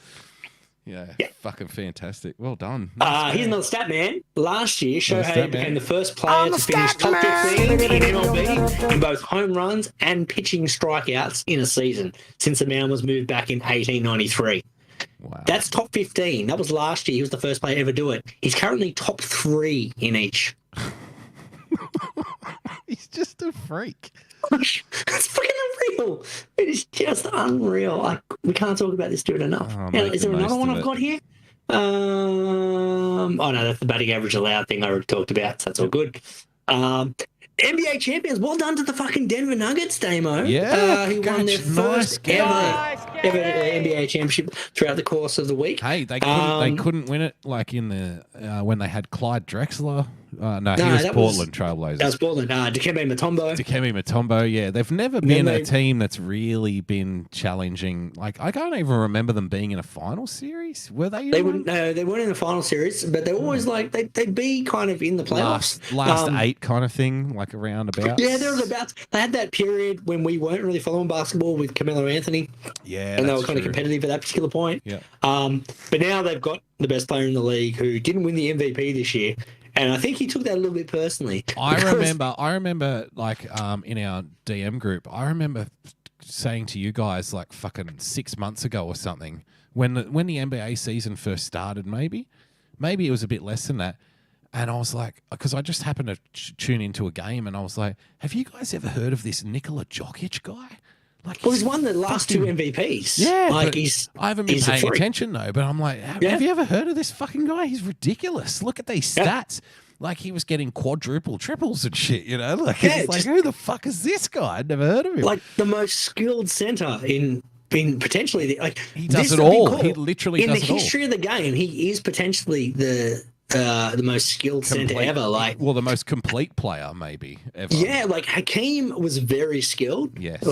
Yeah. Fucking fantastic. Well done. Here's another stat man. Last year, Shohei became the first player to finish top 15 in MLB in both home runs and pitching strikeouts in a season since the mound was moved back in 1893. Wow. That's top 15. That was last year. He was the first player to ever do it. He's currently top 3 in each. He's just a freak. It's fucking unreal. It is just unreal. We can't talk about this dude enough. Is there another one I've got here? Oh no, that's the batting average allowed thing I already talked about. So that's all good. NBA champions. Well done to the fucking Denver Nuggets, Damo. Yeah, who won their first ever NBA championship throughout the course of the week. Hey, they couldn't win it like in the when they had Clyde Drexler. He was Portland Trailblazers. That was Portland. Dikembe Mutombo. Yeah, they've never been a team that's really been challenging. Like I can't even remember them being in a final series. Were they? They weren't in a final series, but they always they'd be kind of in the playoffs. Last 8 kind of thing, like around about. Yeah, there was about. They had that period when we weren't really following basketball with Carmelo Anthony. Yeah, and they were kind of competitive at that particular point. Yeah. But now they've got the best player in the league who didn't win the MVP this year. And I think he took that a little bit personally. I remember, like in our DM group, I remember saying to you guys like fucking 6 months ago or something when the NBA season first started. Maybe it was a bit less than that. And I was like, because I just happened to tune into a game, and I was like, have you guys ever heard of this Nikola Jokic guy? Like, he's won the last 2 MVPs. Yeah, I haven't been paying attention though. But I'm like, have you ever heard of this fucking guy? He's ridiculous. Look at these stats. Like he was getting quadruple triples and shit. You know, it's like who the fuck is this guy? I'd never heard of him. Like the most skilled center in potentially he does it all. He literally in does the it all. history of the game. He is potentially the most skilled center ever. The most complete player maybe ever. Yeah, like Hakeem was very skilled. Yes.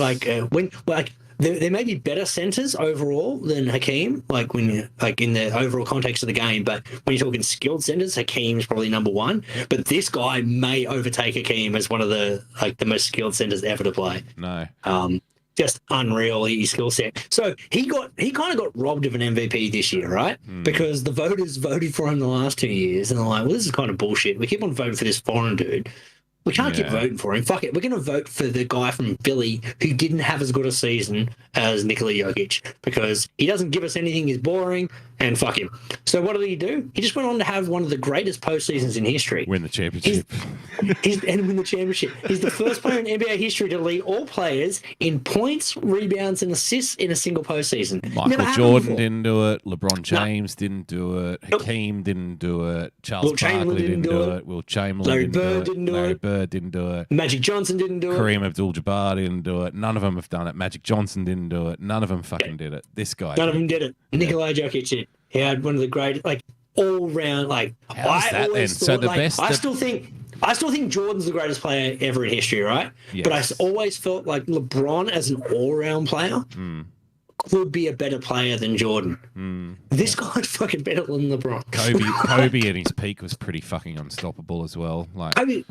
There may be better centers overall than Hakeem, when you in the overall context of the game. But when you're talking skilled centers, Hakeem's probably number 1. Yep. But this guy may overtake Hakeem as one of the the most skilled centers ever to play. No. Just unreal, his skill set. So he kind of got robbed of an MVP this year, right? Because the voters voted for him the last 2 years, and they're like, well, this is kind of bullshit. We keep on voting for this foreign dude. We can't keep voting for him. Fuck it. We're going to vote for the guy from Philly who didn't have as good a season as Nikola Jokic because he doesn't give us anything. He's boring, and fuck him. So what did he do? He just went on to have one of the greatest postseasons in history. Win the championship. And win the championship. He's the first player in NBA history to lead all players in points, rebounds, and assists in a single postseason. Michael Jordan didn't do it. LeBron James didn't do it. Hakeem didn't do it. Charles Barkley didn't do it. Will Chamberlain Larry Bird didn't do it. Larry Bird didn't do it. Magic Johnson didn't do it. Kareem Abdul-Jabbar didn't do it. None of them have done it. Magic Johnson didn't do it. None of them fucking did it. This guy. None of them did it. Nikola Jokic did. He had one of the greatest, all round. How's that then? So the best. I still think Jordan's the greatest player ever in history, right? Yes. But I always felt like LeBron as an all-round player could be a better player than Jordan. This guy's fucking better than LeBron. Kobe at his peak was pretty fucking unstoppable as well.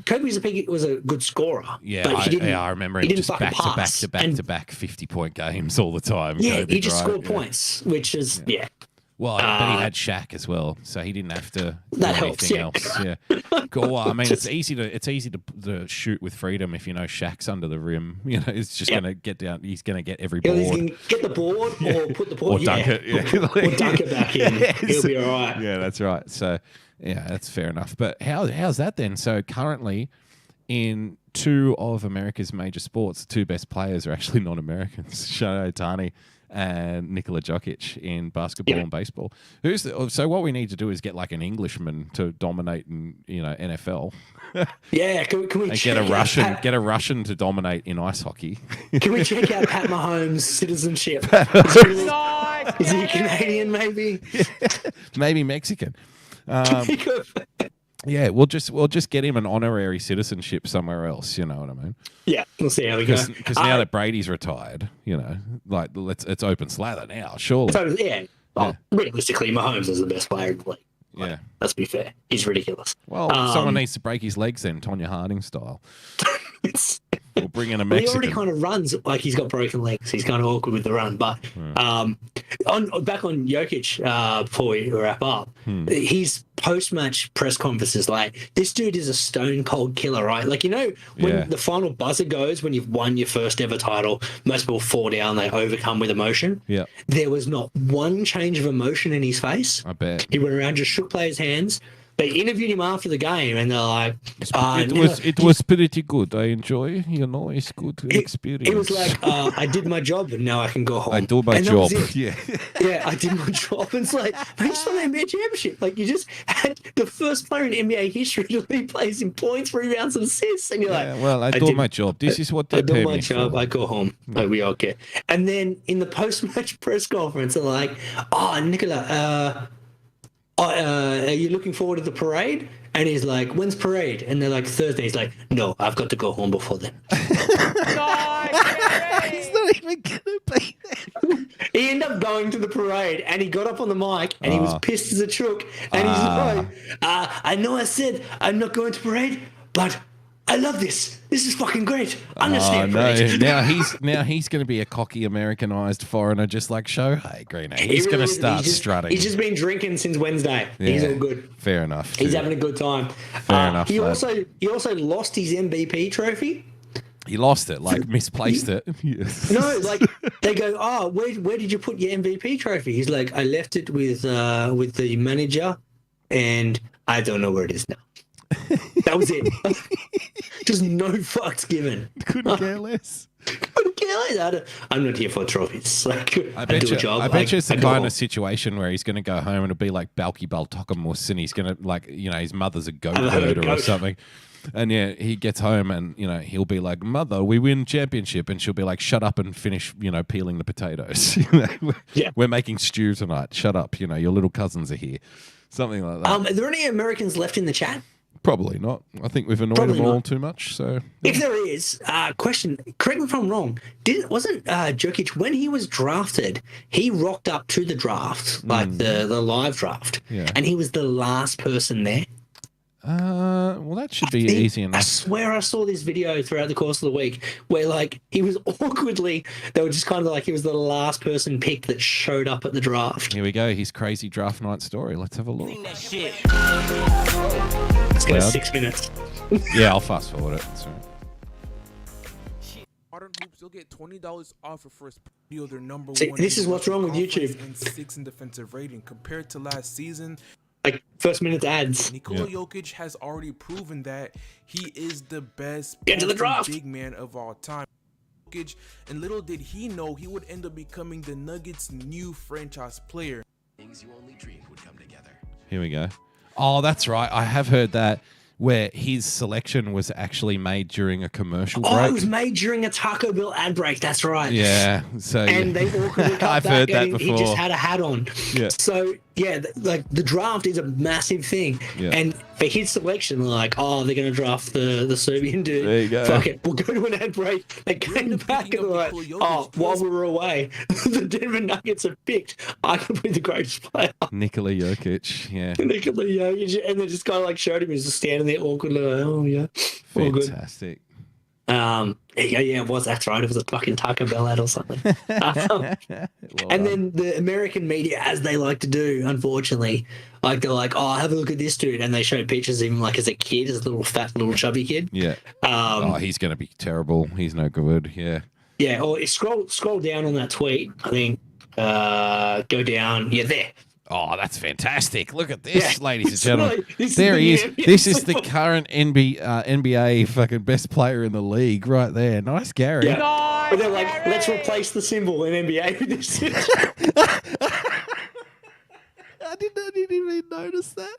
Kobe's peak was a good scorer. Yeah, I remember him just back to back 50-point games all the time. Yeah, Kobe, he just scored points, which is Well, but he had Shaq as well, so he didn't have to do that helps, anything else. Yeah, cool. Well, I mean, it's easy to shoot with freedom if you know Shaq's under the rim. You know, it's just going to get down. He's going to get every board. He's going to get the board or put the board. Or dunk it. Yeah. Or dunk it back in. He'll be all right. Yeah, that's right. So, yeah, that's fair enough. But how's that then? So currently, in 2 of America's major sports, the 2 best players are actually not Americans. Shohei Ohtani and Nikola Jokic in basketball and baseball. So what we need to do is get like an Englishman to dominate in NFL. Yeah, can we and get a Russian to dominate in ice hockey. Can we check out Pat Mahomes' citizenship? Is he Canadian? Maybe. Maybe Mexican. Yeah, we'll just get him an honorary citizenship somewhere else. You know what I mean? Yeah, we'll see how we go. Because now that Brady's retired, like it's open slather now. Surely, realistically, Mahomes is the best player in the league. Yeah, let's be fair. He's ridiculous. Well, someone needs to break his legs then, Tonya Harding style. We'll bring in a Mexican. He already kind of runs like he's got broken legs. He's kind of awkward with the run. But back on Jokic, before we wrap up, his post-match press conference is like, this dude is a stone cold killer, right? Like, when the final buzzer goes, when you've won your first ever title, most people fall down, they overcome with emotion. Yeah. There was not one change of emotion in his face. I bet. He went around, just shook players' hands. They interviewed him after the game, and they're like, "It was pretty good. I enjoy. It's good experience." It was like, "I did my job, and now I can go home." I do my job. Yeah, yeah, I did my job. And it's like, man, you just won the NBA championship. Like, you just had the first player in NBA history to lead players in points, rebounds, and assists, and you're like, "Well, I do my job. This is what they pay me for." I do my job. I go home. Like, we all get. And then in the post-match press conference, they're like, "Oh, Nicola, are you looking forward to the parade?" And he's like, "When's parade?" And they're like, "Thursday." He's like, "No, I've got to go home before then." He's not even gonna be there. He ended up going to the parade, and he got up on the mic, and he was pissed as a chook. And he's like, "I know I said I'm not going to parade, but I love this. This is fucking great. I'm gonna stay at parade." Now he's going to be a cocky Americanized foreigner, just like Shohei Greeno. He's going to start strutting. He's just been drinking since Wednesday. Yeah, he's all good. Fair enough. He's having a good time. Fair enough. He also lost his MVP trophy. He lost it, like misplaced it. No, like they go, "Oh, where did you put your MVP trophy?" He's like, "I left it with the manager, and I don't know where it is now." That was it. Just no fucks given. Couldn't care less. I'm not here for trophies. Like, I bet you it's the kind of situation where he's going to go home and it'll be like Balki Baltokamus, and he's going to his mother's a goat herder or something. And he gets home and he'll be like, "Mother, we win championship," and she'll be like, "Shut up and finish peeling the potatoes. We're making stew tonight. Shut up. Your little cousins are here." Something like that. Are there any Americans left in the chat? Probably not. I think we've annoyed them all too much. So, if there is, question, correct me if I'm wrong. Wasn't Jokic, when he was drafted, he rocked up to the draft, like the live draft, and he was the last person there? Well, that should be easy enough. I swear I saw this video throughout the course of the week where, like, he was awkwardly, they were just kind of like he was the last person picked that showed up at the draft. Here we go. His crazy draft night story. Let's have a look. It's going to 6 minutes. Yeah, I'll fast forward it. Sorry. Modern Hoops, you'll get $20 off your first deal. Their number See, one. this is what's wrong with YouTube. And 6 in defensive rating compared to last season. Like, first minute ads. Nikola Jokic has already proven that he is the best big man of all time. And little did he know he would end up becoming the Nuggets' new franchise player. Things you only dreamed would come together. Here we go. Oh, that's right. I have heard that, where his selection was actually made during a commercial break. Oh, it was made during a Taco Bell ad break. That's right. Yeah. So and they awkwardly cut I've back heard that and before. He just had a hat on. Yeah. So yeah, like the draft is a massive thing. Yeah. And for his selection, they're like, "Oh, they're going to draft the Serbian dude. There you go. Fuck it, we'll go to an ad break." They came back and they're like, "Oh, while we were away, the Denver Nuggets have picked arguably the greatest player, Nikola Jokic." Yeah. Nikola Jokic, and they just kind of like showed him. He was just standing there awkwardly. Like, "Oh yeah, all good." Fantastic. Yeah, it was. That's right. It was a fucking Taco Bell ad or something. And then the American media, as they like to do, unfortunately, like they're like, "Oh, have a look at this dude," and they show pictures of him like as a kid, as a little fat, little chubby kid. Yeah. He's going to be terrible. He's no good. Yeah. Yeah. Or scroll down on that tweet. I think go down. Yeah, there. Oh, that's fantastic. Look at this, ladies and it's gentlemen. really- this is There the he is. NBA This is the football. current NBA fucking best player in the league right there. Nice, Gary. Yeah. But they're like, let's replace the symbol in NBA with this. I didn't even notice that.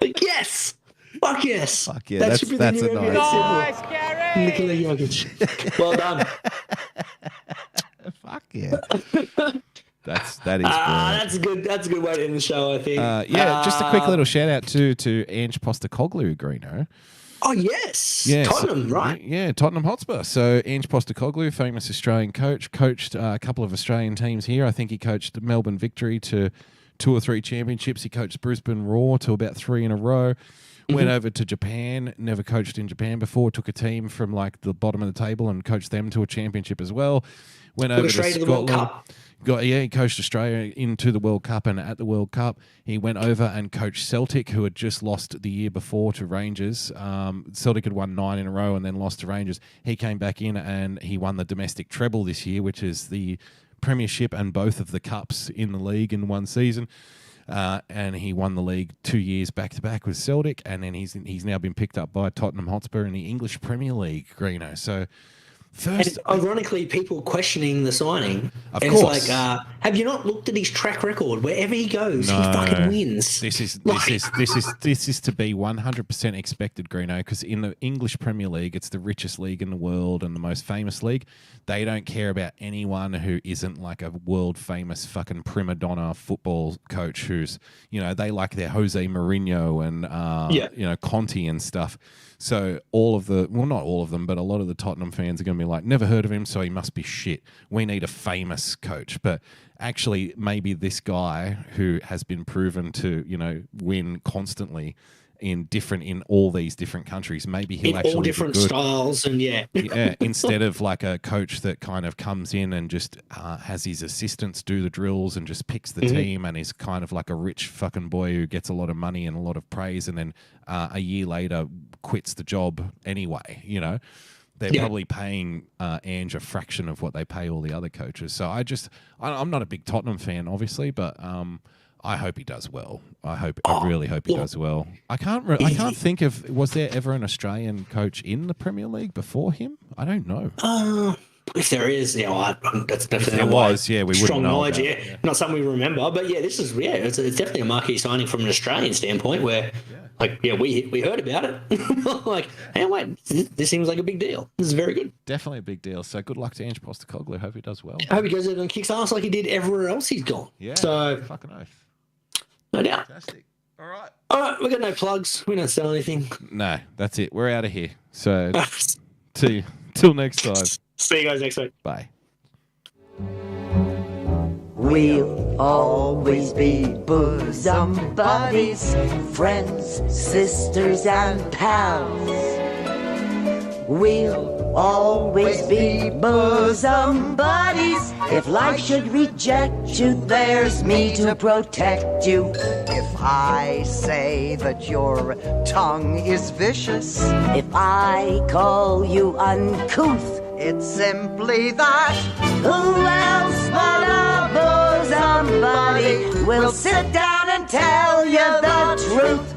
Like, yes. Fuck yes. Fuck yeah, That should be the that's new a NBA nice. symbol. Nikola Jokic. Well done. Fuck yeah. That is brilliant. That's a good. That's a good way to end the show, I think. Yeah, just a quick little shout out to Ange Postecoglou, Greeno. Oh yes, Yeah, Tottenham, right? Yeah, Tottenham Hotspur. So Ange Postecoglou, famous Australian coach, coached a couple of Australian teams here. I think he coached Melbourne Victory to 2 or 3 championships. He coached Brisbane Roar to about 3 in a row. Went over to Japan, never coached in Japan before, took a team from like the bottom of the table and coached them to a championship as well. Went over to Australia to the World Scotland. Cup. He coached Australia into the World Cup, and at the World Cup, he went over and coached Celtic, who had just lost the year before to Rangers. Celtic had won 9 in a row and then lost to Rangers. He came back in and he won the domestic treble this year, which is the premiership and both of the cups in the league in one season. And he won the league 2 years back to back with Celtic, and then he's now been picked up by Tottenham Hotspur in the English Premier League, Greeno. So first, And ironically, people questioning the signing. Of and course. It's like, have you not looked at his track record? Wherever he goes, he No. fucking wins. This is to be 100% expected, Greeno, because in the English Premier League, it's the richest league in the world and the most famous league. They don't care about anyone who isn't like a world famous fucking prima donna football coach who's, they like their Jose Mourinho and Conte and stuff. So not all of them, but a lot of the Tottenham fans are going to be like, never heard of him, so he must be shit. We need a famous coach. But actually, maybe this guy who has been proven to, win constantly in all these different countries, maybe he'll actually all different be good. styles and yeah, Instead of like a coach that kind of comes in and just has his assistants do the drills and just picks the team and is kind of like a rich fucking boy who gets a lot of money and a lot of praise and then a year later quits the job anyway, They're probably paying Ange a fraction of what they pay all the other coaches. So I'm not a big Tottenham fan, obviously, but I hope he does well. I really hope he does well. I can't think of, was there ever an Australian coach in the Premier League before him? I don't know. If there is, that's definitely there was, we wouldn't strong know knowledge. about Yeah, not something we remember, but this is it's definitely a marquee signing from an Australian standpoint. Where, we heard about it. Like, hey, wait, this seems like a big deal. This is very good. Definitely a big deal. So good luck to Ange Postecoglou. Hope he does well. I hope he goes out and kicks ass like he did everywhere else he's gone. Yeah, So fucking oath. no doubt. Fantastic. All right. We got no plugs. We don't sell anything. No, that's it. We're out of here. So till next time. See you guys next week. Bye. We'll always be bosom buddies, friends, sisters, and pals. We'll always be bosom buddies. If life should reject you, there's me to protect you. If I say that your tongue is vicious, If I call you uncouth, it's simply that. who else but a bosom buddy will sit down and tell you the truth?